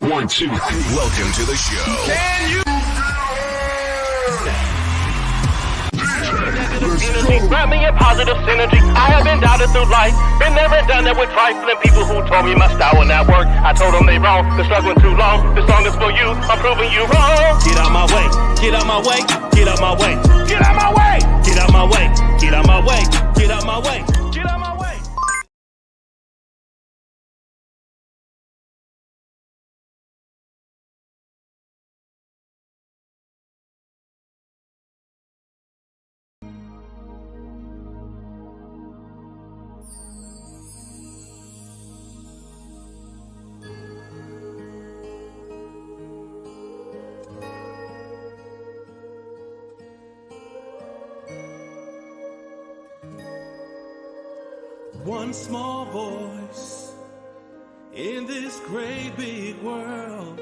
One, two, three. Welcome to the show. Can you? Energy, grab me a positive synergy. I have been doubted through life. Been there and done that with trifling people who told me my style would not work. I told them they wrong. The struggling too long. This song is for you. I'm proving you wrong. Get out my way. Get out my way. Get out my way. Get out my way. Get out my way. Get out my way. Get out my way. Get out my way. One small voice in this great big world,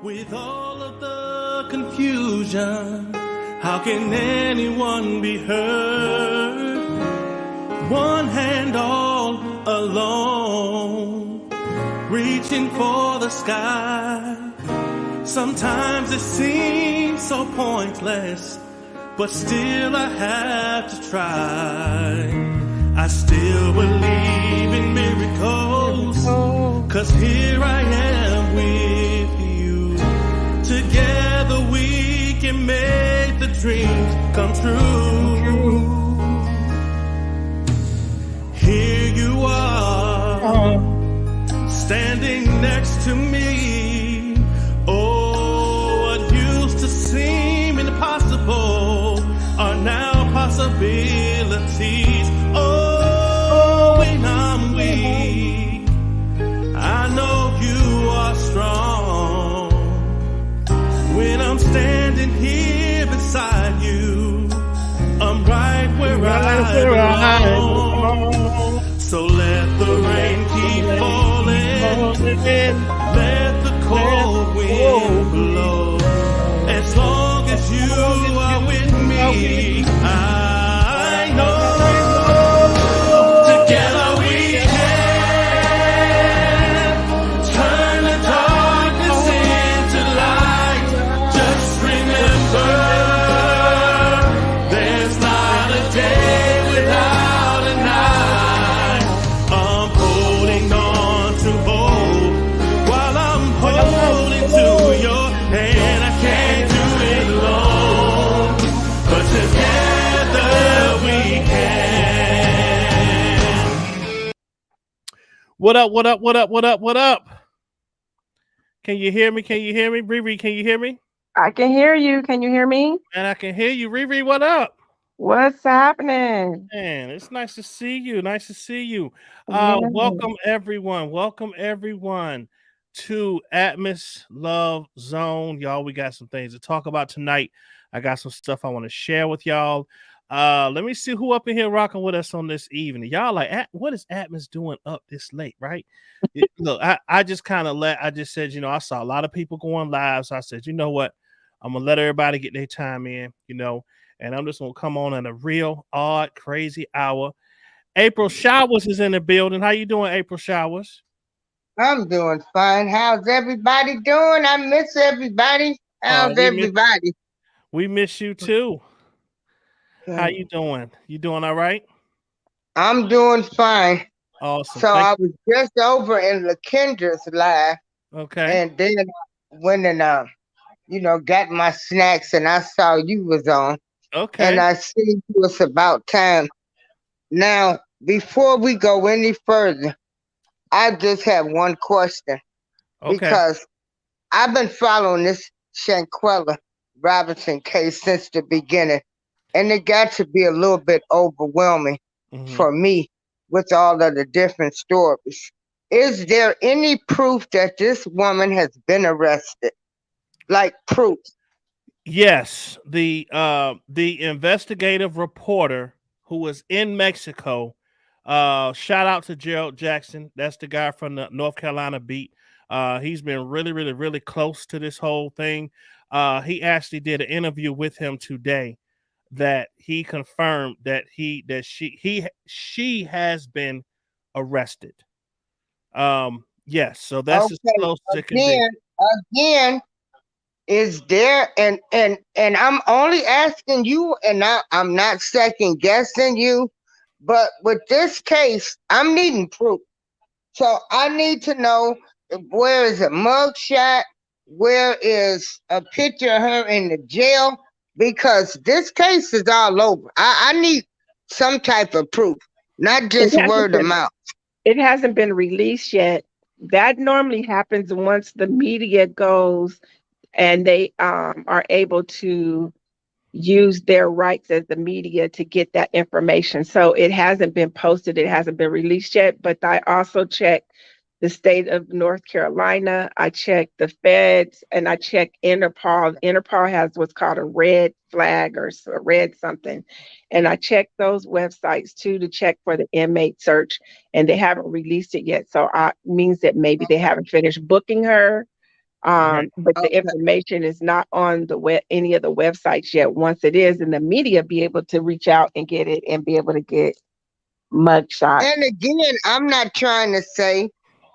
with all of the confusion, how can anyone be heard? One hand all alone, reaching for the sky. Sometimes it seems so pointless, but still I have to try. I still believe in miracles, 'cause here I am with you. Together we can make the dreams come true. Here you are, standing next to me. Oh, what used to seem impossible are now possibilities. Oh, when I'm weak, I know you are strong. When I'm standing here beside you, I'm right where I belong. So let the rain keep falling, let the cold wind blow. As long as you are with me, I know together we can turn the darkness into light. Just remember, there's not a day without a night. I'm holding on to hope while I'm holding to your hand. I can't do it alone, but together we can. What up, what up, what up, what up, what up? Can you hear me? Can you hear me? Riri, can you hear me? I can hear you. Can you hear me? And I can hear you. Riri, what up? What's happening? Man, it's nice to see you. Nice to see you. Yeah. Welcome everyone. Welcome everyone to Atmos Love Zone. Y'all, we got some things to talk about tonight. I got some stuff I want to share with y'all. Let me see who up in here rocking with us on this evening. Y'all like, what is Atmos doing up this late, right? Look, I just said, I saw a lot of people going live. So I said, you know what? I'm going to let everybody get their time in, and I'm just going to come on at a real odd, crazy hour. April Showers is in the building. How you doing, April Showers? I'm doing fine. How's everybody doing? I miss everybody. How's everybody? We miss you too. How you doing? You doing all right? I'm doing fine. Awesome. So I was just over in LaKendra's live, Okay. and then went and got my snacks, and I saw you was on, and Okay. I see you was about time. Now, before we go any further, I just have one question Okay. because I've been following this Shanquella Robinson case since the beginning, and it got to be a little bit overwhelming Hmm. for me with all of the different stories. Is there any proof that this woman has been arrested? Like proof? Yes, the investigative reporter who was in Mexico. Shout out to Gerald Jackson. That's the guy from the North Carolina beat. He's been really, really, really close to this whole thing. He actually did an interview with him today that he confirmed that she has been arrested. Yes, so that's as Okay, close as it can be. again, is there and I'm only asking you, and I'm not second guessing you, but with this case, I'm needing proof. So I need to know, where is a mugshot? Where is a picture of her in the jail? Because this case is all over. I need some type of proof, not It just hasn't word of been mouth. it hasn't been released yet. That normally happens once the media goes and they are able to use their rights as the media to get that information. So it hasn't been posted, it hasn't been released yet. But I also checked the state of North Carolina, I checked the feds, and I checked Interpol. Interpol has what's called a red flag or a red something. And I checked those websites too to check for the inmate search, and they haven't released it yet. So it means that maybe they haven't finished booking her, Right. but the Okay. information is not on the web, any of the websites yet. Once it is, and the media be able to reach out and get it and be able to get mugshots. And again, I'm not trying to say,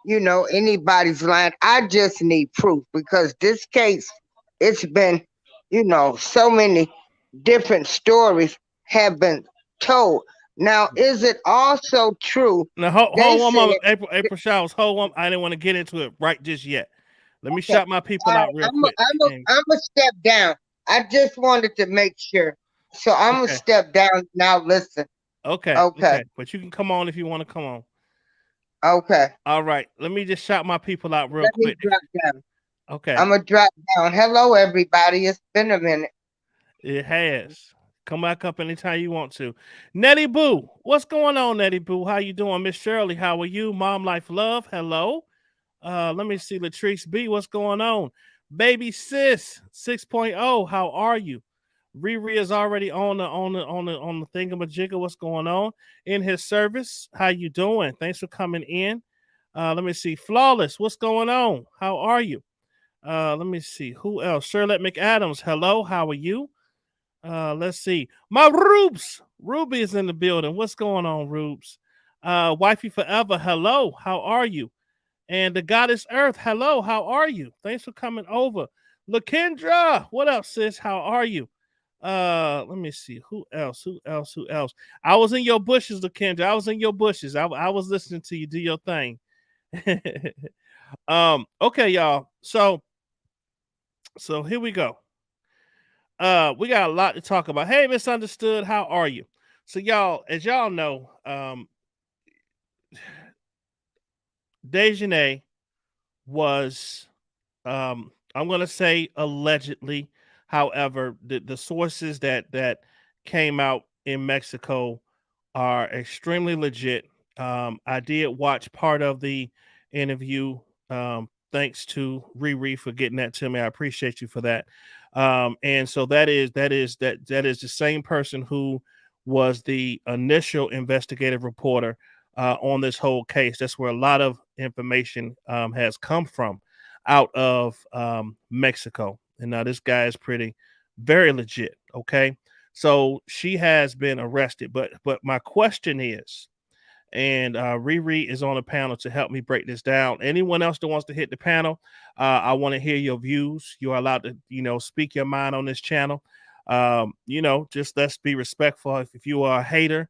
anybody's lying. I just need proof because this case, it's been, so many different stories have been told. Now, is it also true? Now, hold, They hold one said, moment, April Showers. Hold one. I didn't want to get into it right just yet. Let me okay, shout my people all right, out real quick. And I'm a step down. I just wanted to make sure. So I'm gonna okay, step down now. Listen. Okay. okay. But you can come on if you want to come on. Okay. All right. Let me just shout my people out real Let me quick. drop down. Okay. I'm gonna drop down. Hello, everybody. It's been a minute. It has. Come back up anytime you want to. Nettie Boo, what's going on, Nettie Boo? How you doing, Miss Shirley? How are you? Mom Life Love. Hello. Let me see. Latrice B, what's going on? Baby Sis 6.0, how are you? Riri is already on the thingamajigger. What's going on in his service? How you doing? Thanks for coming in. Let me see. Flawless, what's going on? How are you? Let me see. Who else? Shirley McAdams. Hello, how are you? Let's see. My Rubes. Ruby is in the building. What's going on, Rubes? Wifey Forever. Hello, how are you? And the Goddess Earth. Hello, how are you? Thanks for coming over. Lakendra, what up, sis? How are you? Let me see. Who else? Who else? Who else? I was in your bushes, Lakendra. I was in your bushes. I was listening to you do your thing. Okay, y'all. So here we go. We got a lot to talk about. Hey, Misunderstood, how are you? So y'all, as y'all know, Daejhanae was, I'm gonna say allegedly. However, the sources that came out in Mexico are extremely legit. I did watch part of the interview. Thanks to Riri for getting that to me. I appreciate you for that. And so that is the same person who was the initial investigative reporter on this whole case. That's where a lot of information has come from out of Mexico. And now this guy is very legit. Okay. So she has been arrested. But my question is, and Riri is on the panel to help me break this down. Anyone else that wants to hit the panel, I want to hear your views. You are allowed to, speak your mind on this channel. Just let's be respectful. If you are a hater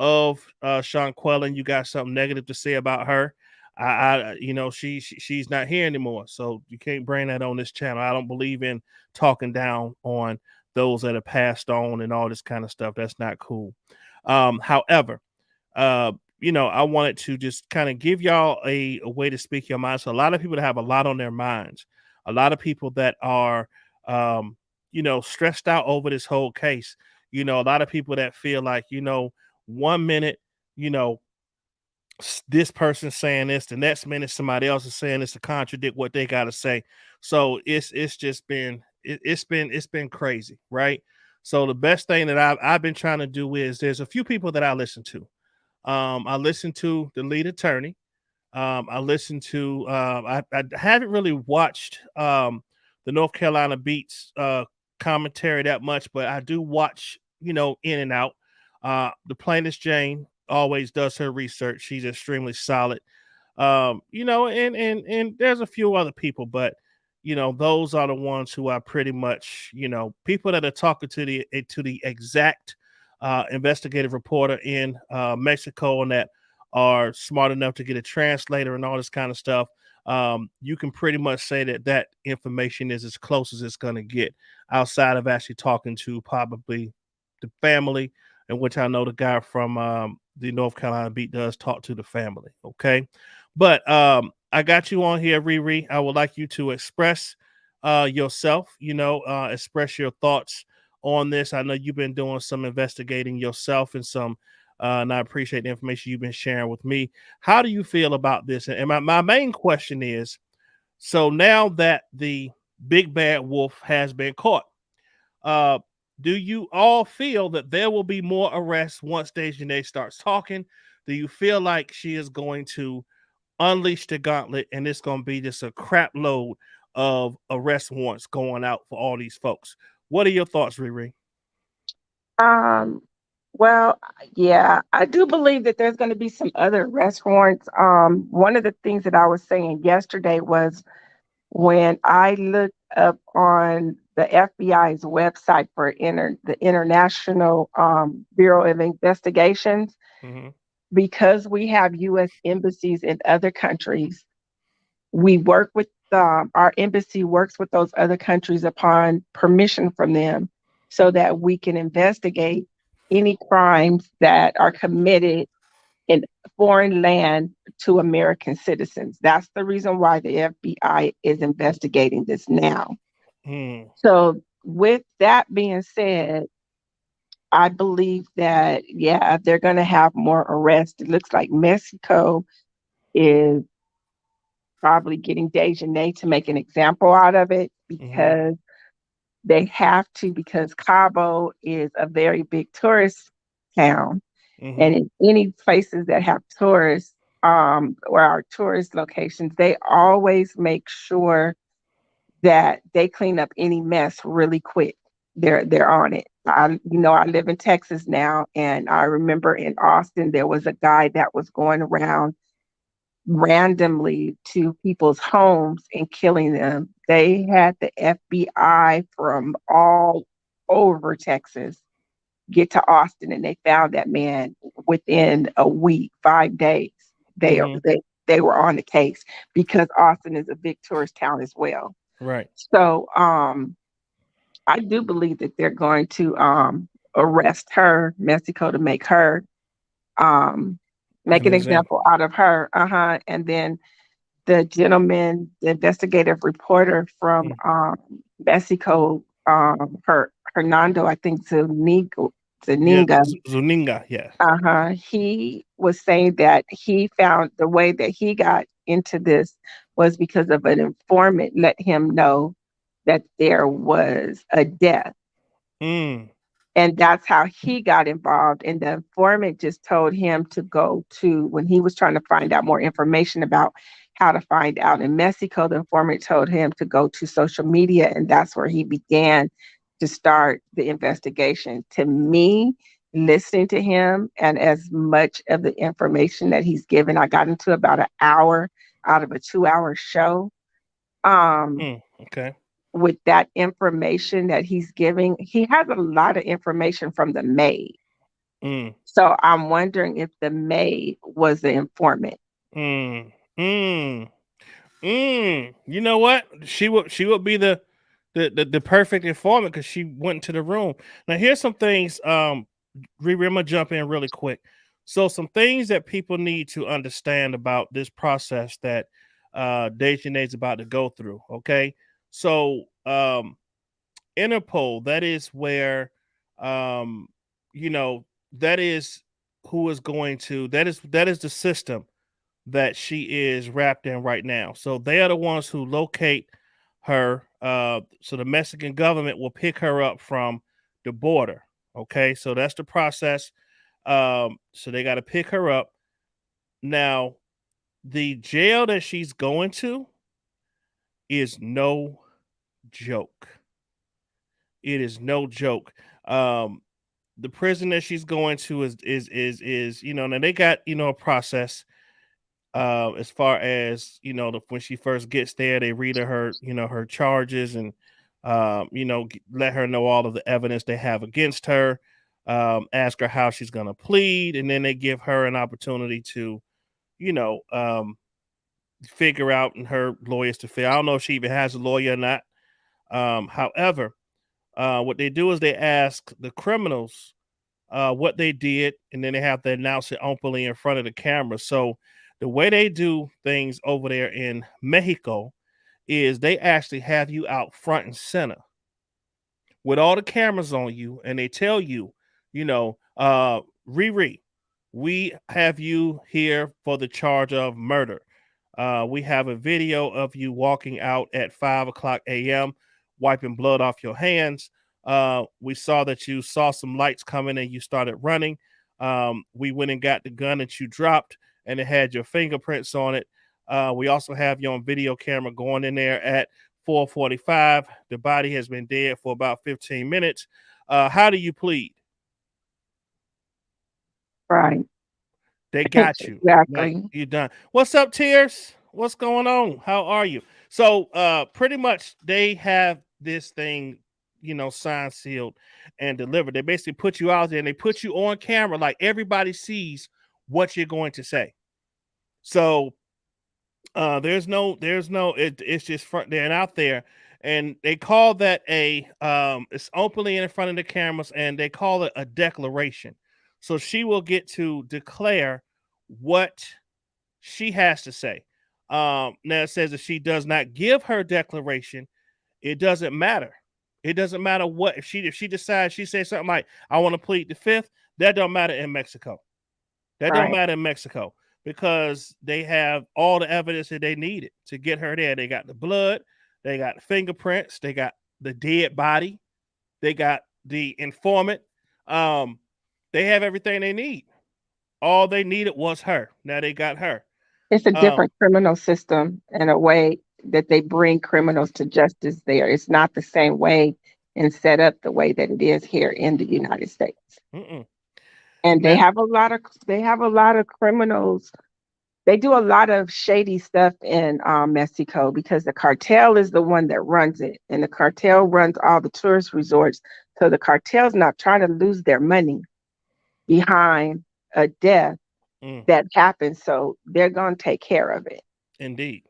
of Shanquella and you got something negative to say about her, she's not here anymore. So you can't bring that on this channel. I don't believe in talking down on those that have passed on and all this kind of stuff. That's not cool. However, I wanted to just kind of give y'all a way to speak your mind. So a lot of people that have a lot on their minds, a lot of people that are, stressed out over this whole case. A lot of people that feel like, 1 minute, you know, this person's saying this, the next minute somebody else is saying this to contradict what they got to say. So it's just been it's been crazy, right? So the best thing that I've been trying to do is there's a few people that I listen to. I listen to the lead attorney. I listen to I haven't really watched the North Carolina Beats commentary that much, but I do watch, in and out. The plaintiff Jane always does her research. She's extremely solid. And there's a few other people, but those are the ones who are pretty much, people that are talking to the exact investigative reporter in Mexico and that are smart enough to get a translator and all this kind of stuff. You can pretty much say that information is as close as it's going to get outside of actually talking to probably the family, in which I know the guy from the North Carolina Beat does talk to the family. Okay. But I got you on here, Riri. I would like you to express yourself, express your thoughts on this. I know you've been doing some investigating yourself and and I appreciate the information you've been sharing with me. How do you feel about this? And my main question is, so now that the big bad wolf has been caught, do you all feel that there will be more arrests once Daejhanae starts talking? Do you feel like she is going to unleash the gauntlet and it's going to be just a crap load of arrest warrants going out for all these folks? What are your thoughts, Riri? Well, yeah, I do believe that there's going to be some other arrest warrants. One of the things that I was saying yesterday was when I looked up on the FBI's website for the International Bureau of Investigations, Mm-hmm. because we have U.S. embassies in other countries, we work with our embassy works with those other countries upon permission from them so that we can investigate any crimes that are committed in foreign land to American citizens. That's the reason why the FBI is investigating this now. So with that being said, I believe that, yeah, they're going to have more arrests. It looks like Mexico is probably getting Daejhanae to make an example out of it because they have to, because Cabo is a very big tourist town. And in any places that have tourists or our tourist locations, they always make sure that they clean up any mess really quick. They're on it. I live in Texas now, and I remember in Austin there was a guy that was going around randomly to people's homes and killing them. They had the FBI from all over Texas get to Austin, and they found that man within a week, 5 days. They they were on the case because Austin is a big tourist town as well. Right. So I do believe that they're going to arrest her, Mexico, to make her make an example out of her. And then the gentleman, the investigative reporter from Mexico, Hernando, I think Zuniga. Zuniga, yeah. He was saying that he found the way that he got into this was because of an informant let him know that there was a death. And that's how he got involved. And the informant just told him to go to, when he was trying to find out more information about how to find out in Mexico, the informant told him to go to social media. And that's where he began to start the investigation. To me, listening to him and as much of the information that he's given, I got into about an hour out of a 2-hour show. Okay. With that information that he's giving, he has a lot of information from the maid. Mm, So I'm wondering if the maid was the informant. mm, mm, You know what? She would be the perfect informant because she went to the room. Now here's some things. Riri, I'm gonna jump in really quick. So some things that people need to understand about this process that Daejhanae is about to go through. Okay, so Interpol, that is where, um, you know, that is who is going to that is the system that she is wrapped in right now. So they are the ones who locate her. So the Mexican government will pick her up from the border. Okay, so that's the process. So they got to pick her up. Now, the jail that she's going to is no joke. It is no joke. The prison that she's going to is now they got a process as far as when she first gets there. They read her her charges and let her know all of the evidence they have against her, ask her how she's going to plead, and then they give her an opportunity to you know figure out, and her lawyers to figure. I don't know if she even has a lawyer or not. However, what they do is they ask the criminals what they did, and then they have to announce it openly in front of the camera. So the way they do things over there in Mexico is they actually have you out front and center with all the cameras on you, and they tell you, Riri, we have you here for the charge of murder. We have a video of you walking out at 5 o'clock a.m., wiping blood off your hands. We saw that you saw some lights coming and you started running. We went and got the gun that you dropped, and it had your fingerprints on it. We also have you on video camera going in there at 4:45. The body has been dead for about 15 minutes. How do you plead? Right. They got you. Like, Exactly. you done. What's up, Tears? What's going on? How are you? So pretty much they have this thing, signed, sealed, and delivered. They basically put you out there and they put you on camera, like everybody sees what you're going to say. So it's just front there and out there. And they call that it's openly in front of the cameras, and they call it a declaration. So she will get to declare what she has to say. Now it says if she does not give her declaration, it doesn't matter. It doesn't matter what if she decides, she says something like, I want to plead the fifth. That don't matter in Mexico. That don't Right. matter in Mexico because they have all the evidence that they needed to get her there. They got the blood, they got the fingerprints, they got the dead body, they got the informant. They have everything they need. All they needed was her. Now they got her. It's a Um, different criminal system in a way that they bring criminals to justice there. It's not the same way and set up the way that it is here in the United States. mm-mm. And Now, they have a lot of criminals. They do a lot of shady stuff in Mexico because the cartel is the one that runs it, and the cartel runs all the tourist resorts. So the cartel's not trying to lose their money behind a death mm, that happens, so they're going to take care of it. indeed.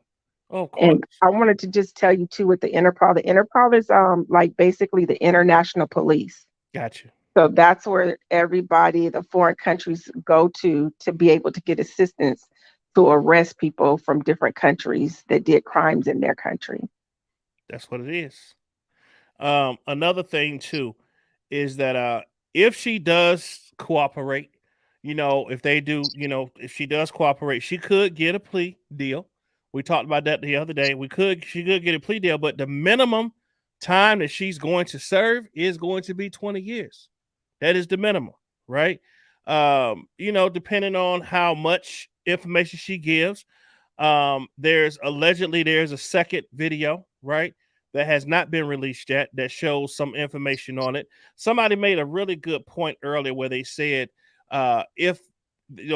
Oh, of course. And I wanted to just tell you too with the Interpol. The Interpol is like basically the international police. Got you. So that's where everybody, the foreign countries go to be able to get assistance to arrest people from different countries that did crimes in their country. That's what it is. Another thing too is that if she does cooperate, if they do, if she does cooperate, she could get a plea deal. We talked about that the other day. She could get a plea deal, but the minimum time that she's going to serve is going to be 20 years. That is the minimum, right? Depending on how much information she gives. There's a second video, right? That has not been released yet that shows some information on it. Somebody made a really good point earlier where they said if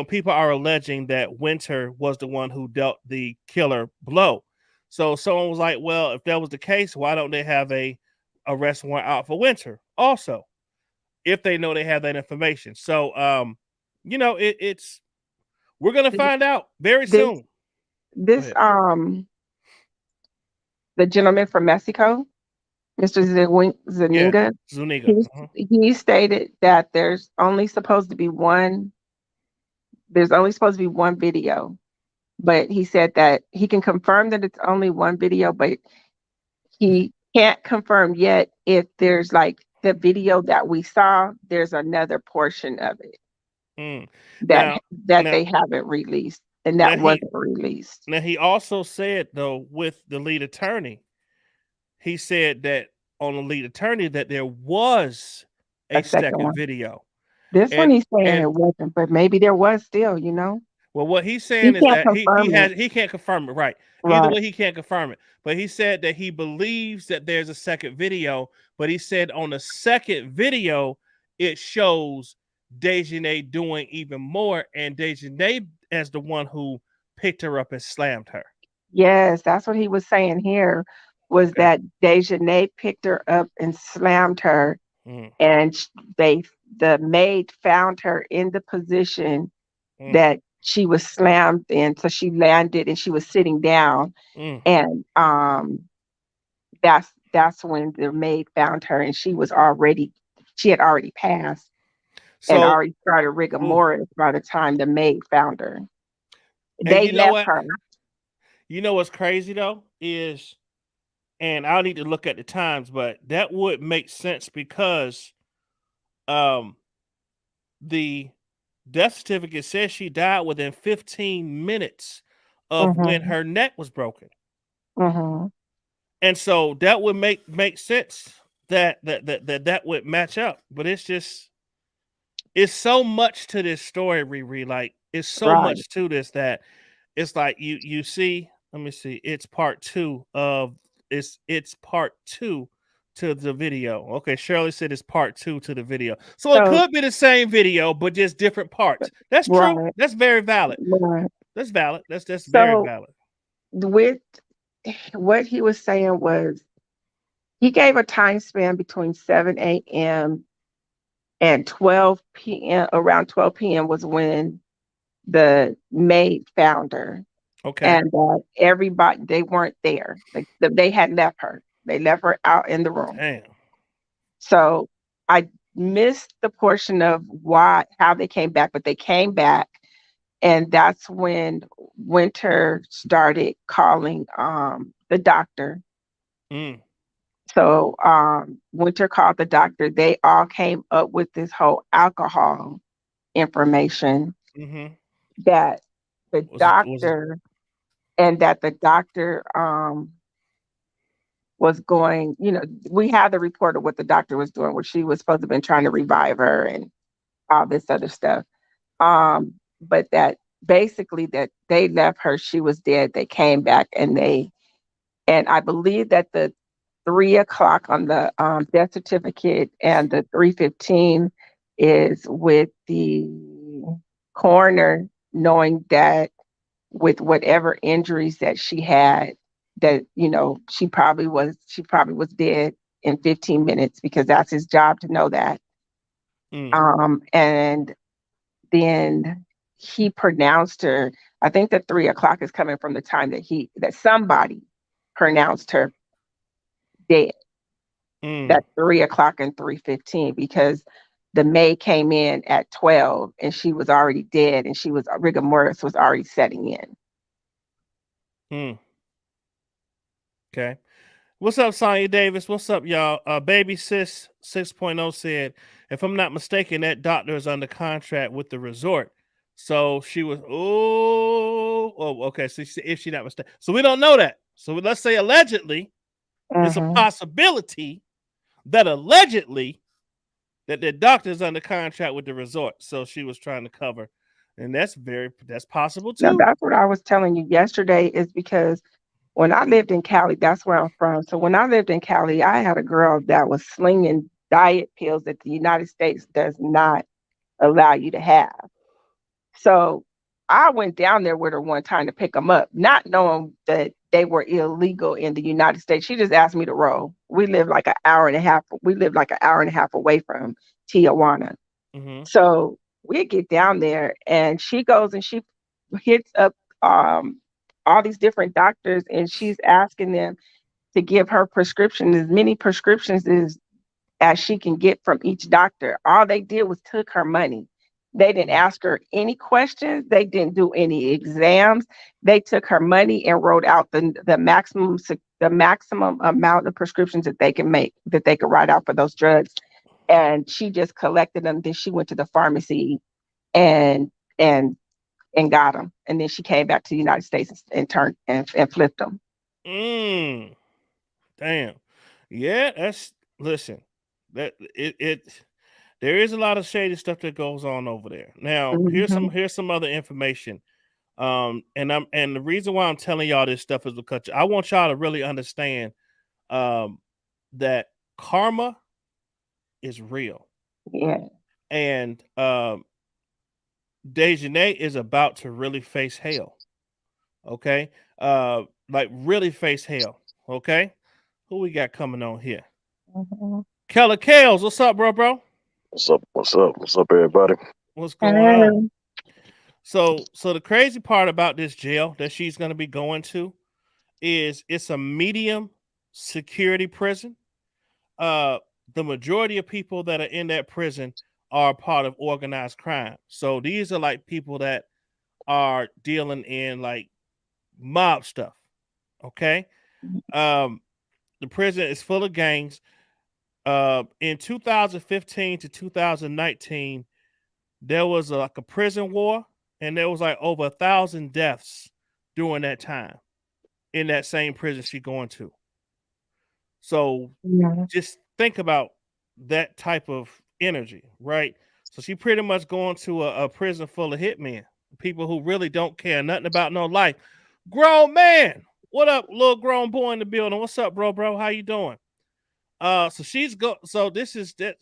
people are alleging that Winter was the one who dealt the killer blow. So someone was like, well, if that was the case, why don't they have a arrest warrant out for Winter also? if they know they have that information. So, it's we're gonna find out very This soon. Go this ahead. the gentleman from Mexico, Mr. Yeah, Zuniga, Zuniga. he stated that there's only supposed to be one video, but he said that he can confirm that it's only one video, but he can't confirm yet if there's like the video that we saw, there's another portion of it Mm. that Now, that now, they haven't released and now that he wasn't released. now he also said though with the lead attorney, he said that on the lead attorney that there was A a second second one. video, This one and he's saying and it wasn't, but maybe there was still, well, what he's He saying is can't that he confirm it. has he can't confirm it, right? Either Right. way, he can't confirm it. But he said that he believes that there's a second video. But he said on the second video, it shows Daejhanae doing even more, and Daejhanae as the one who picked her up and slammed her. Yes, that's what he was saying here was Okay. that Daejhanae picked her up and slammed her, Mm, and the maid found her in the position mm, that she was slammed in. So she landed and she was sitting down, mm. and that's when the maid found her, and she had already passed and So, already started rigor ooh, mortis by the time the maid found her. and They you know left what? her. You know what's crazy though is, and I'll need to look at the times, but that would make sense because um the death certificate says she died within 15 minutes of when Hmm. her neck was broken. Hmm. And so that would make sense that would match up. But it's so much to this story, Riri. Like it's so Right. much to this that it's like you see, let me see, it's part two to the video. Okay, Shirley said it's part two to the video. So it So could be the same video, but just different parts. That's true. right, That's very valid. right. That's valid. That's very So valid. with what he was saying was he gave a time span between 7 a.m. and 12 p.m. Around 12 p.m. was when the maid found her, Okay. and everybody they weren't there. Like they had left her. They left her out in the room. Damn. So I missed the portion of how they came back, but they came back, and that's when Winter started calling the doctor. Mm, So Winter called the doctor. They all came up with this whole alcohol information mm-hmm. that the Was it doctor that the doctor was going, we have the report of what the doctor was doing, where she was supposed to have been trying to revive her and all this other stuff. But that basically that they left her, she was dead. They came back and I believe that the 3 o'clock on the death certificate and the 3:15 is with the coroner knowing that with whatever injuries that she had, that she probably was dead in 15 minutes because that's his job to know that. mm, And then he pronounced her. I think that 3 o'clock is coming from the time that somebody pronounced her dead. mm, That 3 o'clock and 3:15 because the maid came in at 12 and she was already dead and she was rigor mortis was already setting in. mm. Okay. What's up, Sonya Davis? What's up, y'all? Baby Sis 6.0 said, if I'm not mistaken, that doctor is under contract with the resort. So she was, okay. So if she not mistaken. So we don't know that. So let's say allegedly, it's a Hmm. possibility that allegedly that the doctor is under contract with the resort. So she was trying to cover. And that's possible Now too. that's what I was telling you yesterday is because when I lived in Cali, that's where I'm from. So when I lived in Cali, I had a girl that was slinging diet pills that the United States does not allow you to have. So I went down there with her one time to pick them up, not knowing that they were illegal in the United States. She just asked me to roll. We live like an hour and a half. We live like an hour and a half away from Tijuana. Mm-hmm. So we get down there and she goes and she hits up all these different doctors and she's asking them to give her prescription, as many prescriptions as she can get from each doctor. All they did was took her money. They didn't ask her any questions. They didn't do any exams. They took her money and wrote out the maximum amount of prescriptions that they can make, that they could write out for those drugs. And she just collected them. Then she went to the pharmacy and and and got them. And then she came back to the United States and turned and flipped them. Damn. Yeah, listen. That it there is a lot of shady stuff that goes on over there. Now, Mhm. here's some other information. And the reason why I'm telling y'all this stuff is because I want y'all to really understand that karma is real. Yeah. And Daejhanae is about to really face hell. Okay? Like really face hell. Okay? Who we got coming on here? Mhm. Keller Kales, what's up, bro? What's up? What's up? What's up, everybody? What's going on? So the crazy part about this jail that she's going to be going to is it's a medium security prison. The majority of people that are in that prison are part of organized crime. So these are like people that are dealing in like mob stuff. Okay. The prison is full of gangs. In 2015 to 2019, there was like a prison war, and there was like over 1,000 deaths during that time in that same prison she's going to. So Yeah. just think about that type of energy, right? So she pretty much going to a prison full of hitmen, people who really don't care nothing about no life. Grown man, what up, little grown boy in the building? What's up, bro? How you doing? So this is that.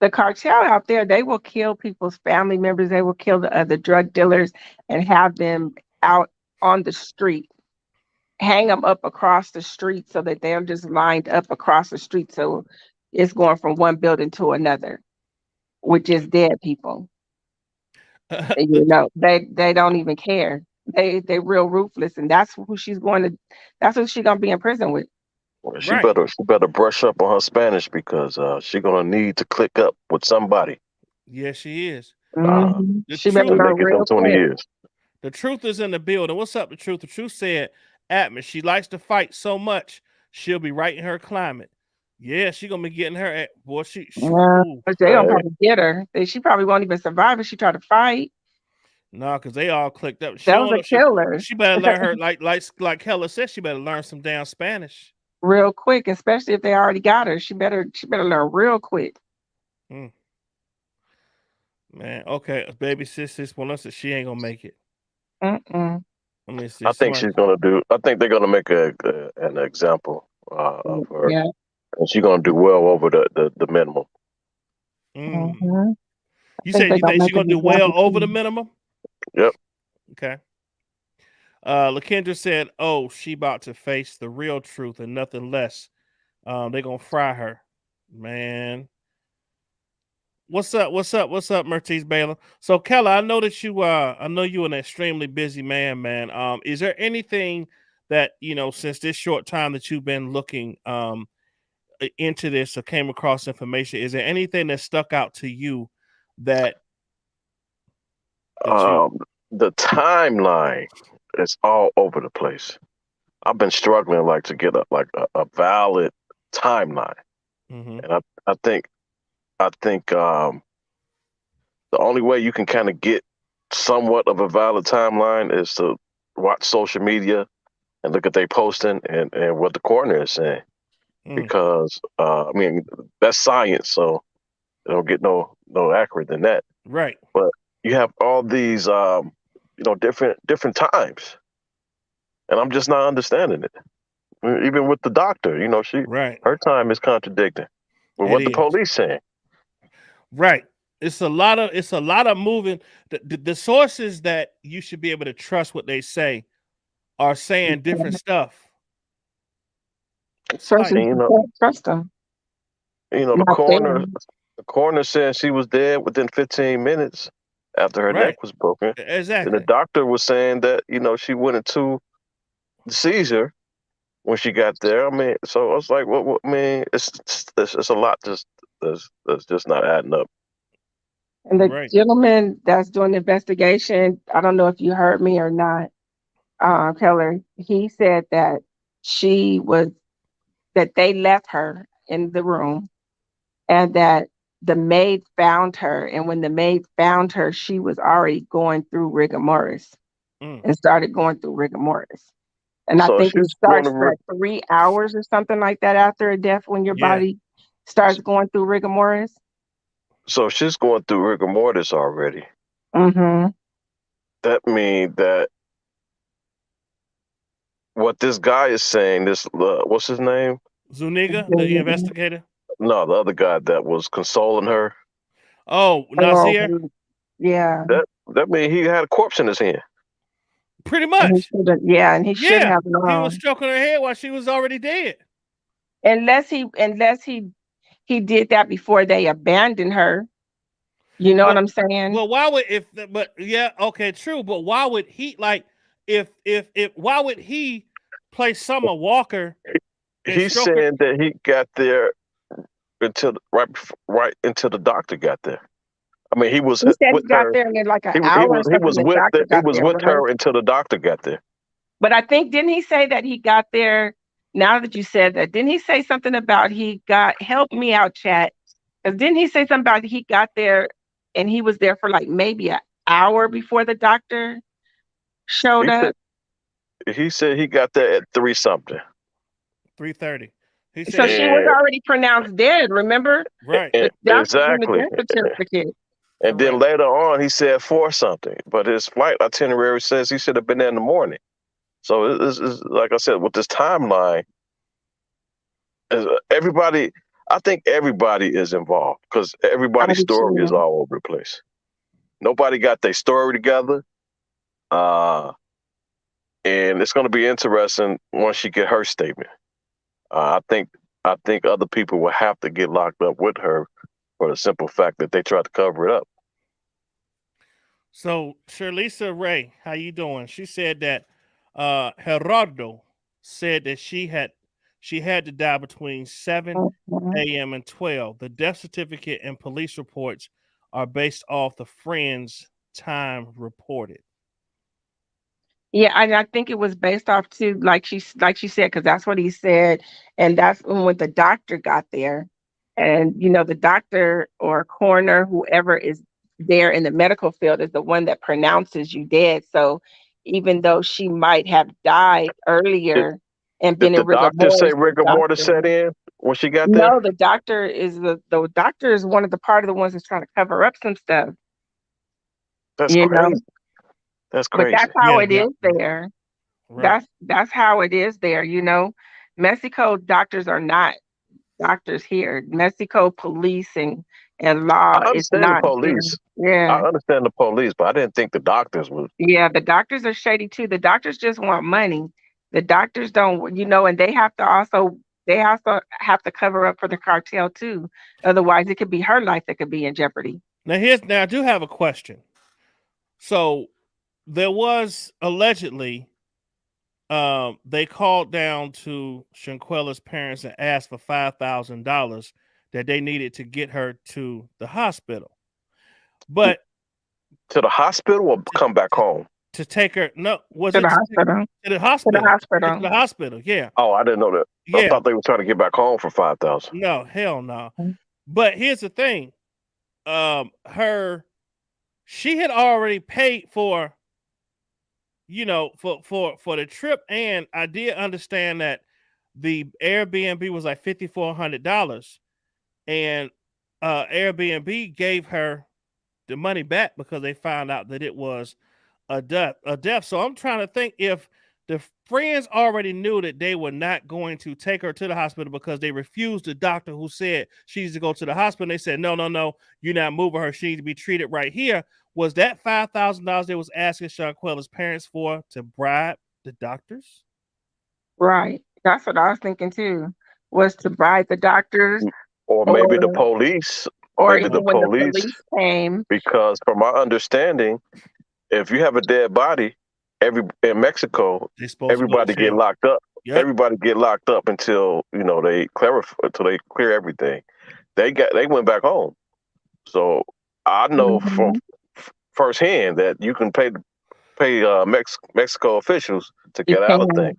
The cartel out there, they will kill people's family members. They will kill the other drug dealers and have them out on the street, hang them up across the street so that they're just lined up across the street. So it's going from one building to another, which is dead people. They don't even care. They real ruthless, and that's who she's gonna be in prison with. Well, Right. she better brush up on her Spanish because she gonna need to click up with somebody. Yes, she is. The She better To truth, learn make it them real 20 quick. years. the truth is in the building. What's up, the truth? The truth said, Atmos, she likes to fight so much, she'll be right in her climate. Yeah, she gonna be getting her at boy. Ooh. But they don't Hey, probably get her. She probably won't even survive if she try to fight. No, because they all clicked up. She Those don't are know. killers She better learn her like Hella said. She better learn some damn Spanish. real quick, especially if they already got her. She better learn real quick. Man, okay, baby sis one said she ain't gonna make it. Mm-mm. Let me see. I think she's gonna do. I think they're gonna make an example of her, Yeah. and she's gonna do well over the minimum. Mm-hmm. You think said they you gonna think make she's gonna an do well example over the too. minimum? Yep. Okay. LaKendra said, "Oh, she about to face the real truth and nothing less. They gonna fry her, man." What's up? Mertice Baylor? So, Keller, I know that I know you're an extremely busy man. Is there anything that since this short time that you've been looking into this or came across information, is there anything that stuck out to you that you? The timeline is all over the place. I've been struggling like to get a valid timeline, Mm-hmm. and I think the only way you can kind of get somewhat of a valid timeline is to watch social media and look at their posting and what the coroner is saying. Because I mean that's science, so it don't get no accurate than that. Right. But you have all these different times, and I'm just not understanding it. Even with the doctor, Right. her time is contradicting with what the police saying. Right. It's a lot of moving. The sources that you should be able to trust what they say are saying different stuff. It's Person like, And can't trust them. the Not coroner, them. said she was dead within 15 minutes after her right. neck was broken. And the Exactly. doctor was saying that she went into the seizure when she got there. I mean, so I was like, what I mean, it's a lot that's just not adding up. And the Right. gentleman that's doing the investigation, I don't know if you heard me or not, Keller, he said that she was, that they left her in the room and that the maid found her. And when the maid found her, she was already going through rigor mortis Mm. and started going through rigor mortis. And I So think it she's going starts to, at 3 hours or something like that after a death when your Yeah. body starts going through rigor mortis. so she's going through rigor mortis already. Mm-hmm. That means that what this guy is saying, this what's his name? Zuniga, the investigator. No, the other guy that was consoling her. Oh, Oh, Nazir. yeah. That means he had a corpse in his hand. Pretty And he much. should have, yeah, and he should Yeah. have He was known. stroking her head while she was already dead. Unless he did that before they abandoned her. You know what Well, I'm saying? well, why would but yeah, okay, true. But why would he like if why would he play Summer Walker and He's stroke her? saying that he got there right until the doctor got there. I mean, he was He said he with got her. there in like an He hour or something. was The doctor he got was there, with right? her until the doctor got there. But I think didn't he say that he got there? Now that you said that, didn't he say something about he got? Help me out, chat. Because didn't he say something about he got there and he was there for like maybe an hour before the doctor showed He said up? he got there at 3 something. 3:30. He So said she was And, already pronounced dead. Remember, right, the doctor's in the exactly. death certificate. And then correct. later on, he said 4 something. But his flight itinerary says he should have been there in the morning. So it's like I said, with this timeline, everybody, I think everybody is involved because I everybody's do story is too. all over the place. Nobody got their story together. Uh, and it's going to be interesting once she get her statement. I think other people will have to get locked up with her for the simple fact that they tried to cover it up. So Sherlisa Ray, how you doing? She said that Gerardo said that she had to die between 7 Mhm. a.m. and 12. The death certificate and police reports are based off the friend's time reported. Yeah, and I think it was based off too, like she said, because that's what he said, and that's when the doctor got there, and the doctor or coroner, whoever is there in the medical field, is the one that pronounces you dead. So even though she might have died Did, earlier and did been the in rigor doctor say mortis, the rigor mortis doctor, set in when she got there? no, the doctor is the doctor is one of the part of the ones that's trying to cover up some stuff, That's you know. crazy. That's But crazy. that's how Yeah, it yeah, is there. right. That's how it is there. Mexico doctors are not doctors here. Mexico police and law I is understand the not here. police. I Yeah. understand the police, but I didn't think the doctors was. Yeah, the doctors are shady too. The doctors just want money. The doctors don't, and they also have to cover up for the cartel too. Otherwise it could be her life that could be in jeopardy. Now I do have a question. So there was allegedly they called down to Shanquella's parents and asked for $5,000 that they needed to get her to the hospital. But To the hospital or to, come back home? to take her, no, was To the it hospital. to the To the hospital? To hospital. the hospital, yeah. Oh, I didn't know that. I Yeah. thought they were trying to get back home for 5,000. No, hell no. But here's the thing. She had already paid for for the trip, and I did understand that the Airbnb was like $5,400, and Airbnb gave her the money back because they found out that it was a death. So I'm trying to think if the friends already knew that they were not going to take her to the hospital because they refused the doctor who said she needs to go to the hospital. They said, no, you're not moving her. She needs to be treated right here. Was that $5,000 they was asking Shanquella's parents for to bribe? the doctors. Right. That's what I was thinking too. Was to bribe the doctors, Or maybe the or police. or Maybe even the when the police, police came. because from my understanding, if you have a dead body, every in Mexico, They supposed to go to everybody get jail. locked up. Yep. Everybody get locked up until they clarify, until they clear everything. They went back home. So I know from Mhm. firsthand that you can pay Mexico officials to You get out of things. can.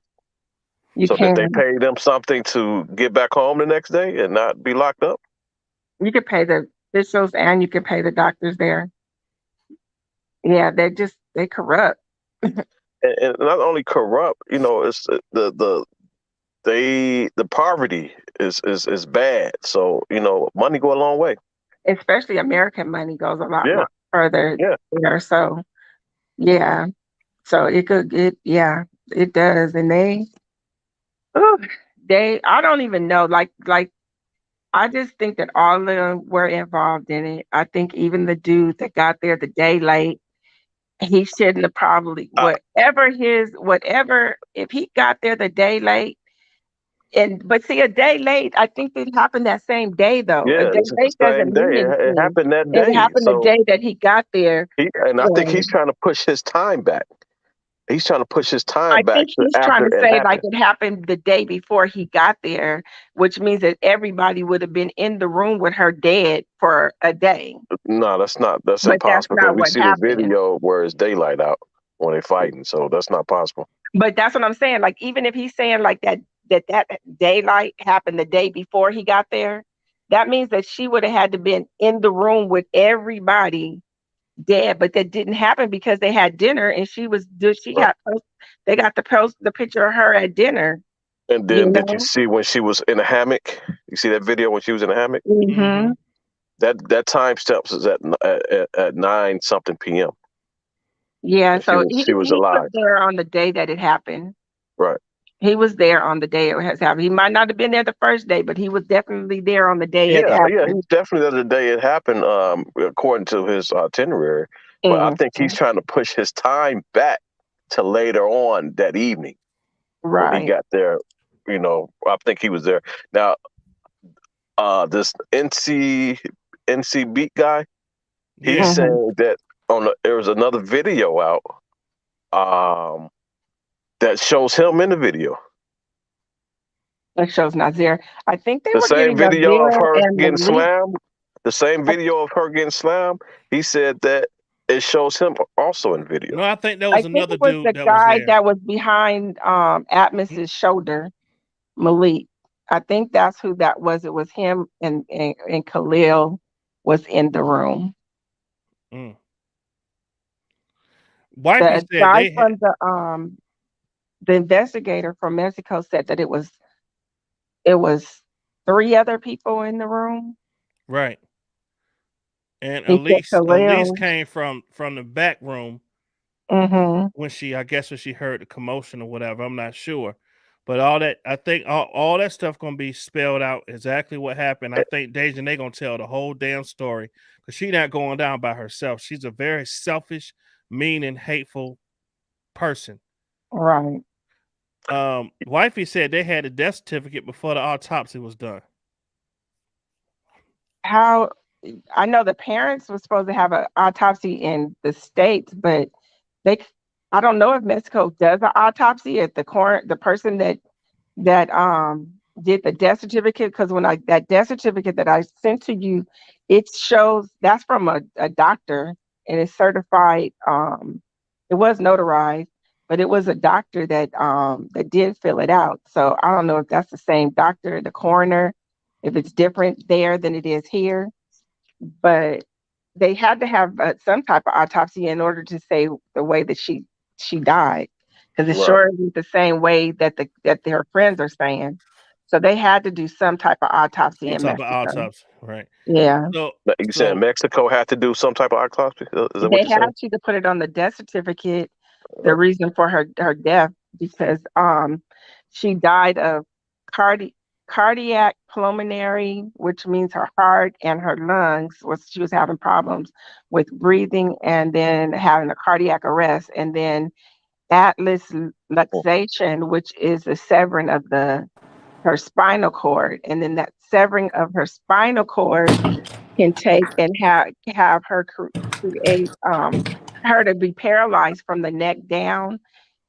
You So did they can. pay them something to get back home the next day and not be locked up? You could pay the officials and you could pay the doctors there. Yeah, they corrupt. And not only corrupt, it's the poverty is bad. So money go a long way. Especially American money goes a lot Yeah, further yeah. there. So yeah. So it does. And ooh, I don't even know. Like I just think that all of them were involved in it. I think even the dude that got there the day late, he shouldn't have probably I, whatever if he got there the day late. And but see, a day late, I think it happened that same day though. A yeah, day this is the late doesn't same day. mean It anything. happened that It day. happened the So day that he got there. I think he's And trying to push his time back. He's trying to push his time I back think to he's trying after to it say like happened. it happened the day before he got there, which means that everybody would have been in the room with her dead for a day. No, that's But that's impossible because not we what see the happened. video where it's daylight out when they're fighting. So that's not possible. But that's what I'm saying. Like even if he's saying like that daylight happened the day before he got there, that means that she would have had to been in the room with everybody dead. But that didn't happen because they had dinner and Right. they got the picture of her at dinner. And You then did you know. see when she was in a hammock? You see that video when she was in a hammock? Hmm. Mm-hmm. That time steps is at 9 something p.m. Yeah. And she So was he she was he was alive. there on the day that it happened. Right. He was there on the day it has happened. He might not have been there the first day, but he was definitely there on the day it Yeah, yeah, happened. he's definitely there the day it happened, according to his itinerary. But I Mhm. think he's trying to push his time back to later on that evening when he Right. got there. I think he was there. Now, this NC Beat guy, he's Yeah. Hmm. saying that there was another video out that shows him in the video. That shows Nazir. I think they The were same getting video of Nazir her and getting Malik. slammed. The same video of her getting slammed. He said that it shows him also in video. No, I think there I was think another it was the dude that was guy there. that was behind Atmos's shoulder, Malik. I think that's who that was. It was him and Khalil was in the room. Mm. Wifey The said guy they had from the investigator from Mexico said that it was three other people in the room. right, and He said Elise Khalil. came from the back room Hmm. when I guess when she heard the commotion or whatever. I'm not sure, but all that I think all that stuff gonna be spelled out exactly what happened. I think Daejhanae gonna tell the whole damn story because she's not going down by herself. She's a very selfish, mean, and hateful person. Right. Wifey said they had a death certificate before the autopsy was done. How I know the parents were supposed to have an autopsy in the States, but they I don't know if Mexico does an autopsy if the person that did the death certificate, because when I that death certificate that I sent to you, it shows that's from a doctor and it's certified. It was notarized, but it was a doctor that did fill it out. So I don't know if that's the same doctor, the coroner, if it's different there than it is here, but they had to have some type of autopsy in order to say the way that she died, because it Right. sure isn't the same way that her friends are saying. So they had to do some type of autopsy Some in type of Mexico. autopsy, right? Yeah, So But you saying so Mexico had to do some type of autopsy? Is that what they you're had saying? to put it on the death certificate, the Uh, reason for her death, because she died of cardi- cardiac pulmonary, which means her heart and her lungs she was having problems with breathing and then having a cardiac arrest, and then atlas luxation, which is the severing of the her spinal cord, and then that severing of her spinal cord can take and have her create her to be paralyzed from the neck down,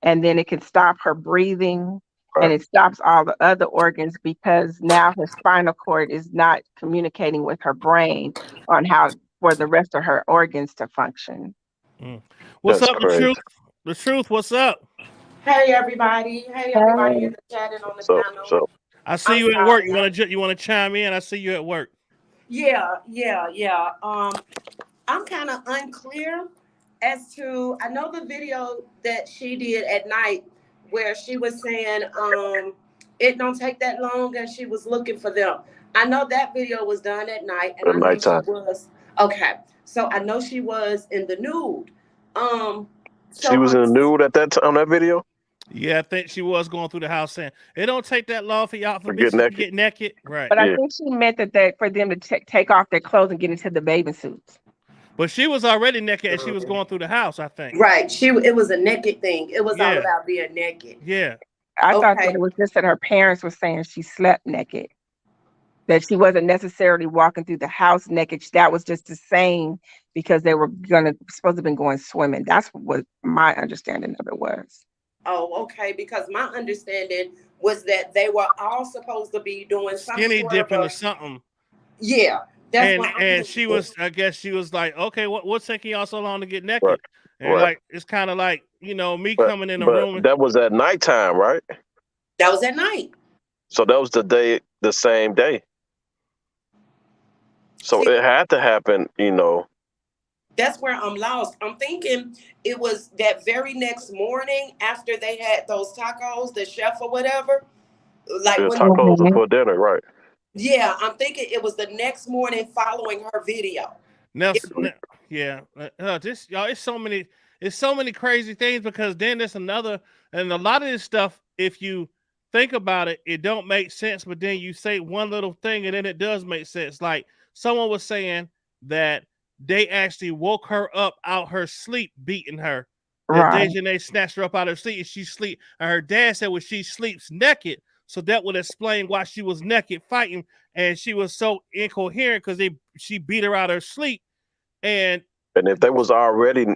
and then it can stop her breathing, Right. and it stops all the other organs because now her spinal cord is not communicating with her brain on how for the rest of her organs to function. Mm. What's That's up, the crazy. truth? The truth. What's up? Hey everybody. Hey everybody in Hey, the chat and on the So panel. so I see I'm you at work. sorry. You want to chime in? I see you at work. Yeah. I'm kind of unclear as to I know the video that she did at night where she was saying it don't take that long and she was looking for them. I know that video was done at night and at I know she nighttime. was okay. So I know she was in the nude. Um She so was I'm in the nude at that time on that video. Yeah, I think she was going through the house saying it don't take that long for y'all for For get bitches to naked. get naked. Right. but I Yeah. think she meant that for them to take off their clothes and get into the bathing suits. But she was already naked and she was going through the house, I think. right, it was a naked thing. It was all Yeah. about being naked. Yeah. I thought that Okay. it was just that her parents were saying she slept naked, that she wasn't necessarily walking through the house naked. That was just the same because they were supposed to have been going swimming. That's what my understanding of it was. Oh, okay. Because my understanding was that they were all supposed to be doing some Skinny sort of dipping or a something. yeah. That's And what I'm and she thinking. was, I guess she was like, okay, what's taking y'all so long to get Right. naked? And Right. like it's kind of like, me But coming in the but room. that was at nighttime, right? That was at night. So that was the same day. So See, it had to happen. that's where I'm lost. I'm thinking it was that very next morning after they had those tacos, the chef or whatever. Like The when, tacos are Mhm. for dinner, right? yeah, I'm thinking it was the next morning following her video. Now, It, yeah, this y'all, it's so many crazy things because then there's another, and a lot of this stuff, if you think about it, it don't make sense. But then you say one little thing, and then it does make sense. Like someone was saying that they actually woke her up out her sleep, beating her. That Right, Daejhanae snatched her up out of her sleep, and she sleep. And her dad said, "Well, she sleeps naked." So that would explain why she was naked fighting, and she was so incoherent because she beat her out of her sleep. And And if they was already,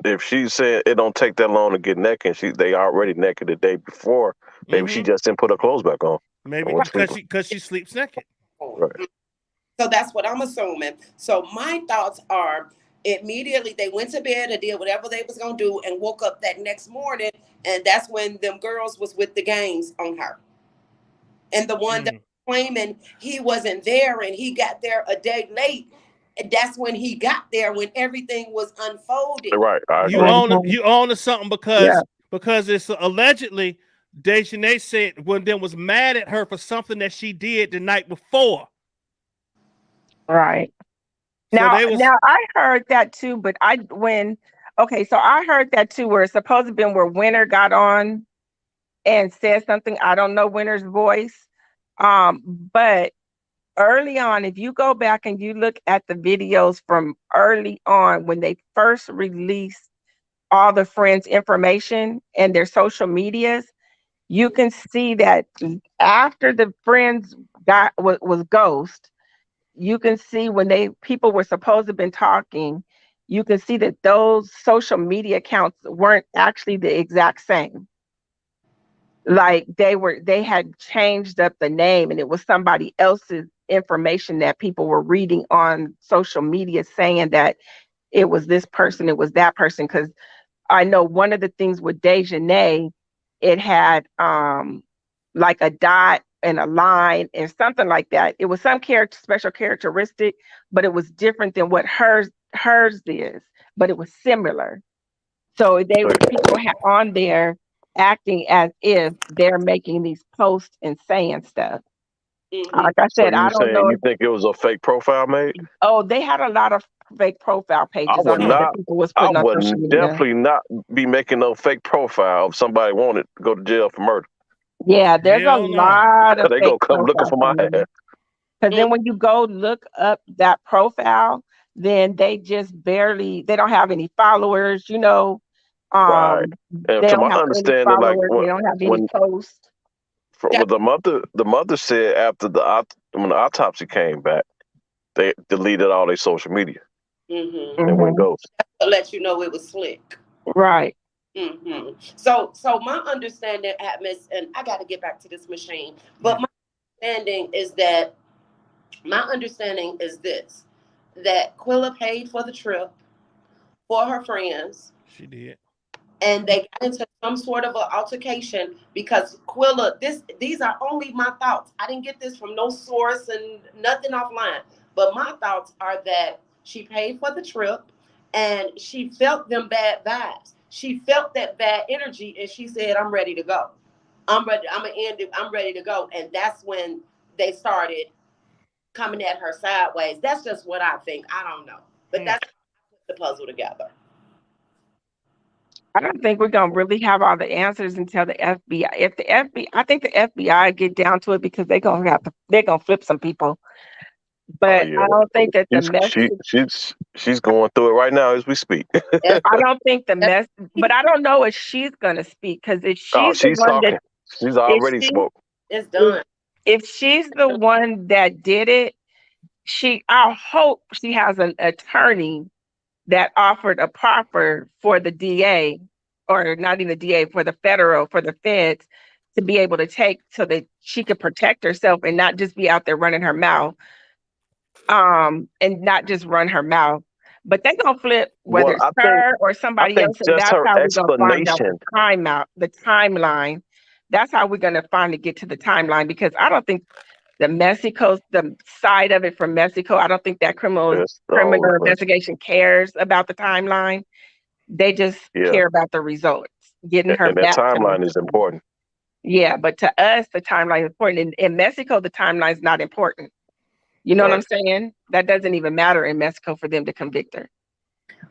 if she said it don't take that long to get naked, and they already naked the day before, maybe she just didn't put her clothes back on and maybe went to sleep. because she sleeps naked. Right. so that's what I'm assuming. So my thoughts are immediately they went to bed and did whatever they was gonna do and woke up that next morning, and that's when them girls was with the gangs on her. And the one that Mm. was claiming he wasn't there and he got there a day late, and that's when he got there when everything was unfolding. Right. I You agree. own mhm, you own to something yeah, because it's allegedly Daejhanae said when them was mad at her for something that she did the night before. right. So Now, they was now I heard that too, but so I heard that too, where it's supposed to have been where Winter got on and said something. I don't know Winter's voice, but early on, if you go back and you look at the videos from early on when they first released all the friends' information and their social medias, you can see that after the friends was ghost, you can see when people were supposed to have been talking, you can see that those social media accounts weren't actually the exact same. Like they had changed up the name and it was somebody else's information that people were reading on social media saying that it was this person, it was that person. Because I know one of the things with Daejhanae, it had like a dot and a line and something like that. It was some special characteristic, but it was different than what hers is, but it was similar. So people had on there acting as if they're making these posts and saying stuff. Hmm. Like I So said, you I don't saying know. you think it was a fake profile made? They had a lot of fake profile I pages would on there so that not. people was I putting on social would media. definitely not be making no fake profile if somebody wanted to go to jail for murder. Yeah, there's a hell no. lot of They fake gonna come looking profiles for my on there. ass. Because then when you go look up that profile, then they just barely, they don't have any followers, Right. And They to don't my have any understanding, like followers. They don't have any when posts. what the mother said after when the autopsy came back, they deleted all their social media Mm-hmm. and went Hmm. ghost. To let you know it was slick. Right. Mm-hmm. So my understanding, Atmos, and I got to get back to this machine, but understanding is that my understanding is this: that Quilla paid for the trip for her friends, She did. and they got into some sort of an altercation because Quilla. These are only my thoughts. I didn't get this from no source and nothing offline. But my thoughts are that she paid for the trip, and she felt them bad vibes. She felt that bad energy, and she said, "I'm ready to go. I'm ready. I'm gonna end it. I'm ready to go." And that's when they started coming at her sideways. That's just what I think. I don't know, but that's the puzzle together. I don't think we're gonna really have all the answers until the FBI. If the FBI, I think the FBI get down to it because they're gonna flip some people. Oh But yeah, I don't think that the she's message. she's going through it right now as we speak. That's, I don't think the that's mess. But I don't know if she's gonna speak because if Oh, she's the she's one that talking. She's if already she spoke. it's if, done. if she's the one that did it, I hope she has an attorney that offered a proffer for the DA, or not even the DA, for the feds to be able to take so that she could protect herself and not just be out there running her mouth, and not just run her mouth. But they gonna flip whether Well, it's her or I somebody think else, and just that's her how we're gonna find out explanation. the timeline. That's how we're gonna finally get to the timeline because I don't think the side of it from Mexico, I don't think that Is the criminal only question. investigation cares about the timeline. They just Yeah, care about the results, getting her and that back to timeline is Mexico. important. Yeah, but to us, the timeline is important. In Mexico, the timeline is not important. You know what I'm Right. saying? That doesn't even matter in Mexico for them to convict her.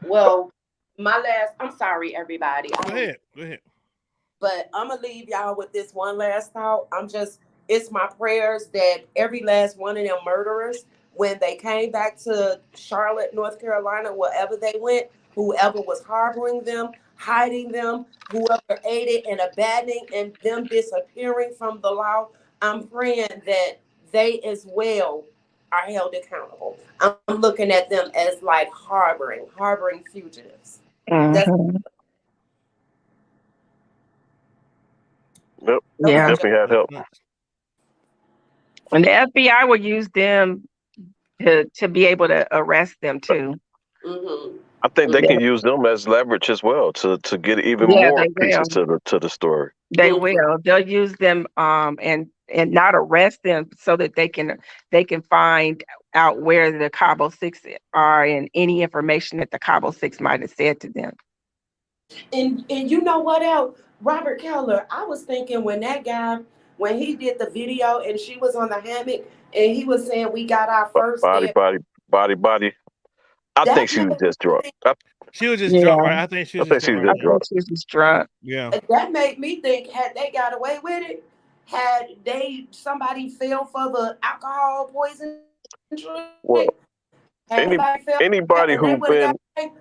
Well, I'm sorry, everybody. Go ahead. Go ahead. But I'm gonna leave y'all with this one last thought. It's my prayers that every last one of them murderers, when they came back to Charlotte, North Carolina, wherever they went, whoever was harboring them, hiding them, whoever aided and abandoning and them disappearing from the law, I'm praying that they as well are held accountable. I'm looking at them as like harboring fugitives. That's Hmm. Yep. those It are Yeah, just definitely had help. and the FBI will use them to be able to arrest them too. mm-hmm. I think they Yeah, can use them as leverage as well to get even yeah, more they pieces will. to the story. They Mm-hmm. will. They'll use them and not arrest them so that they can find out where the Cabo Six are and any information that the Cabo Six might have said to them. And you know what else? Robert Keller, I was thinking when he did the video and she was on the hammock and he was saying we got our first Body, day. body, body, body. I think That she was made just me drunk. think She was just drunk, Yeah, right? I think she I was just think she drunk, was I right? just Yeah. think drunk. she was just drunk. Yeah. that made me think had they got away with it, had they somebody fell for the alcohol poison trick, Well, had any anybody fell for that anybody and they who would have got been away,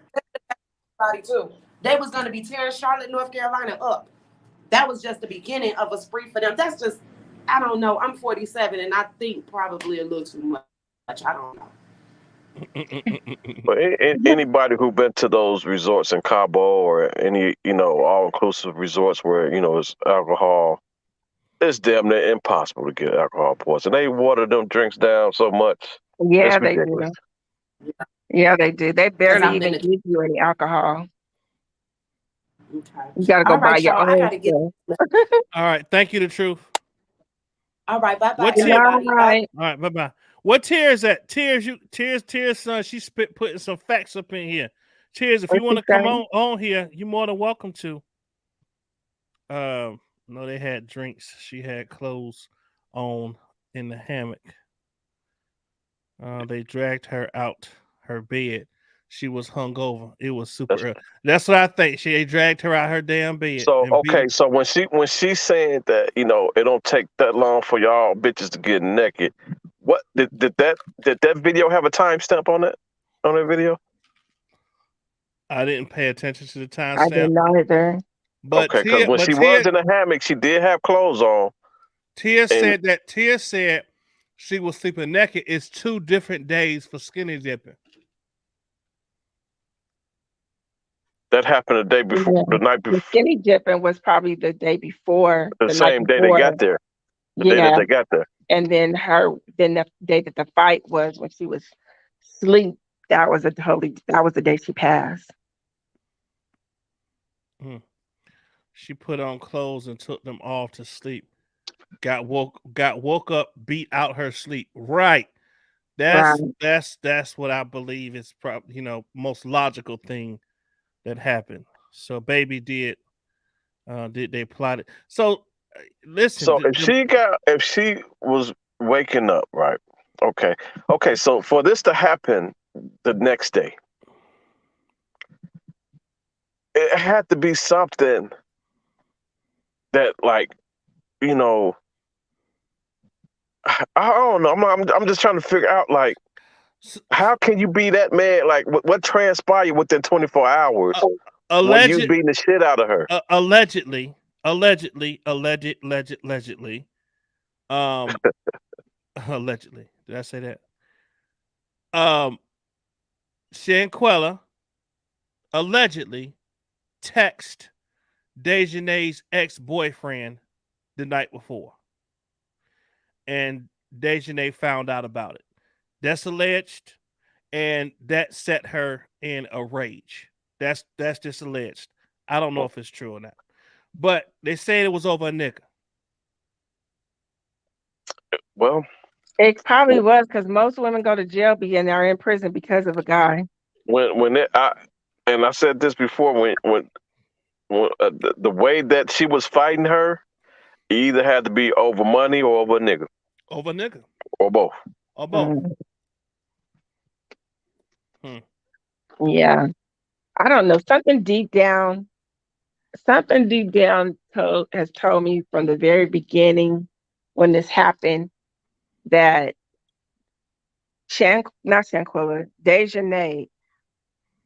body too. They was gonna be tearing Charlotte, North Carolina up. That was just the beginning of a spree for them. That's just, I don't know. I'm 47 and I think probably a little too much. I don't know. but anybody who been to those resorts in Cabo or any all inclusive resorts where it's alcohol, it's damn near impossible to get alcohol poisoning. They water them drinks down so much, Yeah, it's they ridiculous. do. Yeah, they do. They Because barely I've been even to. give you any alcohol. Okay. You got to go All buy right, your y'all. I own got to get. stuff. All right. Thank you, the truth. All right. Bye bye, What Good tier? everybody. Love. night. All right. Bye bye. What tier is that? Tears, son. She putting some facts up in here. Tears, if What you want you to come say? on here, you're more than welcome to. No, they had drinks. She had clothes on in the hammock. They dragged her out her bed. She was hungover. It was super That's, early. That's what I think. They dragged her out her damn bed so and beat okay, her. so when she saying that it don't take that long for y'all bitches to get naked, what did that video have a timestamp on that video? I didn't pay attention to the I timestamp. didn't know either. But Okay, because when she was in the hammock, she did have clothes on. Tia And said she was sleeping naked. It's 2 different days for skinny dipping. that happened the day before, Yeah. the night The before, skinny dipping was probably the day before, the the night same day they before. got there. The day that Yeah. they got there. And then the day that the fight was when she was asleep, that was the day she passed. She put on clothes and took them off to sleep. Got woke up, beat out her sleep. Right. Right. That's what I believe is probably most logical thing that happened. So baby did they plot it. So listen, So if she was waking up, right? Okay. Okay, so for this to happen the next day, it had to be something that, like, you know, I don't know. I'm just trying to figure out, like, how can you be that mad? Like, what transpired within 24 hours when you beating the shit out of her? Allegedly, allegedly. Did I say that? Shanquella allegedly text Daejhanae's ex-boyfriend the night before, and Daejhanae found out about it. That's alleged, and that set her in a rage. That's just alleged. I don't know if it's true or not, but they said it was over a nigga. Well, It probably was because most women go to jail and are in prison because of a guy. I said this before, when the way that she was fighting her, it either had to be over money or over a nigga. Over a nigga. Or both. Or both. Yeah. I don't know. Something deep down has told me from the very beginning when this happened that not Shanquella, Daejhanae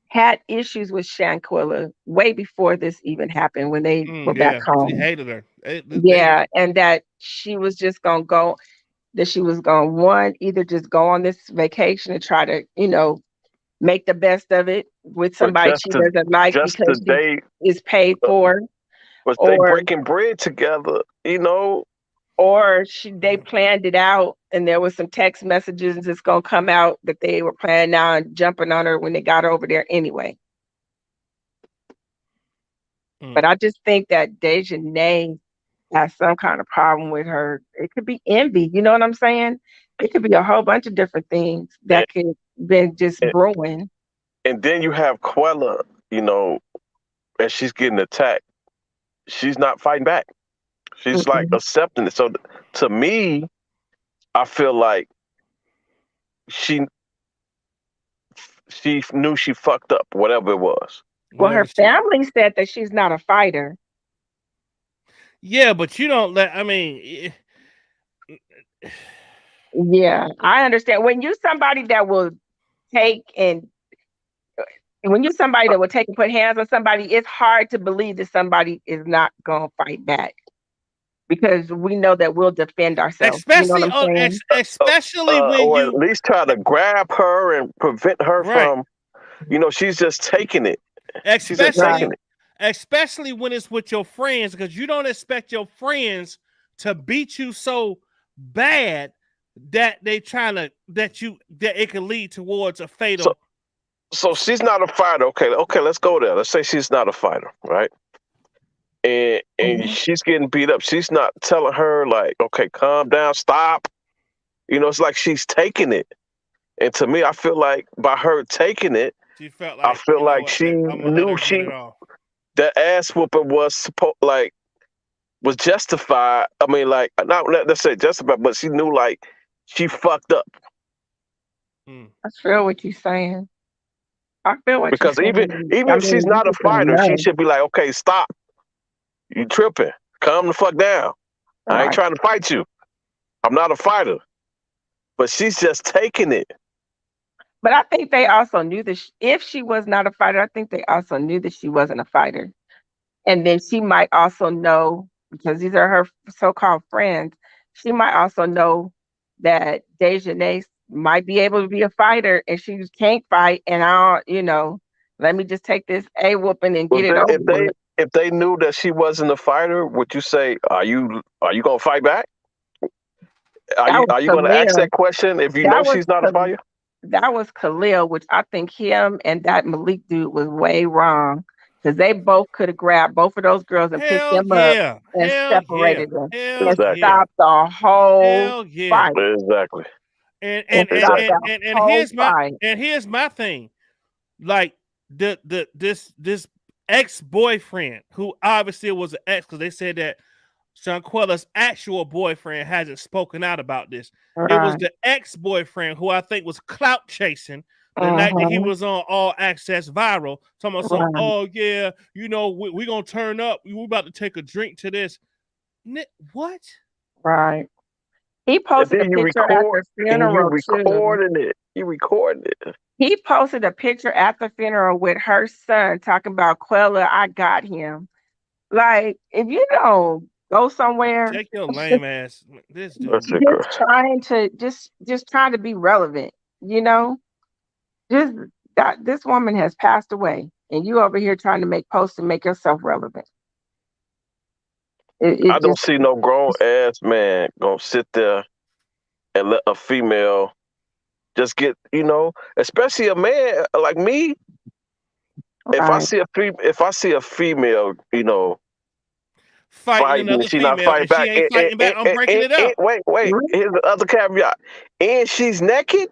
had issues with Shanquella way before this even happened when they were back home. He hated her. And that she was just gonna go, that she was gonna either just go on this vacation and try to, make the best of it with somebody she doesn't like because she is paid for. Was they breaking bread together, Or they planned it out and there was some text messages that's gonna come out that they were planning on jumping on her when they got over there anyway. But I just think that Daejhanae has some kind of problem with her. It could be envy, you know what I'm saying? It could be a whole bunch of different things that could been just brewing. And then you have Quella, and she's getting attacked. She's not fighting back. She's like accepting it. So to me, I feel like she knew she fucked up, whatever it was. Well, her family said that she's not a fighter. Yeah, but you don't yeah, I understand. When you're somebody that will take and put hands on somebody, it's hard to believe that somebody is not going to fight back. Because we know that we'll defend ourselves. Especially, you know what I'm saying? Especially when or you at least try to grab her and prevent her from, she's just taking it. Especially when it's with your friends, because you don't expect your friends to beat you so bad that they that it can lead towards a fatal. So she's not a fighter. Okay, let's go there. Let's say she's not a fighter, right? And she's getting beat up. She's not telling her, like, okay, calm down, stop. It's like she's taking it. And to me, I feel like by her taking it, she felt like, she knew that ass whooping was was justified. I mean, like, not let's say justified, but she knew, like, she fucked up. I feel what you're saying. Because even if she's not a fighter, she should be like, okay, stop. You tripping. Calm the fuck down. I ain't trying to fight you. I'm not a fighter. But she's just taking it. But I think they also knew that if she was not a fighter, I think they also knew that she wasn't a fighter. And then she might also know, because these are her so-called friends, she might also know that Daejhanae might be able to be a fighter and she just can't fight. And let me just take this A whooping and Well, get it over with. if they knew that she wasn't a fighter, would you say, are you gonna fight back? That was Are you gonna ask Khalil. that question if you know That was she's not a fighter? that was Khalil, which I think him and that Malik dude was way wrong because they both could have grabbed both of those girls and picked Hell them up yeah. and Hell yeah. separated them Hell and Exactly. yeah. stopped the whole Hell yeah. fight. Exactly. And stopped Exactly. that whole fight. Here's my thing. Like this ex-boyfriend who obviously was an ex, because they said that Shanquella's actual boyfriend hasn't spoken out about this. It was Right. the ex-boyfriend who I think was clout chasing the night that he Mm-hmm. was on All Access Viral. Talking about some, Right. oh yeah, we gonna turn up. We about to take a drink to this. What? Right. He And posted a then you picture at record the and you funeral too. recording it. You recording it. He posted a picture at the funeral with her son talking about Quella, I got him. Like, if you don't go somewhere, Take your lame ass. This That's dude. it, girl. just trying to be relevant, you know? Just that this woman has passed away and you over here trying to make posts and make yourself relevant. I It don't just see no grown ass man gonna sit there and let a female just get, especially a man like me. right. If I see a female, Fighting fighting and another she not female fighting and she back, ain't fighting back. I'm breaking it up. wait, here's the other caveat. And she's naked.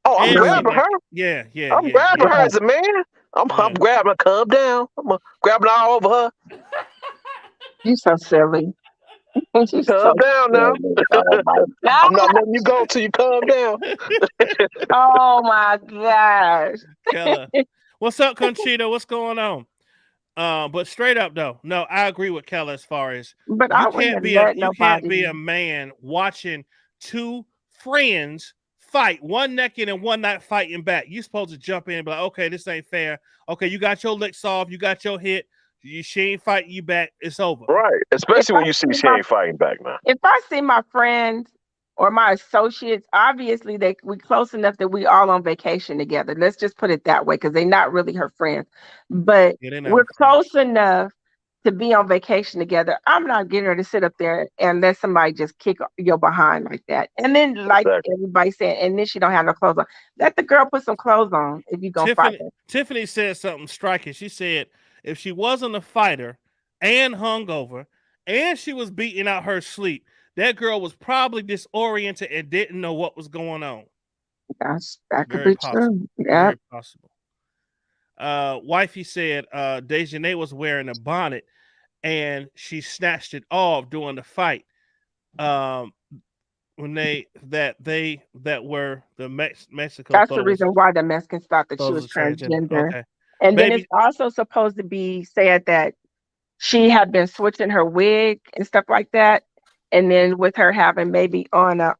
Oh, I'm And she Mhm. grabbing her. naked. Yeah, yeah, I'm yeah, grabbing yeah, her Right. as a man. I'm yeah. grabbing her. Calm down. Grabbing all over her. You so silly. You Calm so down now. silly. Oh my I'm not God. letting you go till you calm down. Oh my gosh. Keller. What's up, Conchita? What's going on? But straight up though, no, I agree with Keller as far as But I wouldn't have let you can't nobody. be a man watching two friends fight, one naked and one not fighting back. You supposed to jump in and be like, okay, this ain't fair. Okay, you got your licks off, you got your hit, she ain't fighting you back, it's over. Right. If Especially I when you see see she my ain't fighting back now. if I see my friends or my associates, obviously we close enough that we all on vacation together. Let's just put it that way, because they're not really her friends. But Yeah, they not we're her friend. close enough to be on vacation together. I'm not getting her to sit up there and let somebody just kick your behind like that. And then, like Exactly. everybody said, and then she don't have no clothes on. Let the girl put some clothes on if you're gonna fight her. Tiffany said something striking. She said if she wasn't a fighter and hungover and she was beating out her sleep, that girl was probably disoriented and didn't know what was going on. That could Very be possible. true. Yeah. Very possible. Wifey said Daejhanae was wearing a bonnet and she snatched it off during the fight. When that were the Mexico That's thought the it was reason why the Mexicans thought that she was a transgender. transgender. Okay. And then it's Baby, also supposed to be said that she had been switching her wig and stuff like that. And then with her having maybe on Okay.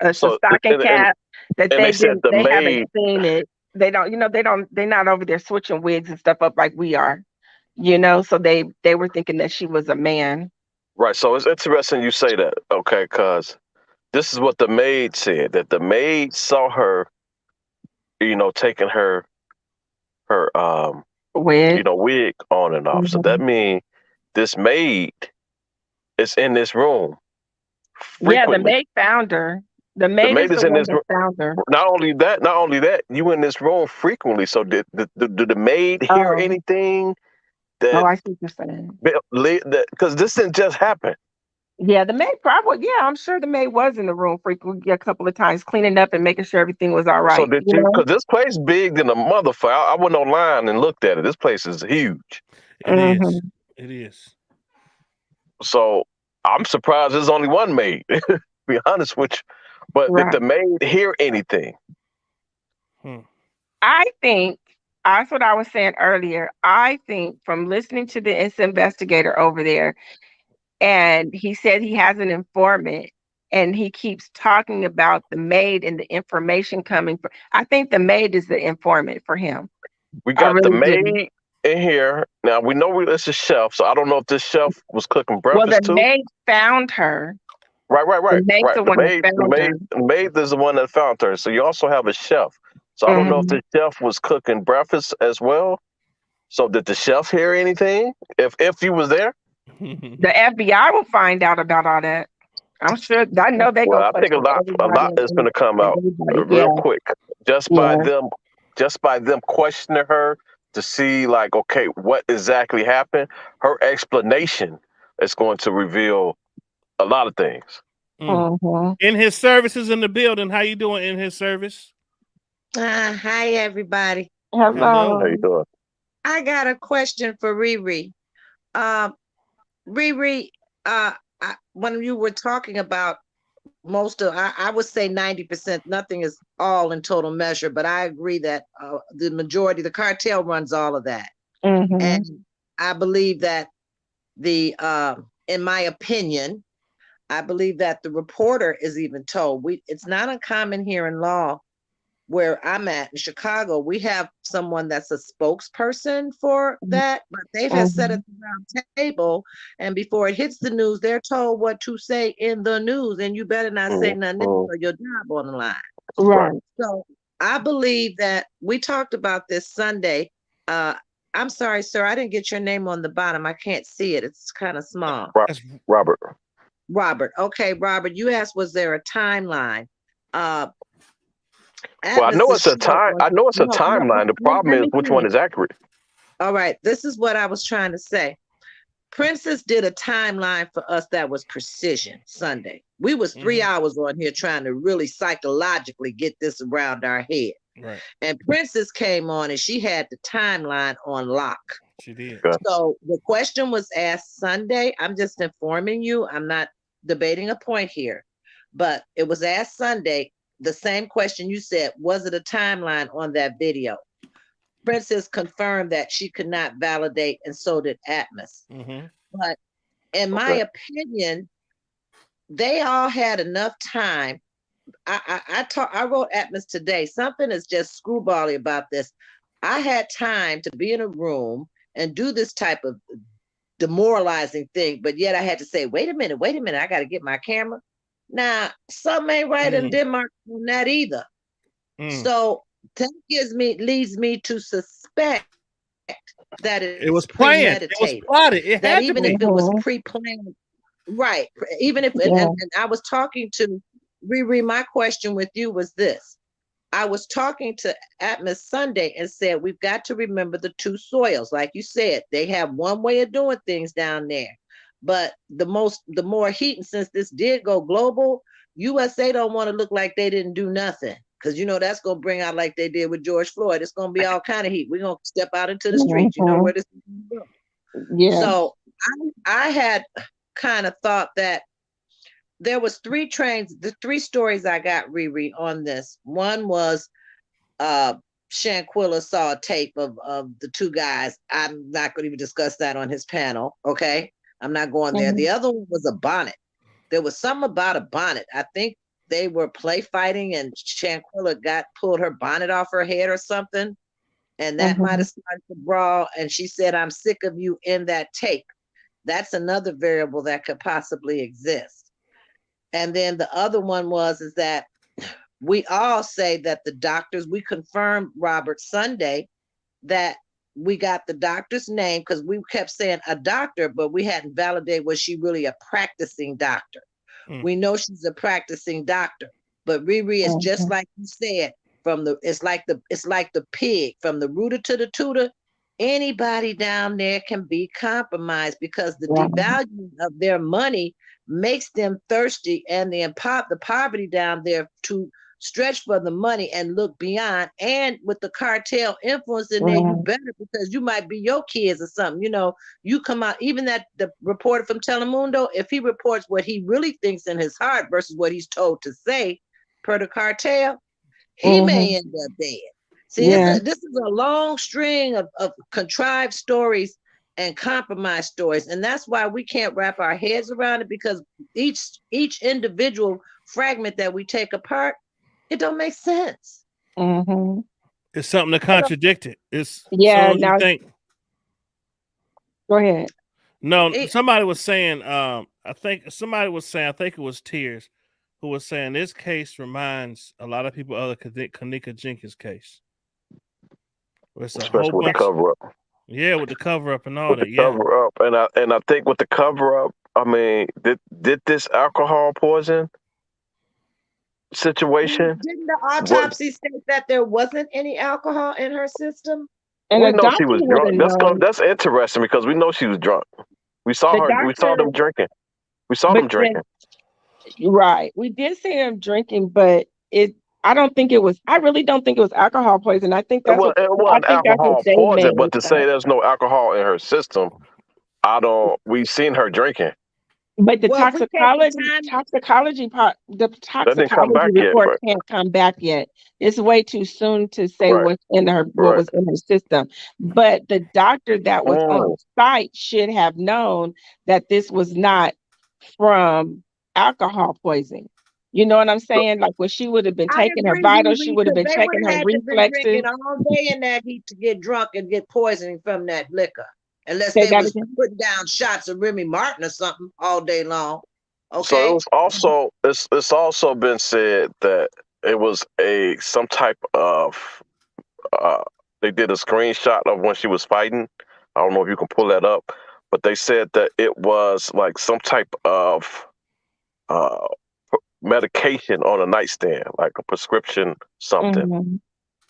a So stocking cap, that and they said the they haven't maid. seen it. They don't, they're not over there switching wigs and stuff up like we are, so they were thinking that she was a man. Right. So it's interesting you say that. Okay, because this is what the maid said, that the maid saw her, taking her Wig. wig on and off. So that Mhm. means this maid is in this room Yeah, the frequently. maid found her. The The maid is maid the is in one this that room. found her. Not only that, you in this room frequently. So did the maid hear Oh, anything oh, that I see what you're saying. because this didn't just happen. Yeah, the maid probably. Yeah, I'm sure the maid was in the room frequently a couple of times, cleaning up and making sure everything was all So right. did you? Because this place big than a motherfucker. I went online and looked at it. This place is huge. it is. Hmm. It is. So I'm surprised there's only one maid. To be honest with you, but did Right. the maid hear anything? Hmm. I think that's what I was saying earlier. I think from listening to the investigator over there, and he said he has an informant, and he keeps talking about the maid and the information coming from. I think the maid is the informant for him. We I got the really do. maid in here. Now we know it's a chef, so I don't know if this chef was cooking Well, the breakfast too. maid found her. Right, right, The right, maid's right. the one that found her. The maid is the one that found her. So you also have a chef. So I don't know if Mhm. the chef was cooking breakfast as well. So did the chef hear anything? If he was there? The FBI will find out about all that. I'm sure. I know they're Well, gonna I think question a everybody lot is going to come and out everybody. real Yeah, quick just by yeah. them, questioning her to see like, okay, what exactly happened. Her explanation is going to reveal a lot of things. Mhm. In his services in the building. How you doing in his service? Hi, everybody. Hello. How you Hello. doing? I got a question for Riri. Um, Riri, when you were talking about I would say 90%, nothing is all in total measure, but I agree that the majority, the cartel runs all of that. Mhm. And I believe that in my opinion, I believe that the reporter is even told. It's not uncommon here in law where I'm at in Chicago, we have someone that's a spokesperson for that, but they've had set at Mhm. the round table, and before it hits the news, they're told what to say in the news, and you better not say nothing else or your job on the line. Right. So I believe that we talked about this Sunday. I'm sorry, sir, I didn't get your name on the bottom. I can't see it. It's kind of small. That's Robert. Robert. Okay, Robert, you asked, was there a timeline? Well, I Atmos know is it's a short. time. I know it's a No, no, timeline. The problem let is me which one finish. is accurate. All right, this is what I was trying to say. Princess did a timeline for us that was precision Sunday. We was 3 hours on here trying to really psychologically get this around our head. right. And Princess came on and she had the timeline on lock. She did. Okay. So the question was asked Sunday. I'm just informing you. I'm not debating a point here, but it was asked Sunday. The same question you said, was it a timeline on that video? Princess confirmed that she could not validate, and so did Atmos. Mm-hmm. But in my opinion, they all had enough time. I wrote Atmos today. Something is just screwbally about this. I had time to be in a room and do this type of demoralizing thing, but yet I had to say, wait a minute, I got to get my camera. Now, something ain't right in Denmark on that either. So that leads me to suspect that It was planned. It was plotted. It that had to even be. if it was pre-planned, right? Even if, and I was talking to Riri, my question with you was this. I was talking to Atmos Sunday and said, we've got to remember the two soils. Like you said, they have one way of doing things down there. But the more heat, and since this did go global, USA don't want to look like they didn't do nothing. Because that's going to bring out like they did with George Floyd. It's going to be all kind of heat. We're going to step out into the streets. You know where this is going to go. Yeah. So I had kind of thought that there was the three stories I got, Riri, on this. One was Shanquella saw a tape of the two guys. I'm not going to even discuss that on his panel, okay? I'm not going there. The other one was a bonnet. There was something about a bonnet. I think they were play fighting and Shanquella pulled her bonnet off her head or something, and that might have started the brawl, and she said, I'm sick of you in that tape. That's another variable that could possibly exist. And then the other one is that we all say that the doctors, we confirmed Robert Sunday that we got the doctor's name because we kept saying a doctor, but we hadn't validated, was she really a practicing doctor? We know she's a practicing doctor, but Riri is just like you said, it's like the pig, from the rooter to the tutor. Anybody down there can be compromised because the devaluing of their money makes them thirsty, and the poverty down there to stretch for the money and look beyond. And with the cartel influence in there, you better, because you might be your kids or something. You come out, even the reporter from Telemundo, if he reports what he really thinks in his heart versus what he's told to say per the cartel, he may end up dead. See, this is a long string of contrived stories and compromise stories. And that's why we can't wrap our heads around it, because each individual fragment that we take apart, it don't make sense. Mm-hmm. It's something to contradict it. It's Yeah. so you Now, think. go ahead. No, It- somebody was saying. I think somebody was saying. I think it was Tears, who was saying this case reminds a lot of people of the Kanika Jenkins case. It's a whole especially with the bunch. cover up. Yeah, with the cover up and all With that. the Yeah. cover up, and I think with the cover up, I mean, did this alcohol poison situation? Didn't the What autopsy state that there wasn't any alcohol in her system? And we the know she doctor was would have drunk. known. That's interesting because we know she was drunk. We saw The her. We saw doctor, them drinking. We saw but them drinking. right, we did see him drinking, but I don't think it was. I really don't think it was alcohol poison. I think that's Well, what. it I wasn't think that's what alcohol they poison, but made to up. say there's no alcohol in her system, I don't. We've seen her drinking. But the Well, if we take the toxicology part, the That didn't come toxicology back yet, report right? can't come back yet. It's way too soon to say Right. what's in her, what Right. was in her system. But the doctor that was on site should have known that this was not from alcohol poisoning. You know what I'm saying? Like when she would have been I taking her agree, vitals, she would have because been they would checking have her had to been reflexes. drinking all day in that heat to get drunk and get poisoning from that liquor, unless Say they that was again. putting down shots of Remy Martin or something all day long. So Okay. it was also it's also been said that it was some type of they did a screenshot of when she was fighting. I don't know if you can pull that up, but they said that it was like some type of uh, medication on a nightstand, like a prescription something. Mhm.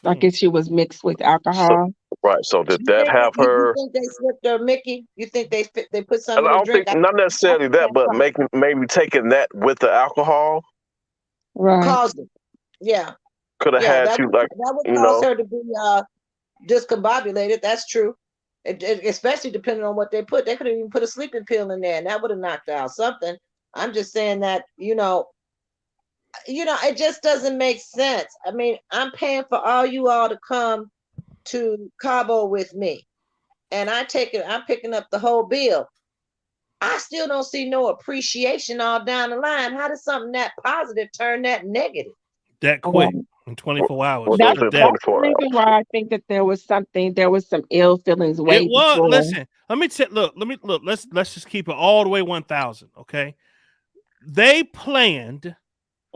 Like if she was mixed with So alcohol. right. So did You that think have her? they slipped her Mickey? You think they put And some I in the don't think drink? not necessarily that, but maybe taking that with the alcohol Right. Caused it. Yeah. could have Yeah, had that you like would you cause know. her to be discombobulated. That's true. Especially depending on what they put. They could have even put a sleeping pill in there, and that would have knocked out something. I'm just saying that it just doesn't make sense. I mean, I'm paying for all you all to come to Cabo with me, and I'm picking up the whole bill. I still don't see no appreciation all down the line. How does something that positive turn that negative? That quick in 24 hours. Well, That's those are the 24 reason hours. why I think that there was some ill feelings way It was. before. Listen, let me look. Let's just keep it all the way 1,000. Okay, they planned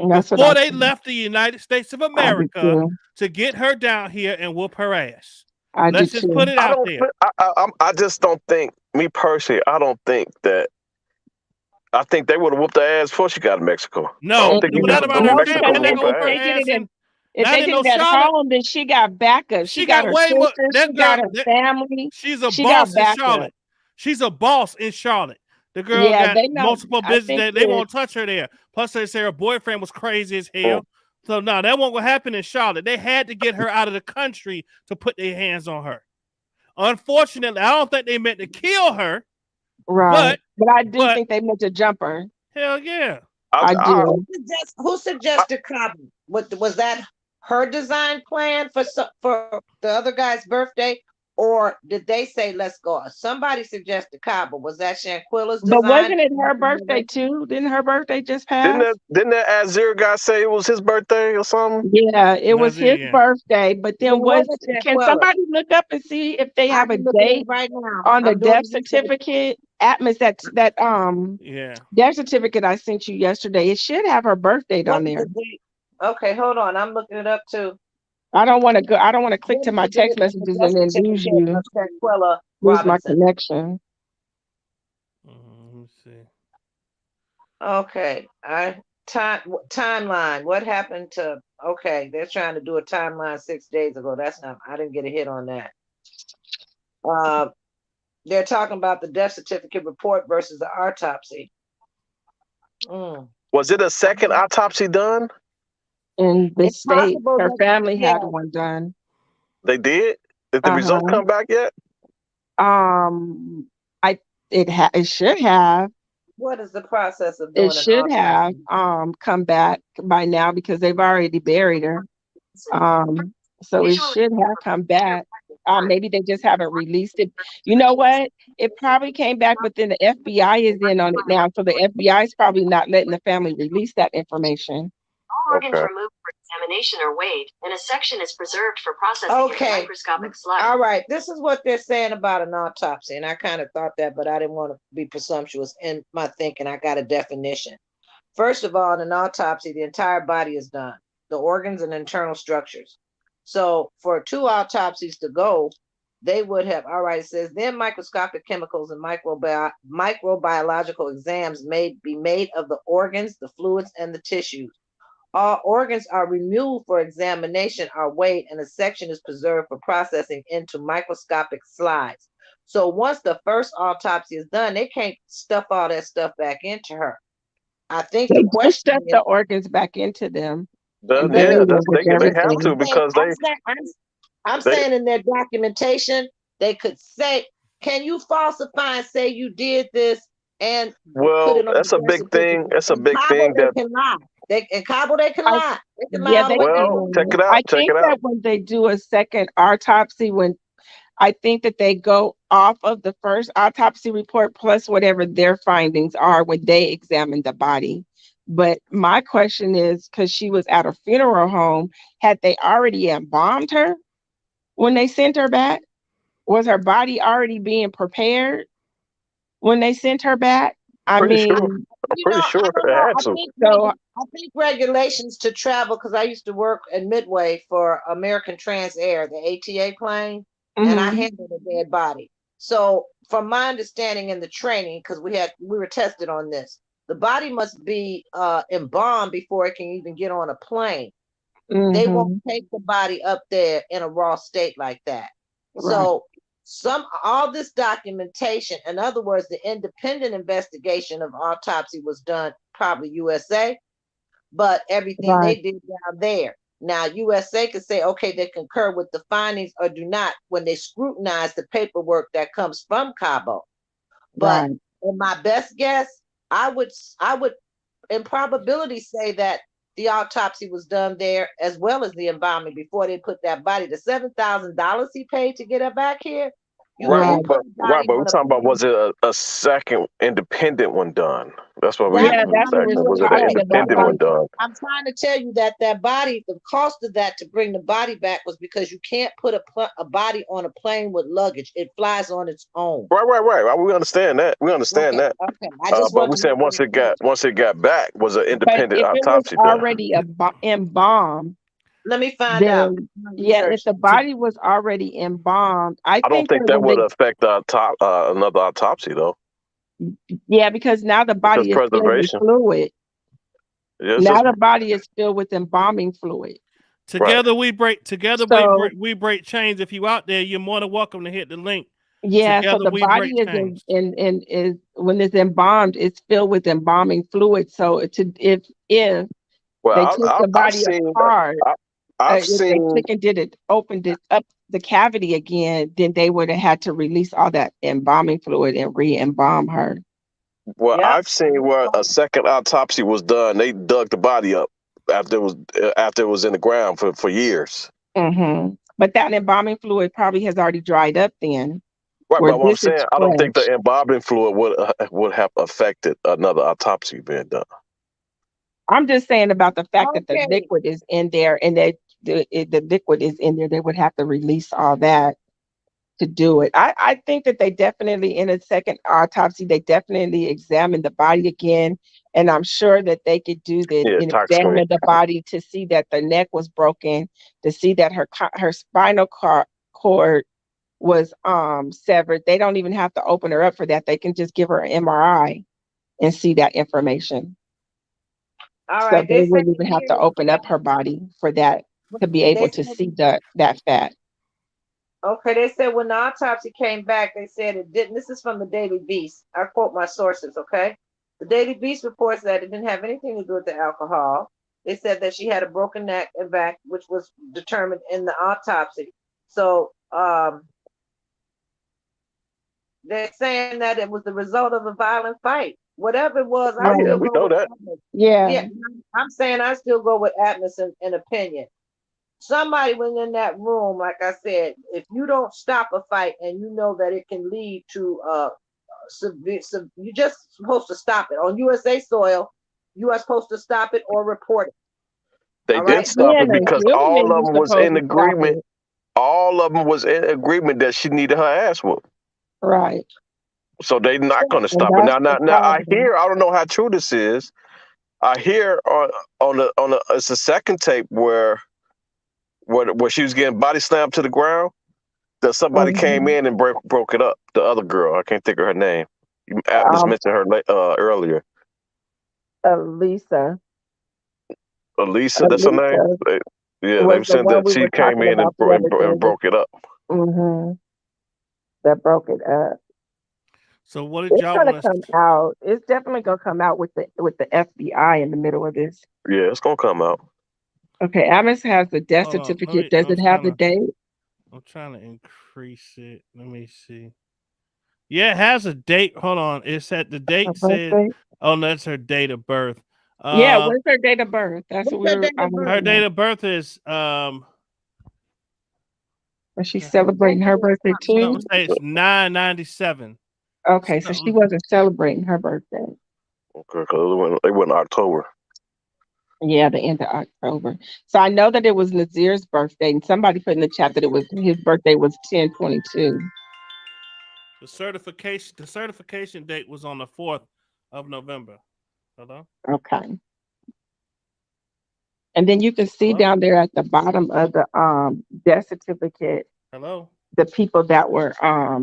That's what before I they think. left the United States of I do America too. to get her down here and whoop her ass. I do Let's just put too. it I out don't. there. I just don't think. Me personally, I don't think that. I think they would have whooped her ass before she got to Mexico. I No, don't think you but got not to about go to her No, family. Mexico because to They're whoop gonna if whoop her her they ass. did ass it and if not they in did no it at Charlotte. home, then she got backup. She She got got her way more. sister, That she got girl, her family, she's a she got boss in backup. Charlotte. She's a boss in Charlotte. The girl Yeah, got they know. multiple I business think that they won't touch her there. Plus, they say her boyfriend was crazy as Mm. hell. So no, that won't happen in Charlotte. They had to get her out of the country to put their hands on her. Unfortunately, I don't think they meant to kill her. right. But I do but think they meant to jump her. hell yeah. I do. Who suggested Cabo? Was that her design plan for the other guy's birthday, or did they say let's go? Somebody suggested Cabo. Was that Shanquella's But design? wasn't it her birthday too? Didn't her birthday just pass? Didn't that Azir guy say it was his birthday or something? Yeah, it was Nazir, his yeah. birthday, but Then then it wasn't can Shanquella. somebody look up and see if they have a I'm looking at it date right now. on the I'm doing death the research. certificate? Atmos, that Yeah. death certificate I sent you yesterday. It should have her birth date What on is there. the date? Okay, hold on. I'm looking it up too. I don't want to click What to is my the text date of the messages death and then certificate of Shanquella lose my Robinson? connection. Let me see. Okay, timeline. What happened to? Okay, they're trying to do a timeline 6 days ago. That's not. I didn't get a hit on that. They're talking about the death certificate report versus the autopsy. Was it a second autopsy done? In the It's state, possible her that family had one done. They did. Did the results come back yet? It should have. What is the process of doing It an should autopsy? have come back by now because they've already buried her. So it should have come back. Maybe they just haven't released it. You know what? It probably came back, but then the FBI is in on it now. So the FBI is probably not letting the family release that information. All organs Okay. removed for examination are weighed, and a section is preserved for processing in microscopic slides. All right. This is what they're saying about an autopsy. And I kind of thought that, but I didn't want to be presumptuous in my thinking. I got a definition. First of all, in an autopsy, the entire body is done, the organs and internal structures. So for 2 autopsies to go, they would have, all right, it says, then microscopic chemicals and microbiological exams may be made of the organs, the fluids, and the tissues. All organs are removed for examination, are weighed, and a section is preserved for processing into microscopic slides. So once the first autopsy is done, they can't stuff all that stuff back into her. I think They the do question stuff is, the organs back into them and But bury Yeah, them with they have to everything. because I'm they saying in their documentation, they could say, can you falsify and say you did this and put well, it on that's the a birth big thing. certificate? That's a In big Cabo, thing they that can lie. In Cabo, they can I lie. They can lie Yeah, all the they way well, through. check can. it out. I Check think it out. that when they do a second autopsy, I think that they go off of the first autopsy report plus whatever their findings are when they examine the body. But my question is, because she was at a funeral home, had they already embalmed her when they sent her back? Was her body already being prepared when they sent her back? I Pretty sure. mean, I'm You know, pretty I sure don't it know. had to. so I think regulations to travel, because I used to work at Midway for American Trans Air, the ATA plane, and I mhm, handled a dead body. So from my understanding in the training, because we were tested on this, the body must be embalmed before it can even get on a plane. They won't mhm, take the body up there in a raw state like that. right, So all this documentation, in other words, the independent investigation of autopsy was done probably USA, but everything right, they did down there. Now USA could say, okay, they concur with the findings or do not when they scrutinize the paperwork that comes from Cabo. But right. in my best guess, I would in probability say that the autopsy was done there as well as the embalming before they put that body. The $7,000 he paid to get her back here, you Right, can't Right. put a body but we're on a talking about plane. was it a second independent one done? That's what we That's Yeah, what was that's what I'm we're asking. Was it an saying. talking about. independent one Like, done? I'm trying to tell you that that body, the cost of that to bring the body back was because you can't put a body on a plane with luggage. It flies on its own. Right. We understand that. We understand Okay, that. okay. I just But want we're to make saying that clear. once it got back, was an but independent if it was autopsy done? already embalmed, Let me find out. then I'm gonna yeah, if research the that. To, body was already embalmed, I I don't think think that that when would they, affect another autopsy though, yeah, because now the because body is filled with preservation. fluid. Yeah, it's Now just the body is filled with embalming fluid. right. together we break. Together So we break chains. If you out there, you're more than welcome to hit the link. yeah, so Together the we body break is chains. in is when it's embalmed, it's filled with embalming fluid. So if they Well, took the I've body seen apart, I, I've if they seen took and opened it up the cavity again, then they would have had to release all that embalming fluid and re-embalm her. well, Yep. I've seen where a second autopsy was done. They dug the body up after it was in the ground for years. But that embalming fluid probably has already dried up then, Right, where but what I'm this is saying, I don't think fresh. the embalming fluid would have affected another autopsy being done. I'm just saying about the fact that the Okay. liquid is in there and that the liquid is in there, they would have to release all that to do it. I think that they definitely, in a second autopsy, they definitely examine the body again. And I'm sure that they could do Yeah, and tox screen. examine the body to see that the neck was broken, to see that her spinal cord was severed. They don't even have to open her up for that. They can just give her an MRI and see that information. All So right. they They said wouldn't even have to here open up her body for that to be able they to said see that fat. okay, they said when the autopsy came back, they said it didn't. This is from the Daily Beast. I quote my sources, okay? The Daily Beast reports that it didn't have anything to do with the alcohol. They said that she had a broken neck and back, which was determined in the autopsy. So they're saying that it was the result of a violent fight. Whatever it was, I Oh yeah, still Right. we go know with that. Atmos. Yeah. Yeah, I'm saying I still go with Atmos in opinion. somebody was in that room, like I said, if you don't stop a fight and you know that it can lead to you just supposed to stop it. On USA soil, you are supposed to stop it or report it. They All did right. stop it Being a because all human, of you're them was supposed in to stop agreement. it. All of them was in agreement that she needed her ass whooped. Right. So they not going to And stop it. that's Now, the I problem. hear. I don't know how true this is. I hear on the it's a second tape where she was getting body slammed to the ground. That somebody came in and broke it up. The other girl, I can't think of her name. You just Um, mentioned her earlier. Lisa. Elisa, that's her name. Lisa Yeah, they was the said one that we she were came talking in about the other and day. broke it up. Mm-hmm. That broke it up. So what did It's y'all gonna want come to? out. It's definitely gonna come out with the FBI in the middle of this. Yeah, it's gonna come out. Okay, Amos has the death Hold on. certificate. Does it have the date? I'm trying to increase it. Let me see. Yeah, it has a date. Hold on. It said the Her date said. birthday? Oh, that's her date of birth. Yeah, what's her date of birth? That's what What's her date I of want Her to birth? date know. of birth is Was she celebrating her birthday no, too? it says 997. Okay, so she wasn't celebrating her birthday. Okay, because they went in October. Yeah, the end of October. So I know that it was Nazir's birthday, and somebody put in the chat that it was his birthday was 10/22. The certification date was on the 4th of November. Hello? Okay. And then you can see Hello? down there at the bottom of the death certificate Hello? the people that were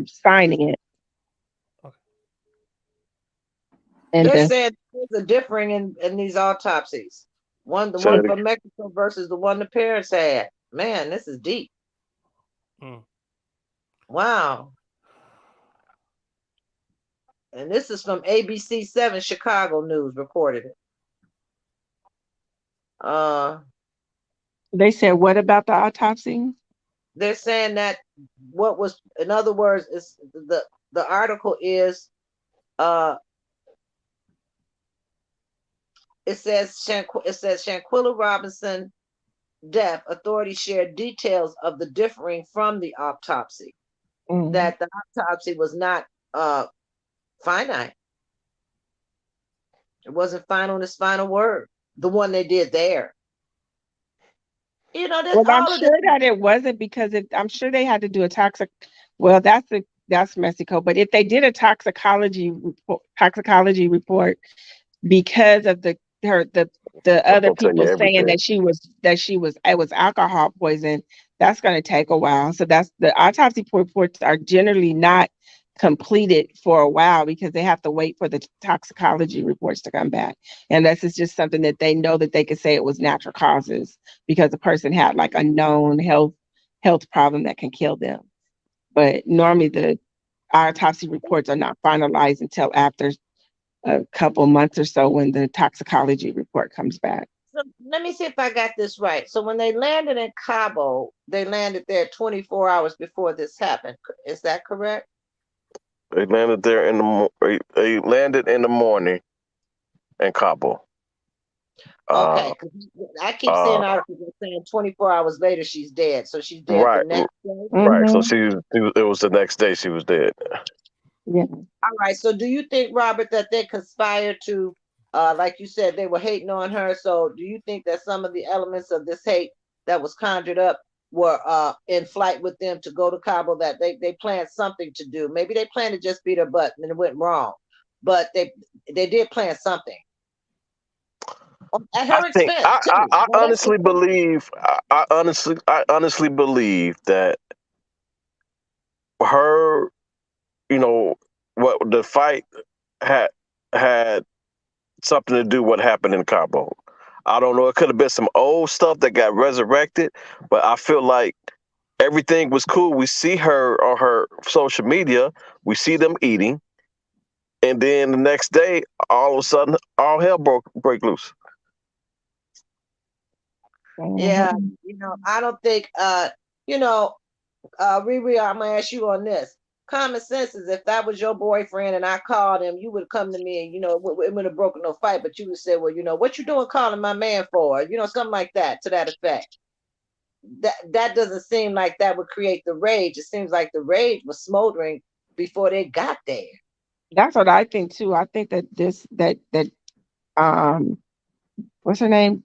signing it. Okay. And They're then saying there's a differing in these autopsies. The Say one it from Mexico versus the one the parents had. Man, this is deep. Mm. Wow. And this is from ABC7 Chicago News reported it. they said, what about the autopsy? They're saying that what was, in other words, is the article is it says Shanquella Robinson death. Authorities shared details of the differing from the autopsy. That the autopsy was not finite. It wasn't final in its final word. The one they did there. You know, Well, I'm all of this. sure that it wasn't because I'm sure they had to do a toxic. Well, that's Mexico. But if they did a toxicology report because of the That's other gonna tell you people saying everything. that it was alcohol poison, that's going to take a while. So that's the autopsy reports are generally not completed for a while because they have to wait for the toxicology reports to come back. Unless it's just something that they know that they could say it was natural causes because the person had like a known health problem that can kill them. But normally the autopsy reports are not finalized until after a couple months or so when the toxicology report comes back. So let me see if I got this right. So when they landed in Cabo, they landed there 24 hours before this happened. Is that correct? They landed there they landed in the morning in Cabo. Okay, I keep seeing Uh, articles saying 24 hours later she's dead. So she's dead the right, next day. right. So Mm-hmm. it was the next day she was dead. Yeah. All right. So do you think, Robert, that they conspired to, like you said, they were hating on her? So do you think that some of the elements of this hate that was conjured up were in flight with them to go to Cabo, that they planned something to do? Maybe they planned to just beat her butt and it went wrong, but they did plan something at I her think expense too. I Now, honestly believe I honestly believe that her, you know, what the fight had had something to do with what happened in Cabo. I don't know. It could have been some old stuff that got resurrected, but I feel like everything was cool. We see her on her social media. We see them eating, and then the next day, all of a sudden, all hell break loose. yeah, Mm-hmm. I don't think you know, Riri, I'm gonna ask you on this. Common sense is if that was your boyfriend and I called him, you would come to me and it would have broken no fight, but you would say, well, what you doing calling my man for? Something like that, to that effect. that doesn't seem like that would create the rage. It seems like the rage was smoldering before they got there. That's what I think too. I think that what's her name?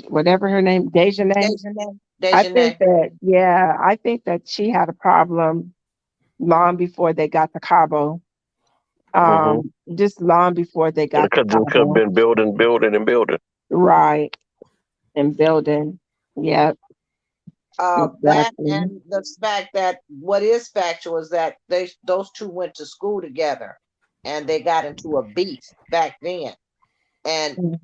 Whatever her name, Daejhanae. I think Daejhanae. that, yeah, I think that she had a problem long before they got to Cabo. Just long before they got to It could have Cabo. been building. Right. And building. Yep. That Exactly. and the fact that what is factual is that those two went to school together and they got into a beef back then. And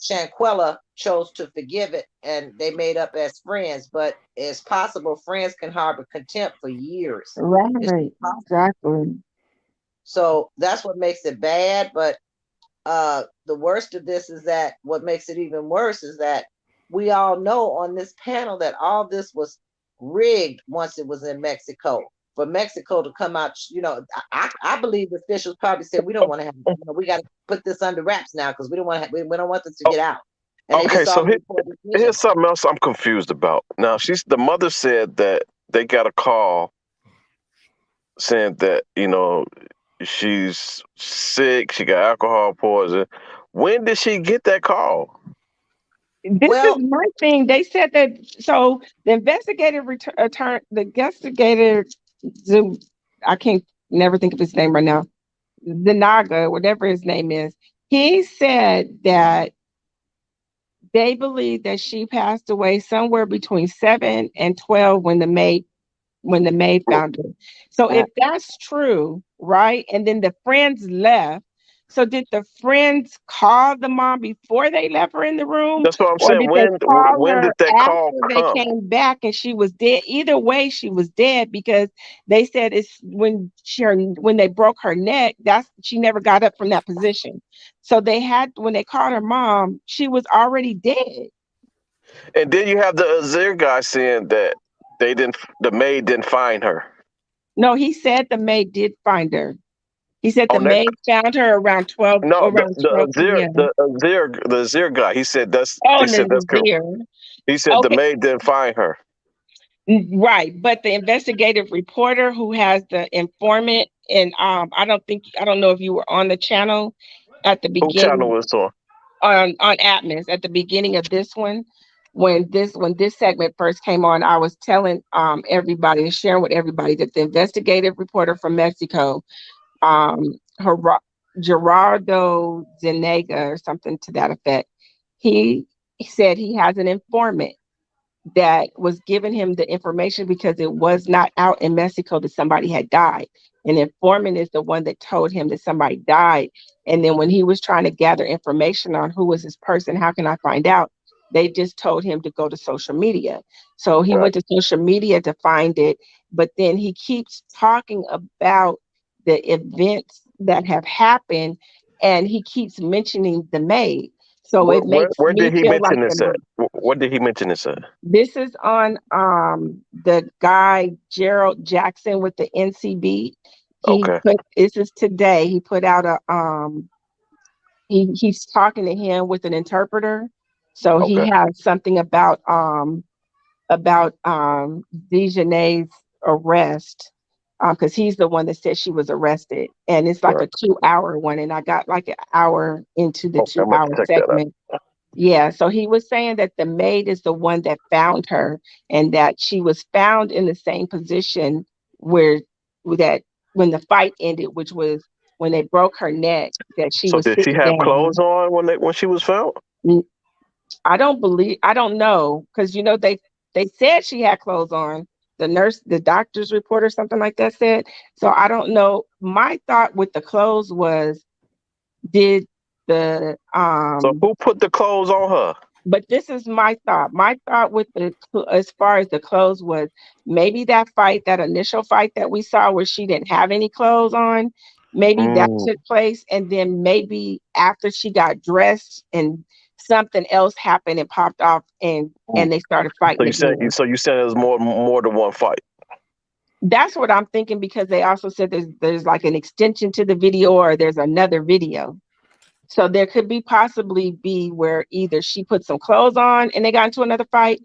Shanquella chose to forgive it and they made up as friends, but it's possible friends can harbor contempt for years. Right. Exactly. So that's what makes it bad. But the worst of this is that what makes it even worse is that we all know on this panel that all this was rigged once it was in Mexico. For Mexico to come out, I believe the officials probably said we don't want to have, we got to put this under wraps now because we don't want we don't want this to get out. And Okay, so here's something else I'm confused about. Now, the mother said that they got a call saying that she's sick, she got alcohol poison. When did she get that call? This is my thing. They said that, so the investigative I can't never think of his name right now, Zanaga, whatever his name is, he said that they believe that she passed away somewhere between 7 and 12 when the maid found her. So if that's true, right? And then the friends left. So did the friends call the mom before they left her in the room? That's what I'm or saying. Did they call When her did that after call they come? came back and she was dead? Either way, she was dead because they said it's when they broke her neck, she never got up from that position. So when they called her mom, she was already dead. And then you have the Azir guy saying that the maid didn't find her. No, he said the maid did find her. He said the maid found her around 12. No, around 12 p.m. the Azir guy. He said that's. Oh, He said that's correct. Nazir. He said the Okay, maid didn't find her. right. But the investigative reporter who has the informant, and I don't know if you were on the channel at the Who channel beginning was on? on Atmos at the beginning of this one. When this segment first came on, I was telling everybody and sharing with everybody that the investigative reporter from Mexico, Gerardo Zenega or something to that effect, he said he has an informant that was giving him the information because it was not out in Mexico that somebody had died. An informant is the one that told him that somebody died. And then when he was trying to gather information on who was this person, how can I find out? They just told him to go to social media. So he went to social media to find it, but then he keeps talking about the events that have happened and he keeps mentioning the maid. So it makes Where me did he feel like mention this at? What did he mention this at? this is on the guy Gerald Jackson with the NCB. This is today. He put out a he's talking to him with an interpreter. So he has something about Daejhanae's arrest. Because he's the one that said she was arrested. And it's like a 2-hour one. And I got like an hour into the 2-hour segment. Yeah, so he was saying that the maid is the one that found her and that she was found in the same position when the fight ended, which was when they broke her neck, that she was did she sitting have down. clothes on when she was found? I don't know, because they said she had clothes on. The doctor's report or something like that said. So I don't know. My thought with the clothes was, did the So who put the clothes on her? But this is my thought. My thought as far as the clothes was maybe that initial fight that we saw where she didn't have any clothes on, maybe that took place. And then maybe after she got dressed and something else happened and popped off and they started fighting. So you said it was more than one fight. That's what I'm thinking, because they also said there's like an extension to the video or there's another video. So there could possibly be where either she put some clothes on and they got into another fight,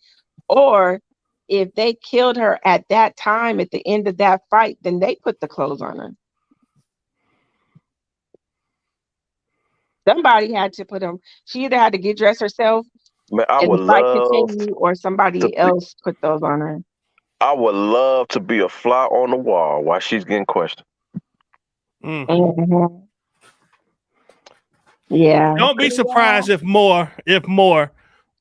Or if they killed her at that time at the end of that fight, then they put the clothes on her. Somebody had to put them. She either had to get dressed herself Man, I and the would fight love continue, or to somebody be, else put those on her. I would love to be a fly on the wall while she's getting questioned. Mm-hmm. Yeah. Don't be surprised if more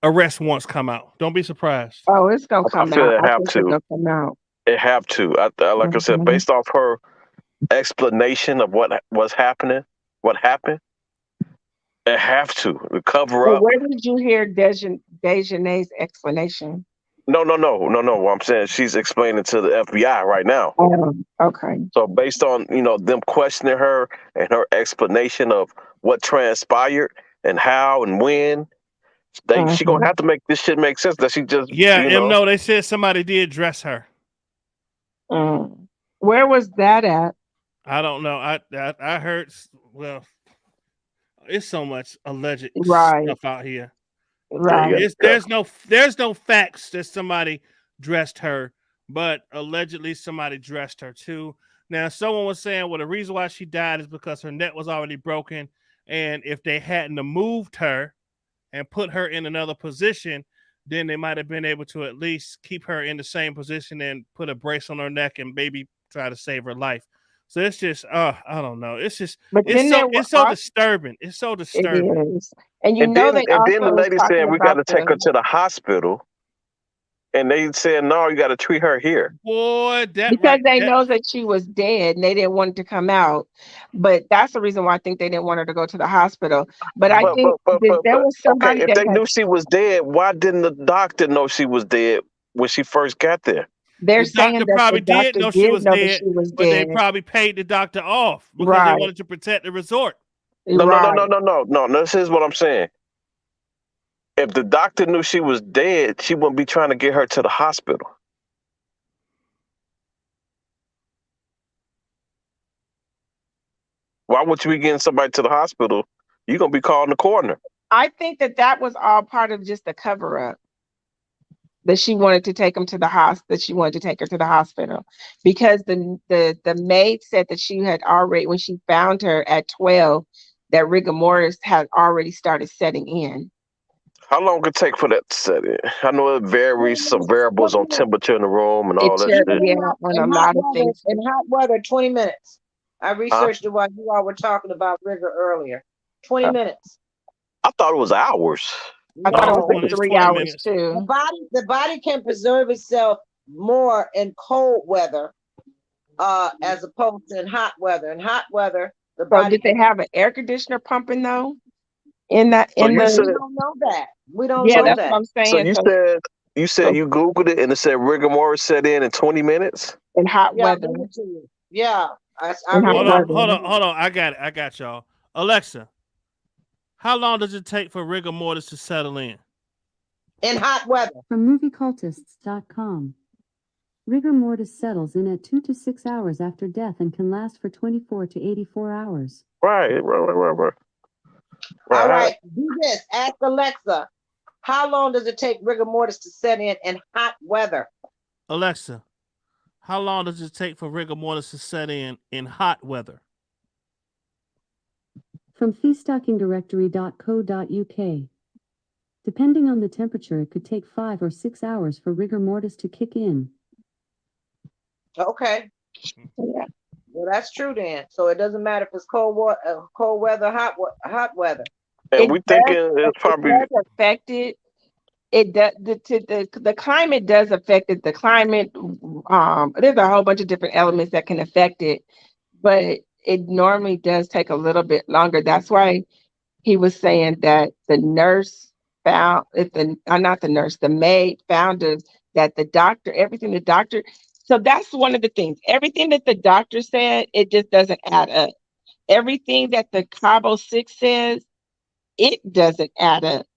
arrest warrants come out. Don't be surprised. Oh, it's gonna I come feel out. it I have think it's to. gonna come out. It have to. Like I said, Mhm. based off her explanation of what was happening, what happened, it have to cover But up. where did you hear Daejhanae's explanation? No. What I'm saying, she's explaining to the FBI right now. Oh, okay. So based on them questioning her and her explanation of what transpired and how and when, she gonna have to make this shit make sense. That she just No, they said somebody did dress her. Where was that at? I don't know. I heard. Well, it's so much alleged stuff out here. Right. There's no facts that somebody dressed her, but allegedly somebody dressed her too. Now, someone was saying, well, the reason why she died is because her neck was already broken, and if they hadn't moved her and put her in another position, then they might have been able to at least keep her in the same position and put a brace on her neck and maybe try to save her life. So it's just, I don't know. It's just, it's so disturbing. It's so disturbing. It is. And then the lady said we got to take her to the hospital, and they said no, you got to treat her here. Boy, because they know that she was dead and they didn't want it to come out. But that's the reason why I think they didn't want her to go to the hospital. But I think there was somebody if they knew she was dead, why didn't the doctor know she was dead when she first got there? They're saying that probably the doctor did know she was dead, but dead. they probably paid the doctor off because they wanted to protect the resort. No. This is what I'm saying. If the doctor knew she was dead, she wouldn't be trying to get her to the hospital. Why would you be getting somebody to the hospital? You're going to be calling the coroner. I think that was all part of just the cover up. That she wanted to take him to the hospital. That she wanted to take her to the hospital because the maid said that she had already, when she found her at 12, that rigor mortis had already started setting in. How long could it take for that to set in? I know it varies, some variables on temperature in the room and all that shit. Yeah, on a lot of things. In hot weather, 20 minutes. I researched it while you all were talking about rigor earlier. 20 minutes. I thought it was hours. I thought it was like 3 hours too. The body can preserve itself more in cold weather, as opposed to in hot weather. In hot weather, the body. So did they have an air conditioner pumping though? We don't know that. We don't know that's that. what I'm saying. So you said you Googled it and it said rigor mortis set in 20 minutes? In hot weather. Yeah. Hold on. I got y'all. Alexa, how long does it take for rigor mortis to settle in? In hot weather. From moviecultists.com. Rigor mortis settles in at 2 to 6 hours after death and can last for 24 to 84 hours. Right. All right, do this. Ask Alexa, how long does it take rigor mortis to set in hot weather? Alexa, how long does it take for rigor mortis to set in hot weather? From feaststockingdirectory.co.uk. Depending on the temperature, it could take 5 or 6 hours for rigor mortis to kick in. Okay. Yeah. Well, that's true then. So it doesn't matter if it's cold weather, hot weather. And we thinking it's probably affected. It does. The climate does affect it. The climate, there's a whole bunch of different elements that can affect it, but it normally does take a little bit longer. That's why he was saying that the nurse found the maid found that the doctor, everything the doctor. So that's one of the things. Everything that the doctor said, it just doesn't add up. Everything that the Cabo 6 says, it doesn't add up.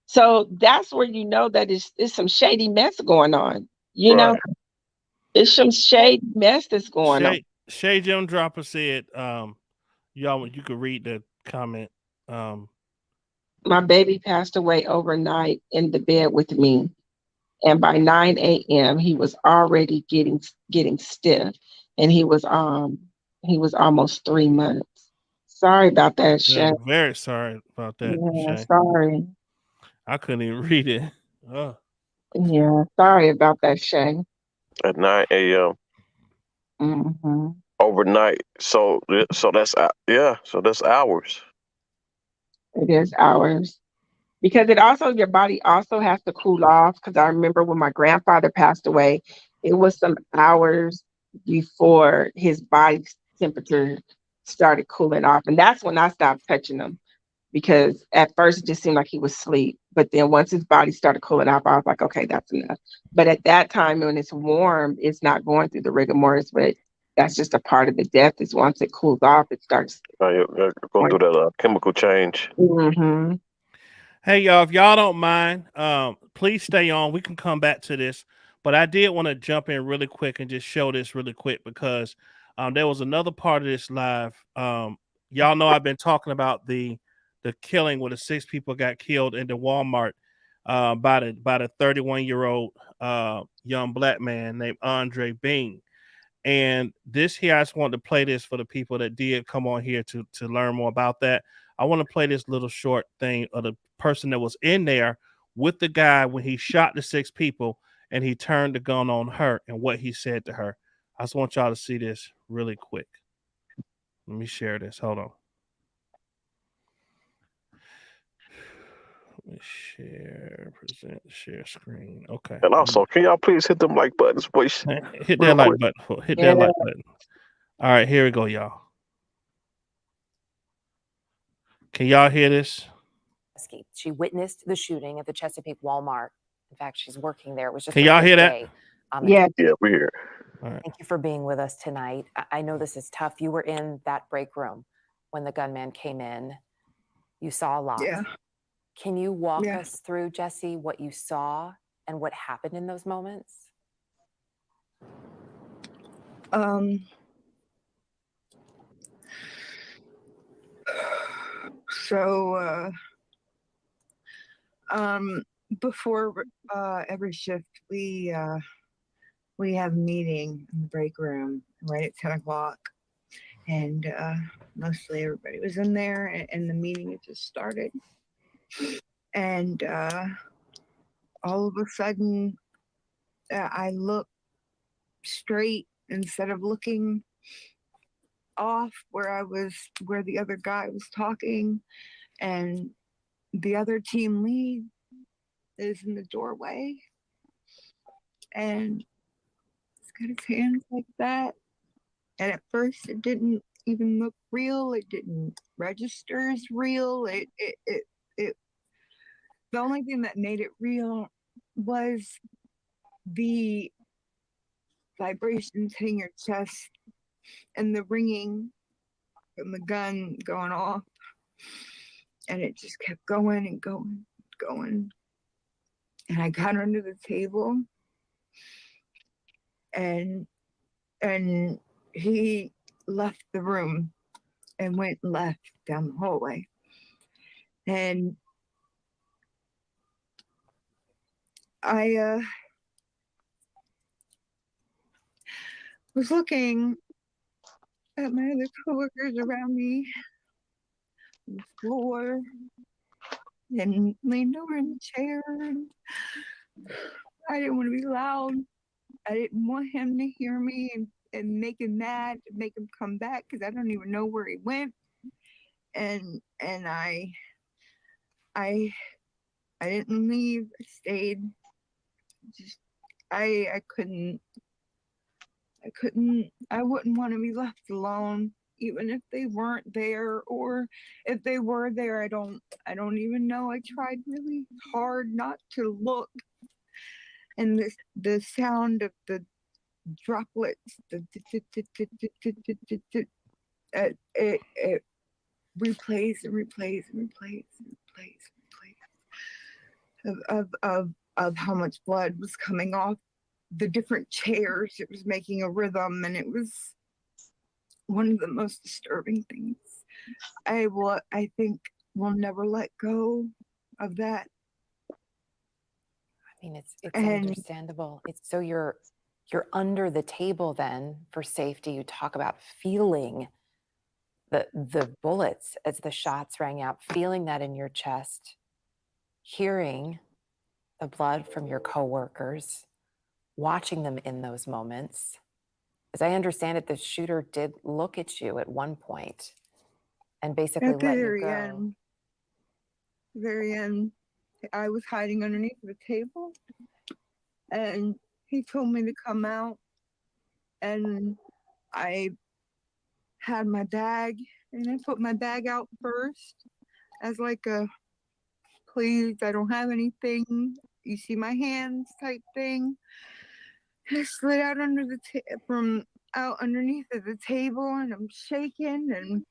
So that's where you know that it's some shady mess going on. You know, it's some shady mess that's going on. Shay Jim Dropper said, y'all, you could read the comment. My baby passed away overnight in the bed with me. and by 9 a.m. he was already getting stiff, and he was almost 3 months. Sorry about that, Yeah, Shay. very sorry about that, Yeah, Shay. sorry. I couldn't even read it. Oh. Yeah, sorry about that, Shay. At 9 a.m. Hmm. overnight. So that's yeah. So that's hours. It is hours. Because it also, your body also has to cool off. Because I remember when my grandfather passed away, it was some hours before his body's temperature started cooling off. And that's when I stopped touching him, because at first it just seemed like he was asleep. But then once his body started cooling off, I was like, okay, that's enough. But at that time, when it's warm, it's not going through the rigor mortis, but that's just a part of the death. Is once it cools off, it starts. You go through that chemical change. Mm-hmm. Hey y'all, if y'all don't mind, please stay on. We can come back to this, but I did want to jump in really quick and just show this really quick because there was another part of this live. Y'all know I've been talking about the killing where the 6 people got killed in the Walmart by the 31-year-old young black man named Andre Bing. And this here, I just wanted to play this for the people that did come on here to learn more about that. I want to play this little short thing of the person that was in there with the guy when he shot the 6 people and he turned the gun on her and what he said to her. I just want y'all to see this really quick. Let me share this. Hold on. Let me share screen. Okay. And also, can y'all please hit them like buttons, please? Hit Real that like quick. button. Hit that like button. All right, here we go, y'all. Can y'all hear this? She witnessed the shooting at the Chesapeake Walmart. In fact, she's working there. It was just Can her y'all fifth hear that? day. Yeah. Yeah, we hear. All right. Thank you for being with us tonight. I know this is tough. You were in that break room when the gunman came in. You saw a lot. Yeah. Can you walk us through, Jesse, what you saw and what happened in those moments? So before every shift, we have a meeting in the break room right at 10 o'clock, and mostly everybody was in there, and the meeting had just started, and all of a sudden I looked straight instead of looking off where the other guy was talking, and the other team lead is in the doorway, and he's got his hands like that. And at first, it didn't even look real. It didn't register as real. The only thing that made it real was the vibrations hitting your chest and the ringing from the gun going off. And it just kept going and going and going. And I got under the table, and he left the room and went left down the hallway. And I was looking at my other coworkers around me on the floor, and leaned over in the chair, and I didn't want to be loud. I didn't want him to hear me and make him mad, to make him come back, because I don't even know where he went. And I didn't leave. I stayed. Just I wouldn't want to be left alone, even if they weren't there, or if they were there, I don't even know. I tried really hard not to look, and the sound of the droplets, it replays and replays and replays and replays of how much blood was coming off the different chairs. It was making a rhythm, and it was one of the most disturbing things. I think we'll never let go of that. mean, it's And understandable. It's so you're under the table then for safety. You talk about feeling the bullets as the shots rang out, feeling that in your chest, hearing the blood from your coworkers, watching them in those moments. As I understand it, the shooter did look at you at one point and basically at the let you very go. very end, I was hiding underneath the table, and he told me to come out, and I had my bag, and I put my bag out first as like a please, I don't have anything. You see my hands type thing. I slid out under the from out underneath of the table, and I'm shaking, and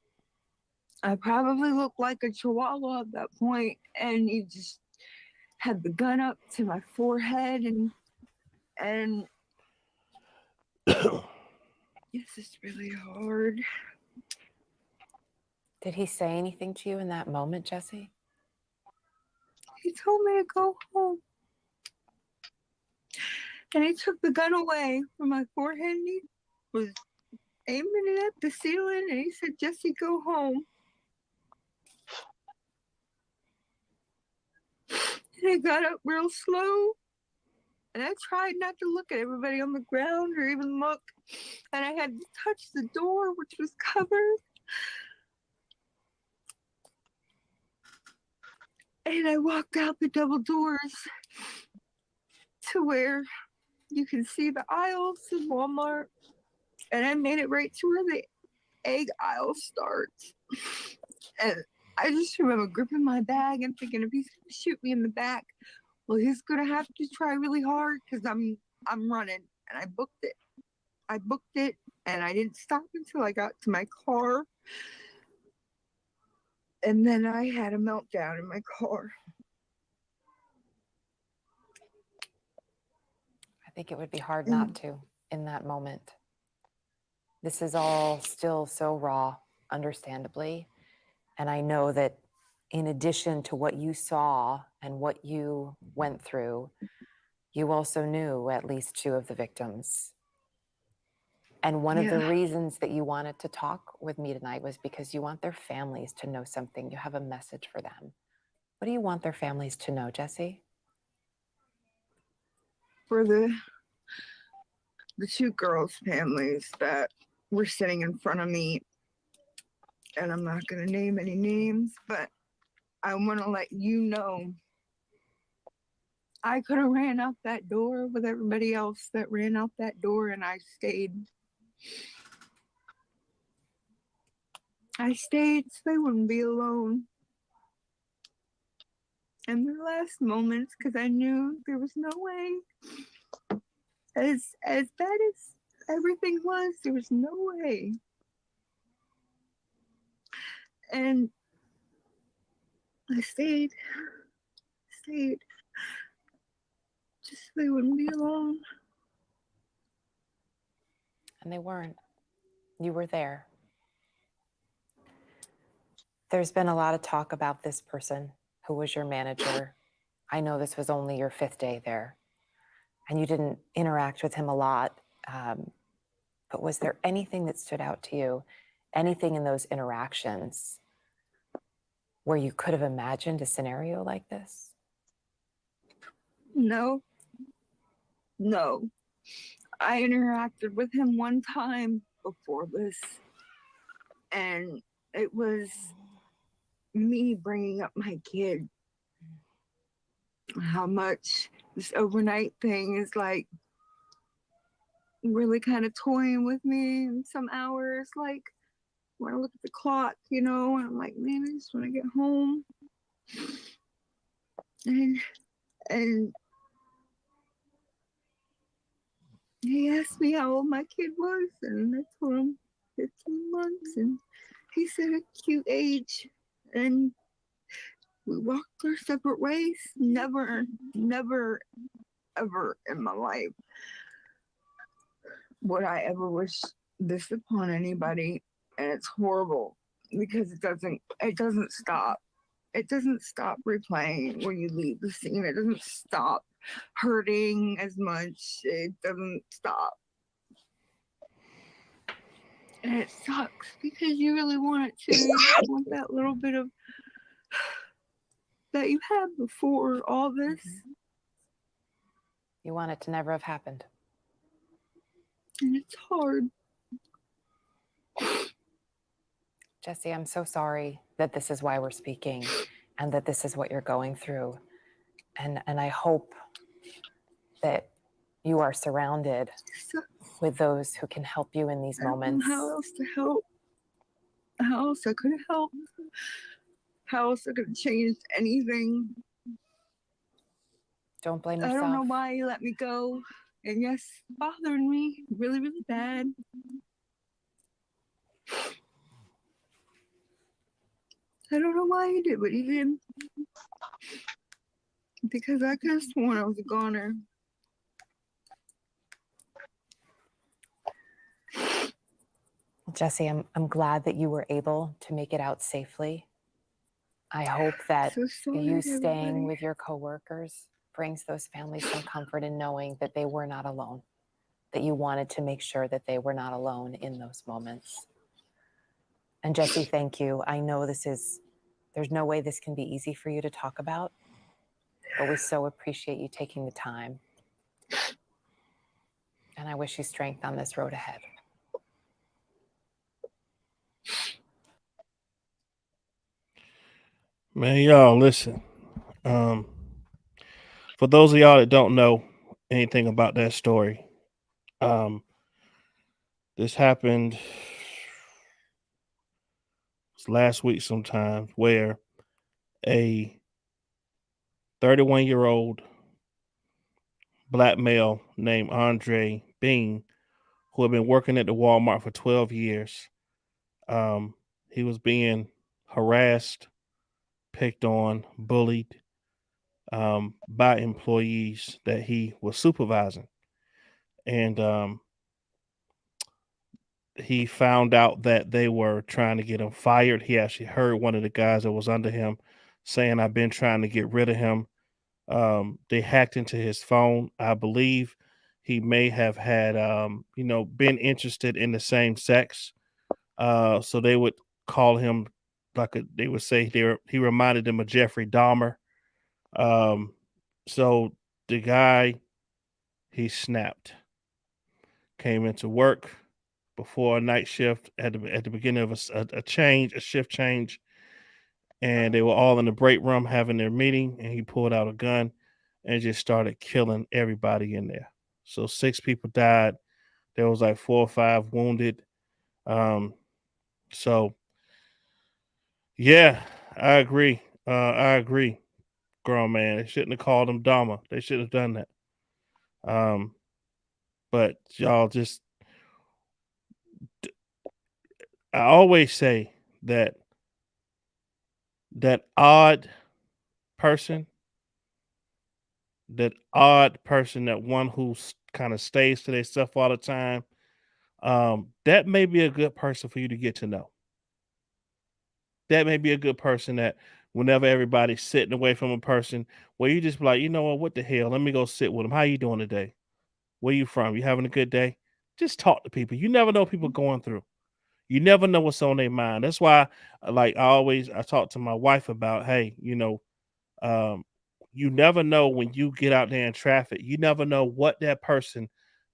I probably looked like a chihuahua at that point. And he just had the gun up to my forehead, and yes, it's really hard. Did he say anything to you in that moment, Jesse? He told me to go home. And he took the gun away from my forehead, and he was aiming it at the ceiling, and he said, Jesse, go home. And I got up real slow, and I tried not to look at everybody on the ground or even look. And I had to touch the door, which was covered. And I walked out the double doors to where you can see the aisles in Walmart. And I made it right to where the egg aisle starts. And I just remember gripping my bag and thinking, if he's gonna shoot me in the back, well, he's gonna have to try really hard because I'm running. And I booked it, and I didn't stop until I got to my car. And then I had a meltdown in my car. I think it would be hard not to in that moment. This is all still so raw, understandably. And I know that in addition to what you saw and what you went through, you also knew at least 2 of the victims. And one of the reasons that you wanted to talk with me tonight was because you want their families to know something. You have a message for them. What do you want their families to know, Jesse? For the 2 girls' families that were sitting in front of me, and I'm not going to name any names, but I want to let you know I could have ran out that door with everybody else that ran out that door, and I stayed. I stayed so they wouldn't be alone in their last moments, because I knew there was no way. As bad as everything was, there was no way. And I stayed. Just so they wouldn't be alone. And they weren't. You were there. There's been a lot of talk about this person who was your manager. I know this was only your 5th day there, and you didn't interact with him a lot. But was there anything that stood out to you, anything in those interactions where you could have imagined a scenario like this? No. I interacted with him one time before this, and it was me bringing up my kid. How much this overnight thing is like really kind of toying with me in some hours. Like when I look at the clock, and I'm like, man, I just want to get home. And he asked me how old my kid was, and I told him 15 months, and he said a cute age, and we walked our separate ways. Never, ever in my life would I ever wish this upon anybody, and it's horrible because it doesn't stop. It doesn't stop replaying when you leave the scene. It doesn't stop hurting as much. It doesn't stop. And it sucks because you really want it to. You want that little bit of that you had before all this. You want it to never have happened. And it's hard. Jesse, I'm so sorry that this is why we're speaking and that this is what you're going through. And I hope that you are surrounded with those who can help you in these moments. How else to help? How else I could help? How else I could have changed anything? Don't blame yourself. I don't know why you let me go. And yes, it bothered me really, really bad. I don't know why he did what he did. Because I could have sworn I was a goner. Jesse, I'm glad that you were able to make it out safely. I hope that you staying with your coworkers brings those families some comfort in knowing that they were not alone, that you wanted to make sure that they were not alone in those moments. And Jesse, thank you. I know there's no way this can be easy for you to talk about, but we so appreciate you taking the time. And I wish you strength on this road ahead. Man, y'all, listen. For those of y'all that don't know anything about that story, this happened last week sometime, where a 31-year-old black male named Andre Bean, who had been working at the Walmart for 12 years, he was being harassed, picked on, bullied by employees that he was supervising. And he found out that they were trying to get him fired. He actually heard one of the guys that was under him saying, "I've been trying to get rid of him." They hacked into his phone. I believe he may have had, been interested in the same sex. So they would call him they would say he reminded them of Jeffrey Dahmer. So the guy, he snapped, came into work before a night shift at the beginning of a shift change. And they were all in the break room having their meeting, and he pulled out a gun and just started killing everybody in there. So 6 people died. There was like 4 or 5 wounded. So yeah, I agree. Grown man, they shouldn't have called him Dahmer. They should have done that. But y'all just, I always say that odd person, that one who kind of stays to themselves all the time, that may be a good person for you to get to know. That may be a good person that whenever everybody's sitting away from a person, where you just be like, you know what the hell? Let me go sit with them. How you doing today? Where you from? You having a good day? Just talk to people. You never know what people going through. You never know what's on their mind. That's why, I talk to my wife about, hey, you never know when you get out there in traffic. You never know what that person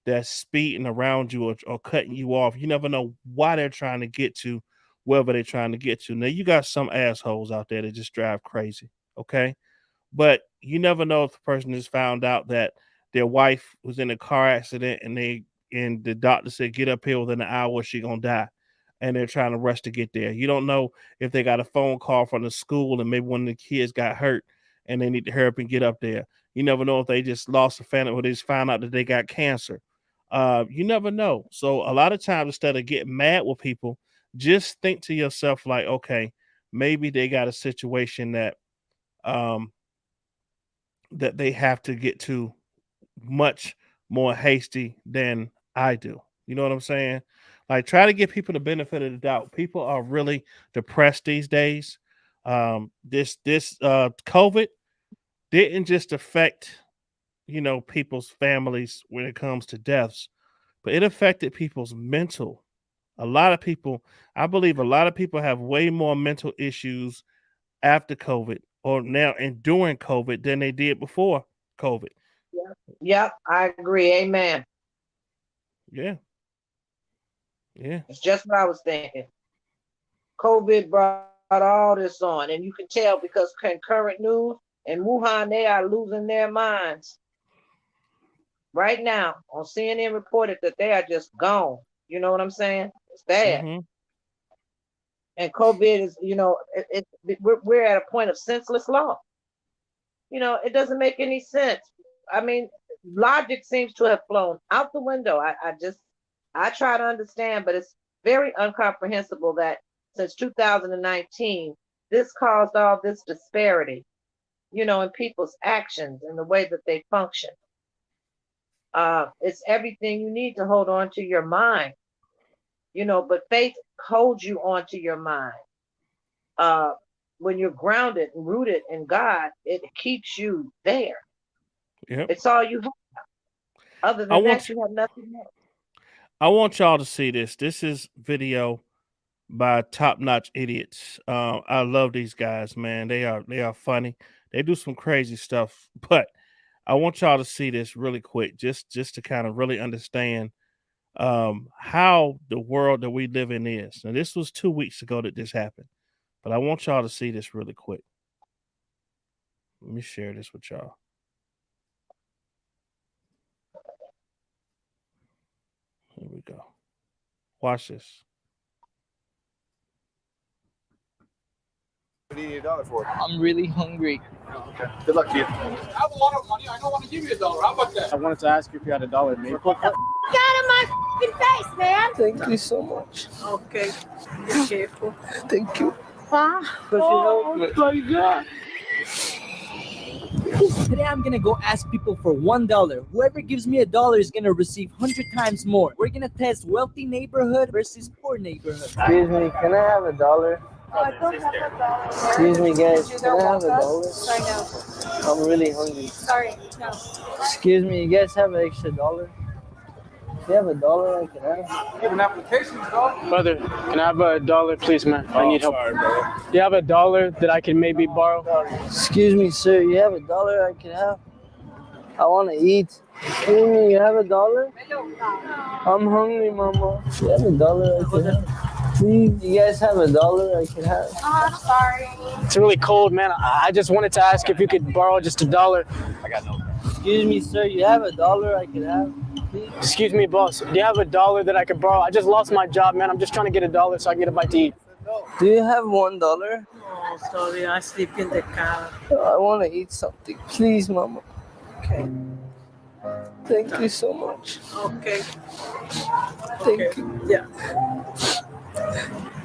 that's speeding around you or cutting you off. You never know why they're trying to get to wherever they're trying to get to. Now, you got some assholes out there that just drive crazy. Okay. But you never know if the person has found out that their wife was in a car accident and the doctor said, get up here within an hour, she gonna die. And they're trying to rush to get there. You don't know if they got a phone call from the school and maybe one of the kids got hurt and they need to hurry up and get up there. You never know if they just lost a family or they just found out that they got cancer. You never know. So a lot of times, instead of getting mad with people, just think to yourself like, okay, maybe they got a situation that that they have to get to much more hasty than I do. You know what I'm saying? Like, try to give people the benefit of the doubt. People are really depressed these days. This COVID didn't just affect people's families when it comes to deaths, but it affected people's mental. A lot of people, I believe a lot of people have way more mental issues after COVID or now and during COVID than they did before COVID. Yep, I agree. Amen. Yeah. It's just what I was thinking. COVID brought all this on, and you can tell because concurrent news and Wuhan, they are losing their minds. Right now, on CNN reported that they are just gone. You know what I'm saying? It's bad. Mm-hmm. And COVID is, we're at a point of senseless law. It doesn't make any sense. I mean, logic seems to have flown out the window. I try to understand, but it's very incomprehensible that since 2019, this caused all this disparity, in people's actions and the way that they function. It's everything you need to hold on to your mind, but faith holds you onto your mind. When you're grounded and rooted in God, it keeps you there. Yep. It's all you have. Other than that, you have nothing else. I want y'all to see this. This is video by Top Notch Idiots. I love these guys, man. They are funny. They do some crazy stuff, but I want y'all to see this really quick, just to kind of really understand how the world that we live in is. Now, this was 2 weeks ago that this happened, but I want y'all to see this really quick. Let me share this with y'all. Here we go. Watch this. What do you need $1 for? I'm really hungry. Okay. Good luck to you. I have a lot of money. I don't want to give you $1. How about that? I wanted to ask you if you had $1, maybe. Get out of my face, man. Thank you so much. Okay. Be careful. Thank you. Oh my God. Today I'm gonna go ask people for $1. Whoever gives me $1 is gonna receive 100 times more. We're gonna test wealthy neighborhood versus poor neighborhood. Excuse me, can I have $1? I don't have $1. Excuse me, guys, can I have $1? Sorry, no. I'm really hungry. Sorry, no. Excuse me, you guys have an extra $1? Do you have $1 I can have? You have an application, dog? Brother, can I have $1, please, man? I need help. Sorry, brother. Do you have $1 that I can maybe borrow? Excuse me, sir, you have $1 I can have? I want to eat. Excuse me, you have $1? I'm hungry, mama. You have $1 I can have? Please, you guys have $1 I can have? I'm sorry. It's really cold, man. I just wanted to ask if you could borrow just $1. I got no. Excuse me, sir, you have $1 I can have? Please? Excuse me, boss. Do you have $1 that I could borrow? I just lost my job, man. I'm just trying to get $1 so I can get a bite to eat. Do you have $1? Oh, sorry, I sleep in the car. I want to eat something. Please, mama. Okay. Thank you so much. Okay. Thank you. Yeah.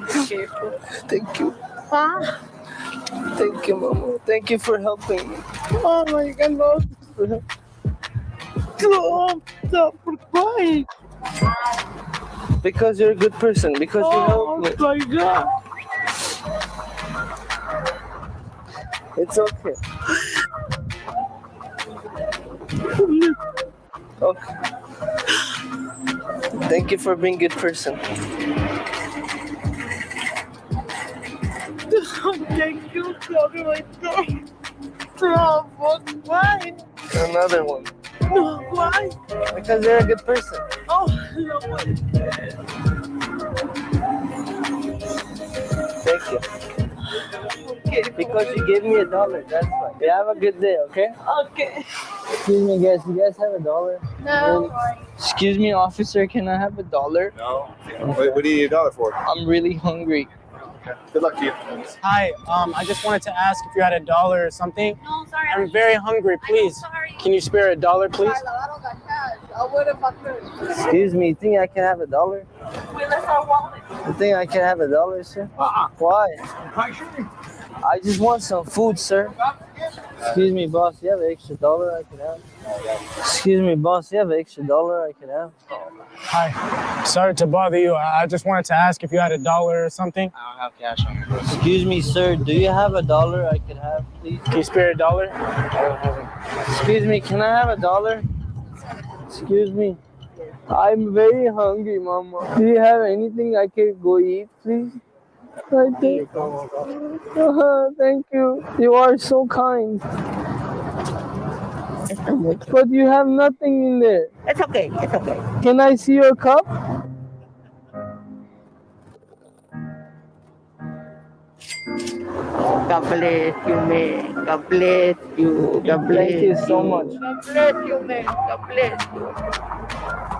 Be careful. Thank you. Ah. Thank you, mama. Thank you for helping me. Oh my God, no. Stop crying. Because you're a good person. Because you helped me. Oh my God. It's okay. Okay. Thank you for being a good person. Thank you, sorry, my God. No, why? Another one. No, why? Because you're a good person. Oh, no. Thank you. Okay. Because you gave me $1, that's why. You have a good day, okay? Okay. Excuse me, guys. You guys have $1? No. Excuse me, officer. Can I have $1? No. What do you need $1 for? I'm really hungry. Okay. Good luck to you. Hi, I just wanted to ask if you had $1 or something. No, sorry. I'm very hungry, please. Sorry. Can you spare $1, please? I don't got cash. I would if I could. Excuse me, you think I can have $1? We left our wallet. You think I can have $1, sir? Why? I just want some food, sir. Excuse me, boss, you have an extra $1 I can have? Excuse me, boss, you have an extra $1 I can have? Hi, sorry to bother you. I just wanted to ask if you had $1 or something. I don't have cash on me, bro. Excuse me, sir, do you have $1 I can have, please? Can you spare $1? I don't have it. Excuse me, can I have $1? Excuse me. I'm very hungry, Mama. Do you have anything I can go eat, please? Thank you. Thank you. You are so kind. But you have nothing in there. It's okay. It's okay. Can I see your cup? God bless you, man. God bless you. God bless Thank you so much. God bless you, man. God bless you.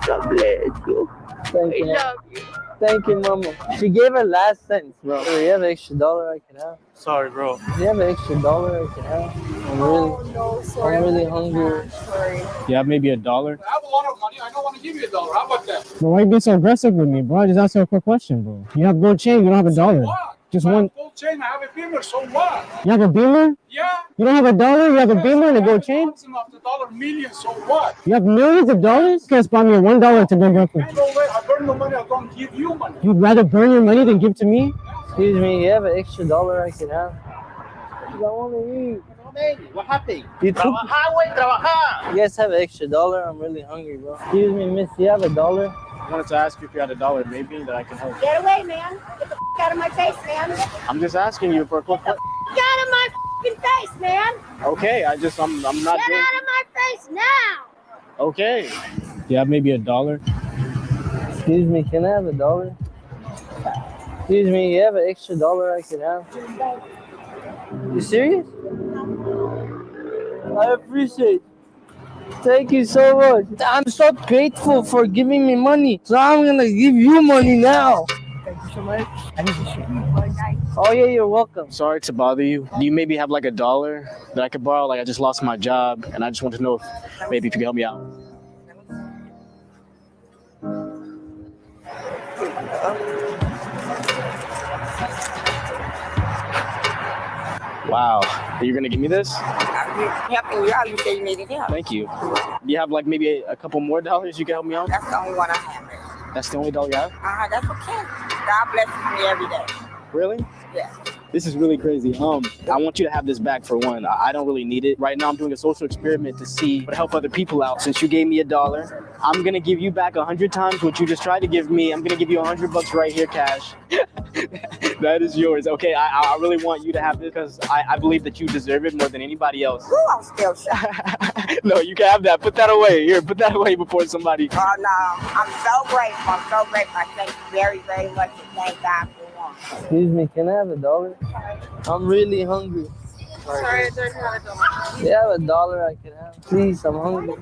God bless you. Thank you. I love you. Thank you, Mama. She gave her last cents, bro. Do you have an extra $1 I can have? Sorry, bro. Do you have an extra $1 I can have? I'm really hungry. You have maybe $1? I have a lot of money. I don't want to give you $1. How about that? Bro, why you being so aggressive with me, bro? I just asked you a quick question, bro. You have gold chain, you don't have $1. What? Just I have one. a gold chain. I have a Beamer. So what? You have a Beamer? Yeah. You don't have $1? You have a Beamer and a gold chain? Of the dollar million. So what? You have millions of dollars? You can't spot me $1 to go breakfast. No way. I burn the money. I don't give you money. You'd rather burn your money than give to me? Excuse me, you have an extra $1 I can have? I want to eat. What happened? You took... You guys have an extra $1? I'm really hungry, bro. Excuse me, miss, you have $1? I wanted to ask you if you had $1 maybe that I can help. Get away, man. Get the out of my face, man. I'm just asking you for a quick. Get out of my face, man. Okay, I'm not Get doing. out of my face now. Okay. You have maybe $1? Excuse me, can I have $1? Excuse me, you have an extra $1 I can have? You serious? I appreciate it. Thank you so much. I'm so grateful for giving me money. So I'm gonna give you money now. Thank you so much. I need to shit. Oh yeah, you're welcome. Sorry to bother you. Do you maybe have like $1 that I could borrow? Like I just lost my job and I just want to know if maybe if you could help me out. Wow. Are you gonna give me this? Helping you out, you say you needed help. Thank you. Do you have like maybe a couple more dollars you can help me out? That's the only one I have. That's the only $1 you have? That's okay. God blesses me every day. Really? Yeah. This is really crazy. I want you to have this back for one. I don't really need it. Right now I'm doing a social experiment to see what help other people out. Since you gave me $1, I'm gonna give you back 100 times what you just tried to give me. I'm gonna give you $100 right here cash. That is yours. Okay, I really want you to have this because I believe that you deserve it more than anybody else. Ooh, I'm still shy. No, you can have that. Put that away. Here, put that away before somebody. Oh, no. I'm so grateful. I'm so grateful. I thank you very, very much. And thank God for one. Excuse me, can I have $1? I'm really hungry. Sorry, there's not a dollar. You have $1 I can have? Please, I'm hungry.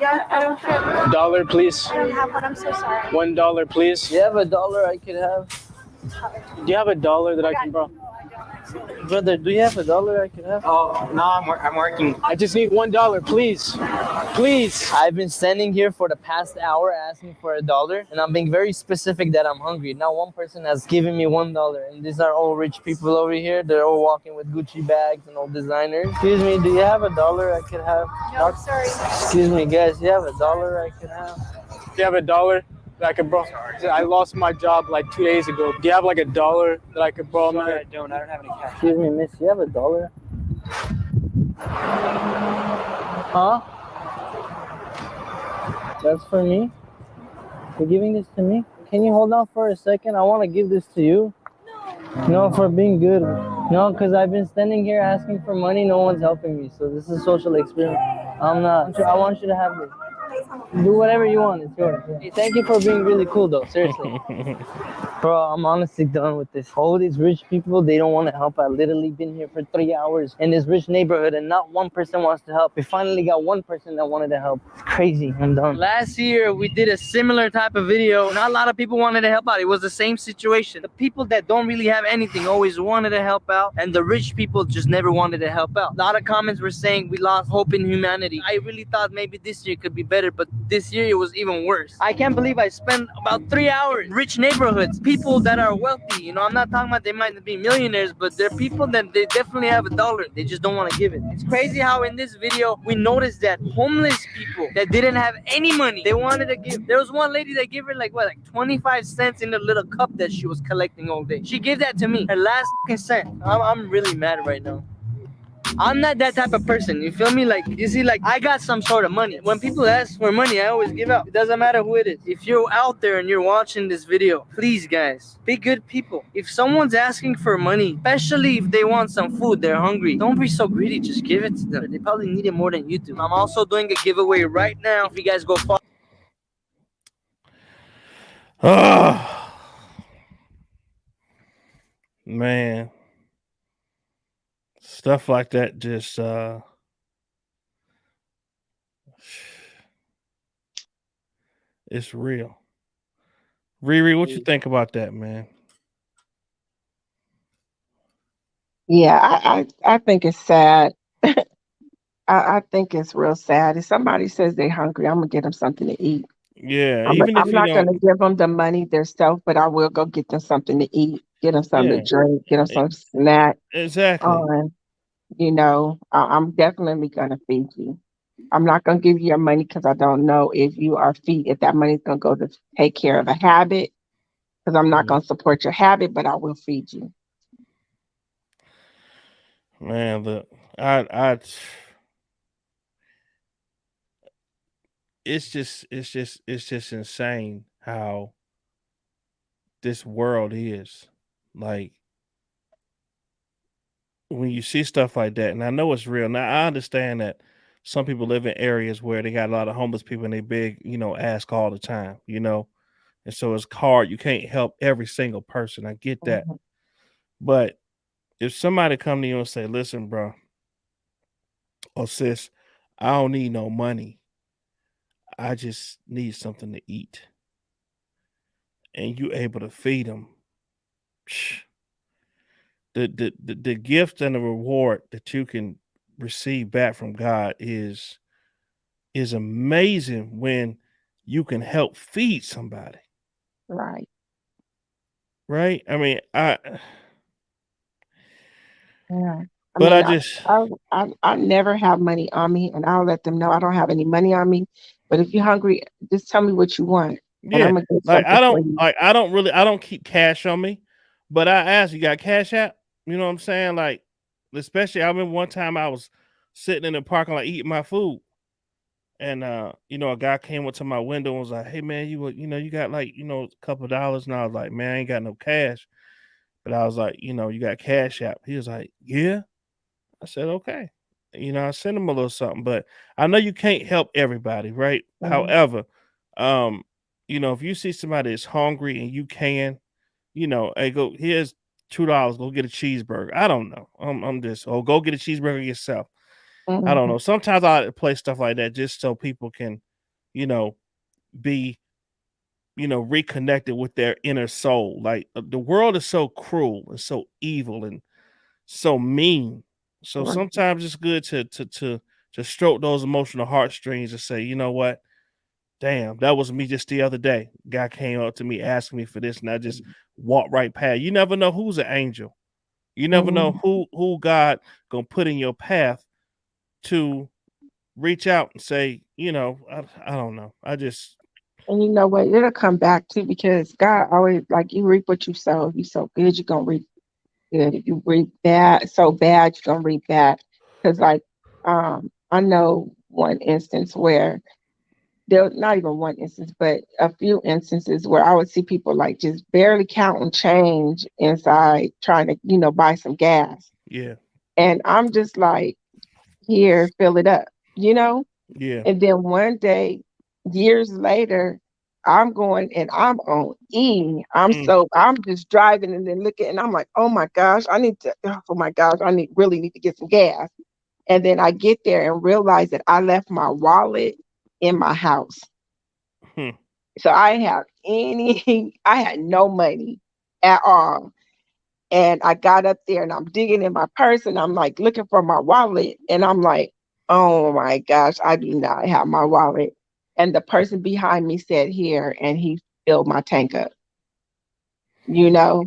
Yeah, I don't have $1, please. I don't have one. I'm so sorry. $1, please. You have $1 I can have? Do you have $1 that I can borrow? Brother, do you have $1 I can have? Oh, no, I'm working. I just need $1, please. Please. I've been standing here for the past hour asking for $1, and I'm being very specific that I'm hungry. Now one person has given me $1, and these are all rich people over here. They're all walking with Gucci bags and all designers. Excuse me, do you have $1 I could have? No, sorry. Excuse me, guys, do you have $1 I could have? Do you have $1 that I could borrow? I lost my job like 2 days ago. Do you have like $1 that I could borrow? Sorry, I don't have any cash. Excuse me, miss, you have $1? Huh? That's for me? You're giving this to me? Can you hold on for a second? I want to give this to you. No, for being good. No, because I've been standing here asking for money. No one's helping me. So this is a social experiment. I'm not. I want you to have this. Do whatever you want. It's yours. Yeah. Thank you for being really cool, though. Seriously. Bro, I'm honestly done with this. All these rich people, they don't want to help. I've literally been here for 3 hours in this rich neighborhood and not one person wants to help. We finally got one person that wanted to help. It's crazy. I'm done. Last year, we did a similar type of video. Not a lot of people wanted to help out. It was the same situation. The people that don't really have anything always wanted to help out, and the rich people just never wanted to help out. A lot of comments were saying we lost hope in humanity. I really thought maybe this year could be better, but this year it was even worse. I can't believe I spent about 3 hours in rich neighborhoods. People that are wealthy, you know, I'm not talking about they might not be millionaires, but they're people that they definitely have $1. They just don't want to give it. It's crazy how in this video we noticed that homeless people that didn't have any money, they wanted to give. There was one lady that gave her like 25 cents in a little cup that she was collecting all day. She gave that to me, her last cent. I'm really mad right now. I'm not that type of person. You feel me? Like, you see, like, I got some sort of money. When people ask for money, I always give out. It doesn't matter who it is. If you're out there and you're watching this video, please, guys, be good people. If someone's asking for money, especially if they want some food, they're hungry, don't be so greedy. Just give it to them. They probably need it more than you do. I'm also doing a giveaway right now. If you guys go follow. Oh, man. Stuff like that just it's real. Riri, what you think about that, man? Yeah, I think it's sad. I think it's real sad. If somebody says they're hungry, I'm gonna get them something to eat. Yeah, even if I'm you not don't. gonna give them the money themselves, but I will go get them something to eat, get them something Yeah, to drink, get them e- some snack. exactly. I'm definitely gonna feed you. I'm not gonna give you your money because I don't know if that money's gonna go to take care of a habit. Because I'm not Mhm. gonna support your habit, but I will feed you. Man, look, I, it's just insane how this world is. Like when you see stuff like that, and I know it's real. Now I understand that some people live in areas where they got a lot of homeless people and they beg, ask all the time, and so it's hard. You can't help every single person. I get that, Mhm. but if somebody come to you and say, "Listen, bro, or sis, I don't need no money. I just need something to eat," and you able to feed them, the gift and the reward that you can receive back from God is amazing when you can help feed somebody, Right. right? I mean, Yeah. I but mean, I I, just I never have money on me, and I'll let them know I don't have any money on me. But if you're hungry, just tell me what you want, and yeah, I'm gonna get like something for you. I don't keep cash on me, but I ask you got cash app? You know what I'm saying? Like, especially I remember one time I was sitting in the parking lot eating my food. And a guy came up to my window and was like, "Hey man, you got like, a couple of dollars." And I was like, "Man, I ain't got no cash." But I was like, "You got cash app." He was like, "Yeah." I said, "Okay." I sent him a little something, but I know you can't help everybody, right? Mhm. However, um, if you see somebody that's hungry and you can, hey, go here's $2, go get a cheeseburger. I don't know. I'm just, oh, go get a cheeseburger yourself. I don't Mhm. know. Sometimes I play stuff like that just so people can, you know, be, reconnected with their inner soul. Like the world is so cruel and so evil and so mean. So Right. sometimes it's good to stroke those emotional heartstrings and say, you know what? Damn, that was me just the other day. Guy came up to me asking me for this, and I just walked right past. You never know who's an angel. You never know Mhm. who God gonna put in your path to reach out and say, I don't know. I just And you know what? It'll come back too because God always like you reap what you sow. If you sow good, you're gonna reap good. If you reap bad, so bad, you're gonna reap bad. Because I know one instance where there not even one instance, but a few instances where I would see people like just barely counting change inside trying to, buy some gas. yeah, And I'm just like, here, fill it up, you know? yeah. And then one day, years later, I'm going and I'm on E. Mm, I'm just driving and then looking and I'm like, oh my gosh, oh my gosh, really need to get some gas. And then I get there and realize that I left my wallet in my house. hmm, So I had no money at all. And I got up there and I'm digging in my purse and I'm like looking for my wallet. And I'm like, oh my gosh, I do not have my wallet. And the person behind me said, here, and he filled my tank up, you know?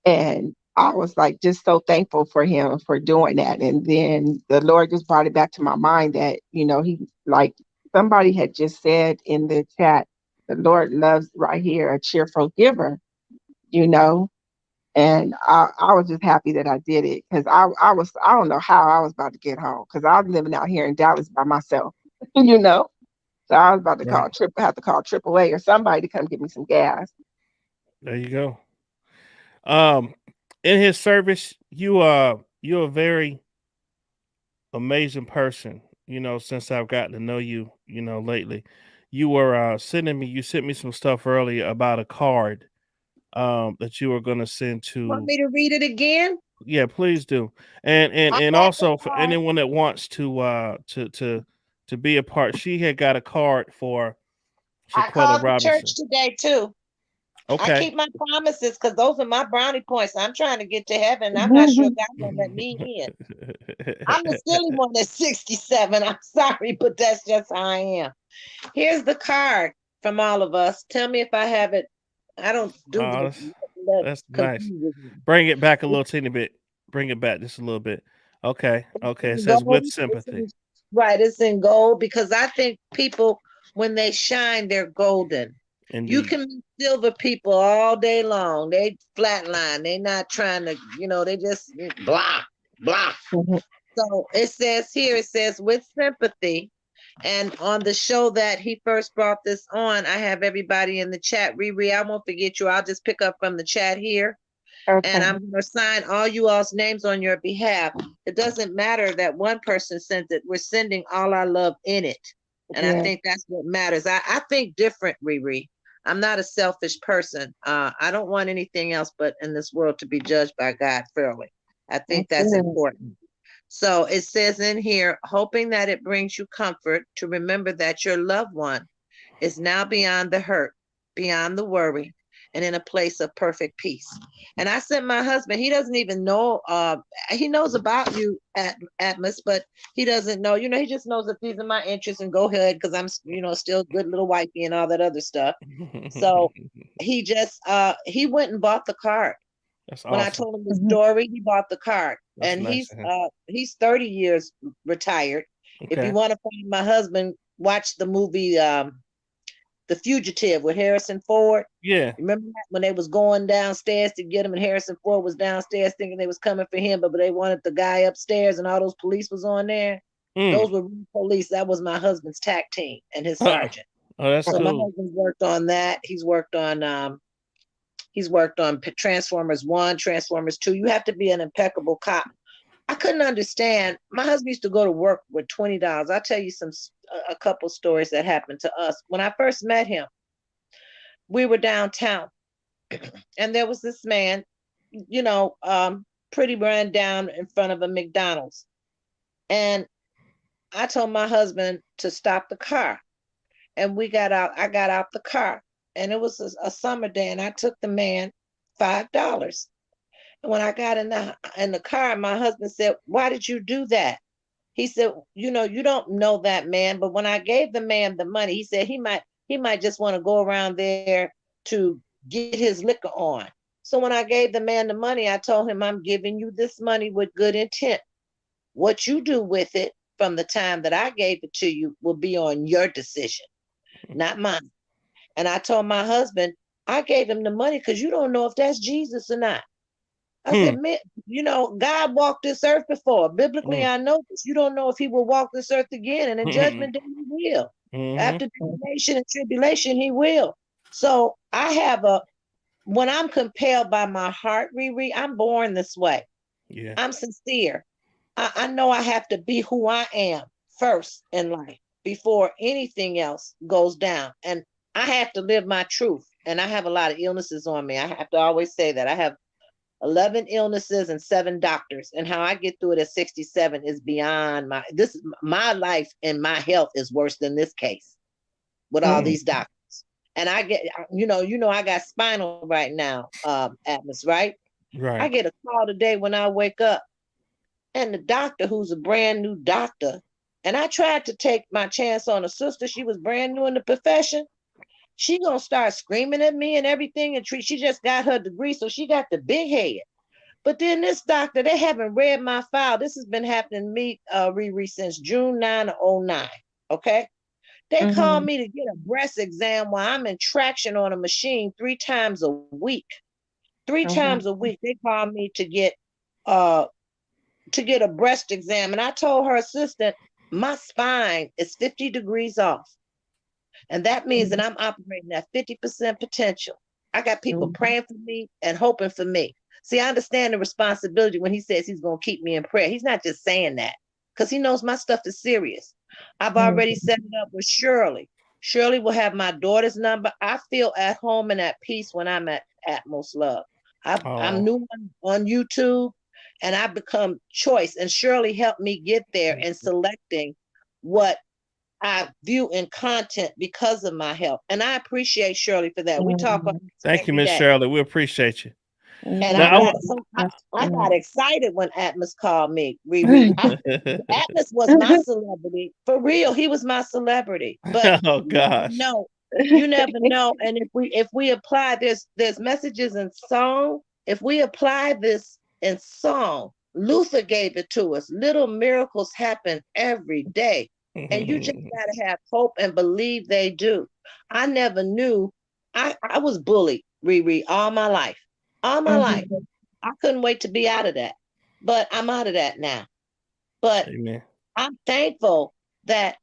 And I was like just so thankful for him for doing that. And then the Lord just brought it back to my mind that, he like somebody had just said in the chat, the Lord loves right here a cheerful giver, you know? And I was just happy that I did it because I don't know how I was about to get home because I was living out here in Dallas by myself, you know. So I was about to Right. have to call AAA or somebody to come get me some gas. There you go. Um, in his service, you're a very amazing person. You know, since I've gotten to know you, you know, lately, you were you sent me some stuff earlier about a card that you were going to send Want to. me to read it again? Yeah, please do. And I and got the also for card. anyone that wants to be a part, she had got a card for I Shaquella called the church Robinson. today too. I Okay. keep my promises because those are my brownie points. I'm trying to get to heaven. And I'm not sure God gonna let me in. I'm the silly one at 67. I'm sorry, but that's just how I am. Here's the card from all of us. Tell me if I have it. I don't do Oh, the that that's nice. confuses me. Bring it back a little teeny bit. Bring it back just a little bit. Okay. Okay. It In says gold. with sympathy. Right, it's in gold because I think people, when they shine, they're golden. You Indeed. can meet silver people all day long. They flatline. They not trying to, they just blah, blah. So it says here, it says with sympathy. And on the show that he first brought this on, I have everybody in the chat. Riri, I won't forget you. I'll just pick up from the chat here. Okay. And I'm going to sign all you all's names on your behalf. It doesn't matter that one person sent it. We're sending all our love in it. And I think that's what matters. I think different, Riri. I'm not a selfish person. I don't want anything else but in this world to be judged by God fairly. I think that's important. So it says in here, hoping that it brings you comfort to remember that your loved one is now beyond the hurt, beyond the worry, and in a place of perfect peace. And I sent my husband, he doesn't even know, he knows about you, Atmos, but he doesn't know, he just knows that these are my interests and go ahead because I'm, still good little wifey and all that other stuff. So he just, he went and bought the card. That's When I awesome. told him the story, he bought the card. That's And nice of him. he's 30 years retired. If you Okay. want to find my husband, watch the movie The Fugitive with Harrison Ford. Yeah. Remember that when they was going downstairs to get him, and Harrison Ford was downstairs thinking they was coming for him, but they wanted the guy upstairs, and all those police was on there. Those were police. That was my husband's TAC team and his sergeant. Oh, that's So my cool. husband's worked on that. He's worked on Transformers 1, Transformers 2. You have to be an impeccable cop. I couldn't understand. My husband used to go to work with $20. I'll tell you a couple stories that happened to us. When I first met him, we were downtown and there was this man, pretty ran down in front of a McDonald's. And I told my husband to stop the car. And I got out the car. And it was a summer day, and I took the man $5. And when I got in the car, my husband said, "Why did you do that?" He said, "You don't know that man, but when I gave the man the money, he said he might just want to go around there to get his liquor on." So when I gave the man the money, I told him, "I'm giving you this money with good intent. What you do with it from the time that I gave it to you will be on your decision, not mine." And I told my husband, I gave him the money because you don't know if that's Jesus or not. I said, "Man, God walked this earth before. Biblically, I know this. You don't know if he will walk this earth again. And in judgment day, he will. After tribulation and tribulation, he will." So I have when I'm compelled by my heart, Riri, I'm born this way. Yeah. I'm sincere. I know I have to be who I am first in life before anything else goes down. And I have to live my truth. And I have a lot of illnesses on me. I have to always say that. I have 11 illnesses and 7 doctors. And how I get through it at 67 is beyond my life, and my health is worse than this case with all these doctors. And I get, I got spinal right now, Atmos, right? Right. I get a call today when I wake up, and the doctor, who's a brand new doctor, and I tried to take my chance on a sister. She was brand new in the profession. She gonna start screaming at me and everything, and she just got her degree, so she got the big head. But then this doctor, they haven't read my file. This has been happening to me, Riri, since June 9 of 2009. Okay. They called me to get a breast exam while I'm in traction on a machine 3 times a week. Three times a week, they call me to get a breast exam. And I told her assistant, my spine is 50 degrees off. And that means that I'm operating at 50% potential. I got people praying for me and hoping for me. See, I understand the responsibility when he says he's going to keep me in prayer. He's not just saying that because he knows my stuff is serious. I've already set it up with Shirley. Shirley will have my daughter's number. I feel at home and at peace when I'm at Atmos Love. I'm new on YouTube and I've become choice. And Shirley helped me get there in selecting what I view in content because of my health. And I appreciate Shirley for that. We talk on Thank you, Miss Shirley. We appreciate you. And I got excited when Atmos called me. Atmos was my celebrity. For real, he was my celebrity. But oh gosh. You never know. And if we apply there's messages in song. If we apply this in song, Luther gave it to us. Little miracles happen every day. And you just gotta have hope and believe they do. I never knew. I was bullied, Riri, all my life. All my life. I couldn't wait to be out of that. But I'm out of that now. But I'm thankful that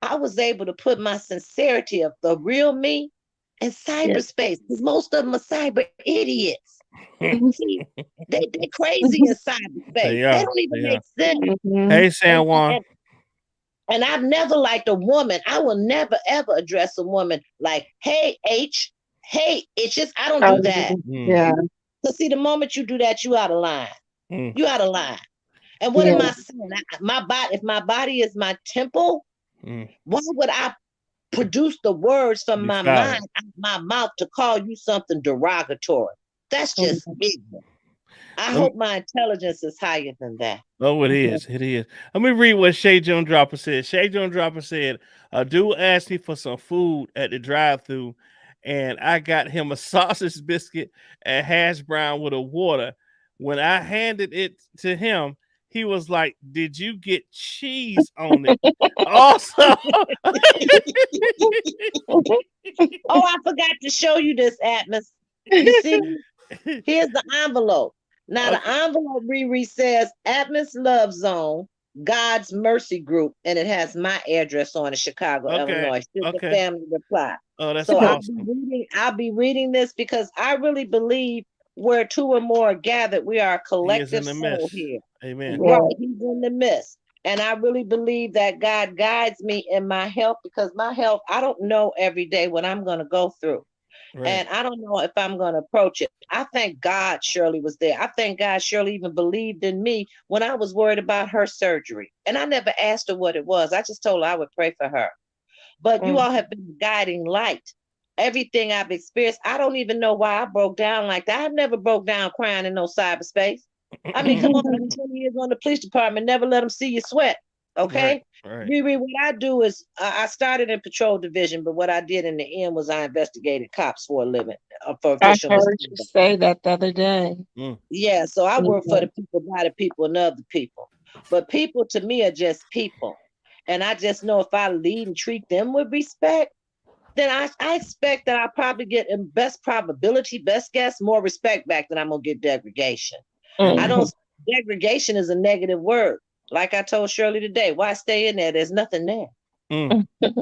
I was able to put my sincerity of the real me in cyberspace. Because most of them are cyber idiots. See, they're crazy in cyberspace. They don't even make sense. Hey, San Juan. And I've never liked a woman. I will never, ever address a woman like, hey, H. Hey, it's just, I don't do that. Yeah. So see, the moment you do that, you out of line. You out of line. And what am I saying? My body, if my body is my temple, why would I produce the words from my mind, my mouth to call you something derogatory? That's just ignorant. I hope my intelligence is higher than that. Oh, it is. It is. Let me read what Shay Joan Dropper said. Shay Joan Dropper said, a dude asked me for some food at the drive-thru, and I got him a sausage biscuit and hash brown with a water. When I handed it to him, he was like, did you get cheese on it? Also. Oh, I forgot to show you this, Atmos. You see, here's the envelope. Now, the envelope Riri says Atmos Love Zone, God's Mercy Group, and it has my address on it, Chicago, Illinois. Should the family reply. Oh, that's so awesome. I'll be reading this because I really believe where two or more are gathered, we are a collective soul here. Amen. Right, he's in the midst. And I really believe that God guides me in my health because my health, I don't know every day what I'm going to go through. Right. And I don't know if I'm going to approach it. I thank God Shirley was there. I thank God Shirley even believed in me when I was worried about her surgery. And I never asked her what it was. I just told her I would pray for her. But you all have been guiding light. Everything I've experienced, I don't even know why I broke down like that. I've never broke down crying in no cyberspace. I mean, come on, 20 years on the police department, never let them see you sweat. Okay. Right. Riri, what I do is I started in patrol division, but what I did in the end was I investigated cops for a living. For official I heard you say that the other day. Yeah, so I work for the people, by the people, and of the people. But people to me are just people. And I just know if I lead and treat them with respect, then I expect that I'll probably get in best probability, best guess, more respect back than I'm going to get degradation. I don't, degradation is a negative word. Like I told Shirley today, why stay in there? There's nothing there. You can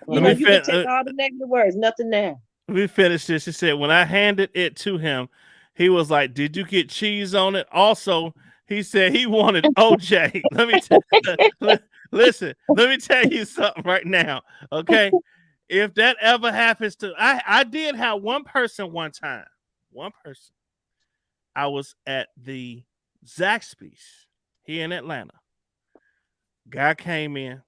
take all the negative words, nothing there. Let me finish this. He said, when I handed it to him, he was like, did you get cheese on it? Also, he said he wanted OJ. Listen, let me tell you something right now. Okay. If that ever happens to, I did have one person one time. One person. I was at the Zaxby's here in Atlanta. Guy came in.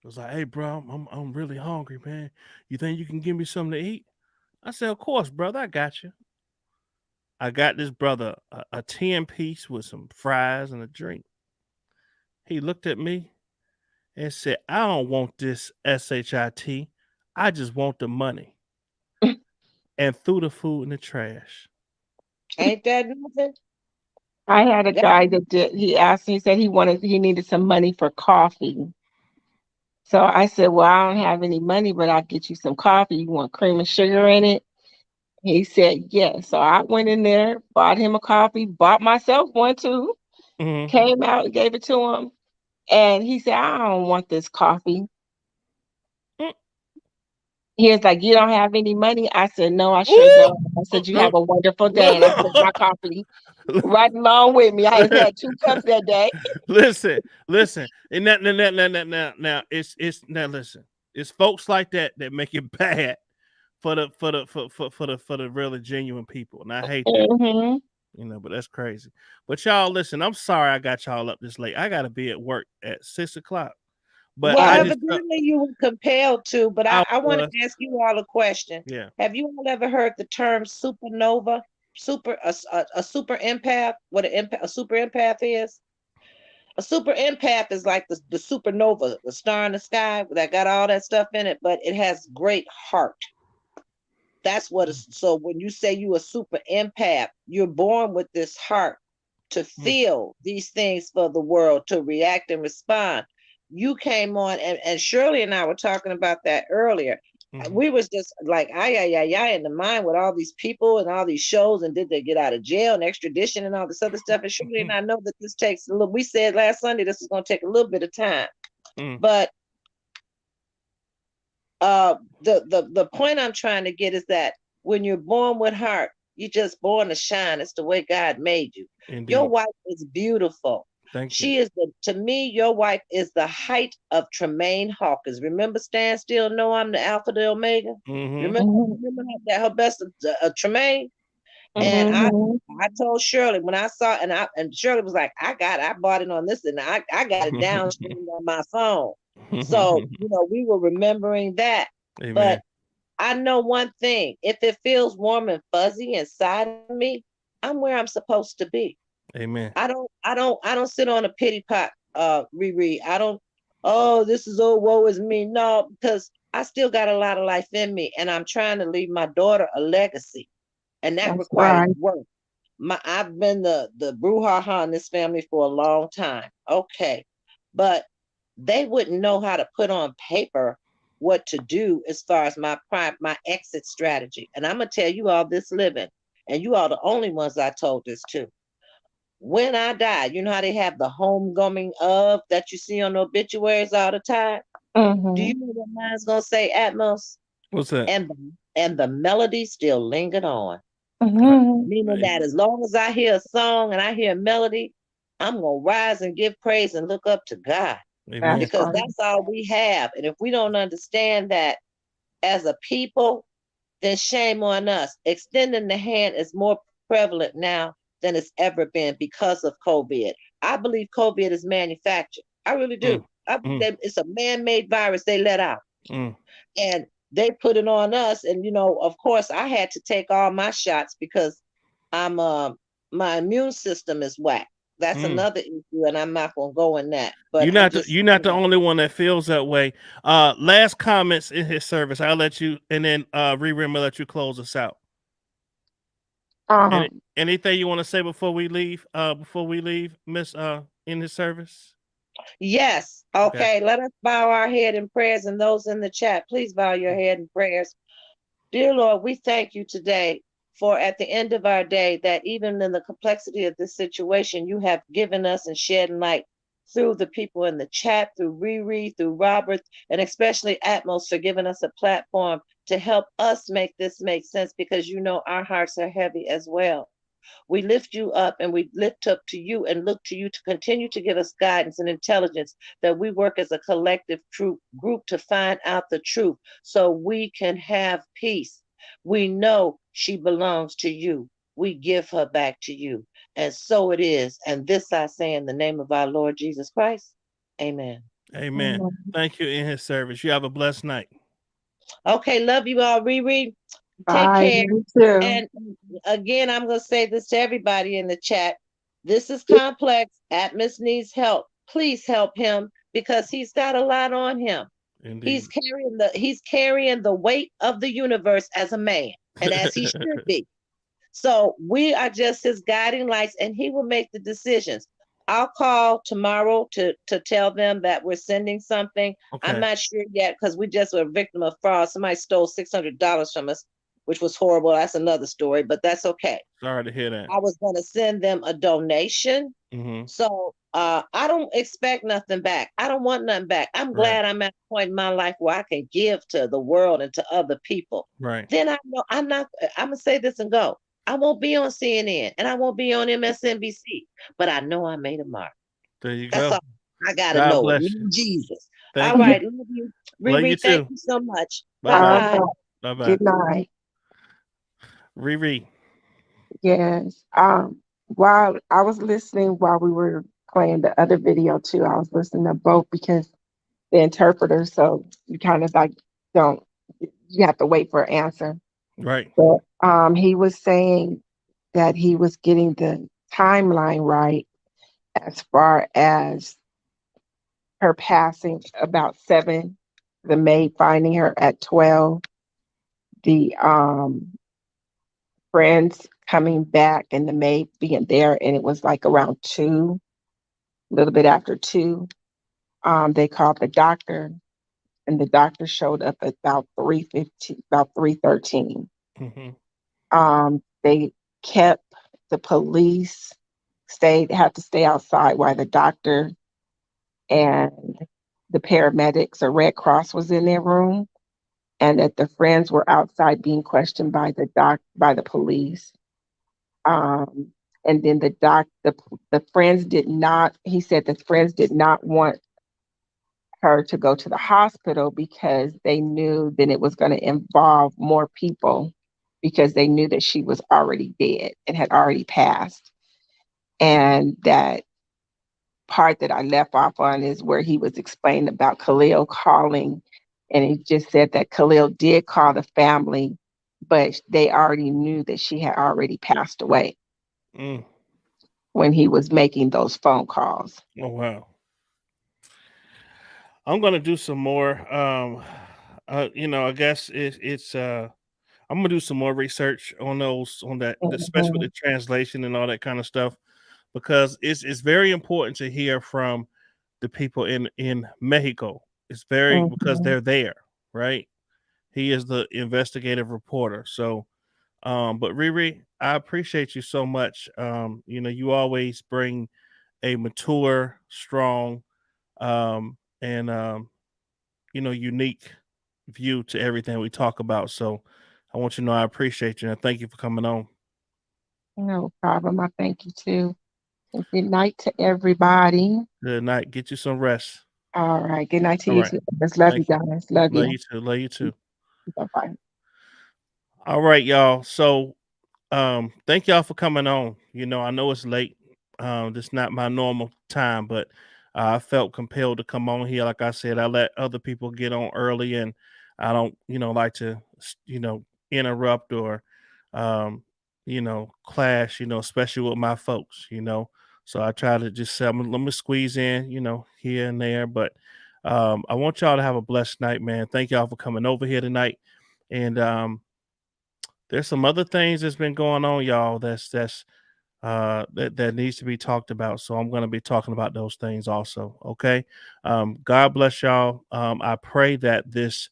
Was like, hey, bro, I'm really hungry, man. You think you can give me something to eat? I said, of course, brother. I got you. I got this brother a 10-piece with some fries and a drink. He looked at me and said, I don't want this SHIT. I just want the money. And threw the food in the trash. Ain't that nothing? I had a guy that did, he asked me, he said he needed some money for coffee. So I said, well, I don't have any money, but I'll get you some coffee. You want cream and sugar in it? He said yes. So I went in there, bought him a coffee, bought myself one too, Mhm. came out and gave it to him. And he said, I don't want this coffee. Mm. He was like, you don't have any money? I said, no, I sure Ooh! don't. I said, you have Look, a wonderful day. And I took look. my coffee right along with me. I had had 2 cups that day. listen. And now it's now listen. It's folks like that that make it bad for the really genuine people. And I hate that. Hmm. You know, but that's crazy. But y'all, listen, I'm sorry I got y'all up this late. I gotta be at work at 6 o'clock. But Well, I Um, just evidently you were compelled to, but I I want to was ask you all a question. yeah. Have you all ever heard the term supernova? A super empath? What a super empath is? A super empath is like the supernova, the star in the sky that got all that stuff in it, but it has great heart. That's what it's so when you say you a super empath, you're born with this heart to Mm, feel these things for the world, to react and respond. You came on and Shirley and I were talking about that earlier. mhm, We was just like ay in the mind with all these people and all these shows, and did they get out of jail and extradition and all this other stuff. And Shirley and I know that this takes a little, we said last Sunday this is going to take a little bit of time. mm, But the point I'm trying to get is that when you're born with heart, you're just born to shine. It's the way God made you. Your indeed. wife is beautiful. Thank you. She is to me, your wife is the height of Tremaine Hawkins. Remember Stand Still, Know I'm the Alpha, the Omega? Mm-hmm. Remember that her best Tremaine? And hmm I told Shirley when I saw and Shirley was like, I bought it on this and I got it downstreamed on my phone. So, we were remembering that. Amen. But I know one thing, if it feels warm and fuzzy inside of me, I'm where I'm supposed to be. Amen. I don't sit on a pity pot, Riri. I don't, oh, this is oh woe is me. No, because I still got a lot of life in me and I'm trying to leave my daughter a legacy. And that That's requires right. work. I've been the brouhaha in this family for a long time. Okay. But they wouldn't know how to put on paper what to do as far as my exit strategy. And I'm gonna tell you all this living, and you are the only ones I told this to. When I die, you know how they have the homecoming of that you see on the obituaries all the time? Do you Hmm. know what mine's gonna say, Atmos? What's that? And the melody still lingered on. Hmm. Meaning Hey, that as long as I hear a song and I hear a melody, I'm gonna rise and give praise and look up to God amen. That's because right. that's all we have. And if we don't understand that as a people, then shame on us. Extending the hand is more prevalent now than it's ever been because of COVID. I believe COVID is manufactured. I really Mm, do. I believe mm, it's a man-made virus they let out. mm. And they put it on us. And of course, I had to take all my shots because I'm my immune system is whack. That's Mm. another issue, and I'm not gonna go in that. But You're I'm not the just you're not the only one that feels that way. Last comments in his service. I'll let you, and then Riri will let you close us out. Um, Anything you want to say before we leave? Before we leave, Miss in his service. yes, Okay. okay. Let us bow our head in prayers, and those in the chat, please bow your head in prayers. Dear Lord, we thank you today for at the end of our day that even in the complexity of this situation, you have given us and shed light through the people in the chat, through Riri, through Robert, and especially Atmos for giving us a platform to help us make this make sense because our hearts are heavy as well. We lift you up and we lift up to you and look to you to continue to give us guidance and intelligence that we work as a collective group to find out the truth so we can have peace. We know she belongs to you. We give her back to you. And so it is. And this I say in the name of our Lord Jesus Christ. Amen. Amen. Thank you in his service. You have a blessed night. Okay, love you all. Riri, take bye. care. You too. And again, I'm going to say this to everybody in the chat. This is complex. Atmos needs help. Please help him because he's got a lot on him. Indeed. He's carrying the weight of the universe as a man, and as he should be. So we are just his guiding lights, and he will make the decisions. I'll call tomorrow to tell them that we're sending something. I'm Okay. not sure yet because we just were a victim of fraud. Somebody stole $600 from us which was horrible. That's another story, but that's okay. Sorry to hear that. I was going to send them a donation. Mm-hmm. So I don't expect nothing back. I don't want nothing back. I'm glad I'm at a point in my life where I can give to the world and to other people. Right. Then I know I'm going to say this and go. I won't be on CNN and I won't be on MSNBC, but I know I made a mark. There you That's go. all. I got to God know bless it. you. Jesus. Thank all you. right. Love you. Love you Riri, thank too. you so much. Bye-bye. Bye-bye. Bye-bye. Good night. Riri. Yes. While I was listening while we were playing the other video too, I was listening to both because the interpreter, so you kind of like you have to wait for an answer. Right. But he was saying that he was getting the timeline right as far as her passing about 7, the maid finding her at 12, the friends coming back and the maid being there, and it was like around 2, a little bit after 2. They called the doctor, and the doctor showed up at about 3:15, about 3:13. Mm-hmm. They kept the police had to stay outside while the doctor and the paramedics or Red Cross was in their room, and that the friends were outside being questioned by the police. And then the friends did not. He said the friends did not want her to go to the hospital because they knew then it was going to involve more people because they knew that she was already dead and had already passed. And that part that I left off on is where he was explaining about Khalil calling, and he just said that Khalil did call the family, but they already knew that she had already passed away when he was making those phone calls. Oh wow. I'm gonna do some more. I guess it's I'm gonna do some more research on that, especially with the translation and all that kind of stuff, because it's very important to hear from the people in Mexico. It's very because they're there, right? He is the investigative reporter. So, but Riri, I appreciate you so much. You always bring a mature, strong, and unique view to everything we talk about. So I want you to know I appreciate you and thank you for coming on. No problem. I thank you too. And good night to everybody. Good night. Get you some rest. All right. Good night to All you right. too. Just love you guys. Love you. You too. Love you too. Bye-bye. All right, y'all. So thank y'all for coming on. I know it's late. This is not my normal time, but I felt compelled to come on here. Like I said, I let other people get on early, and I don't, like to, interrupt or, clash, especially with my folks, So I try to just say, let me squeeze in, here and there. But I want y'all to have a blessed night, man. Thank y'all for coming over here tonight. And there's some other things that's been going on, y'all. That needs to be talked about. So I'm going to be talking about those things also. Okay. God bless y'all. I pray that this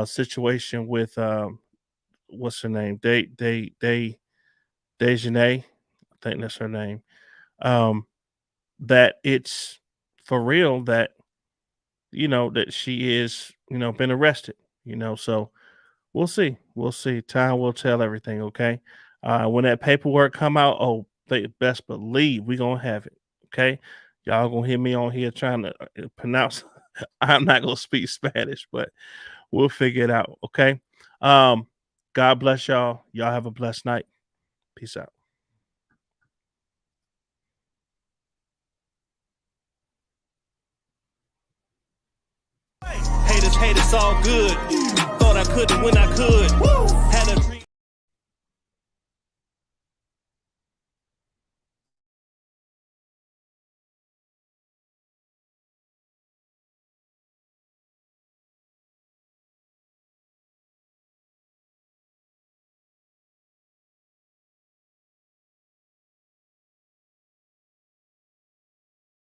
situation with what's her name? Daejhanae. I think that's her name. That it's for real that that she is been arrested. So we'll see. We'll see. Time will tell everything. Okay. When that paperwork come out, they best believe we gonna have it. Okay. Y'all gonna hear me on here trying to pronounce. I'm not gonna speak Spanish, but we'll figure it out. Okay. God bless y'all. Y'all have a blessed night. Peace out. Haters, all good. Thought I couldn't when I could. Had a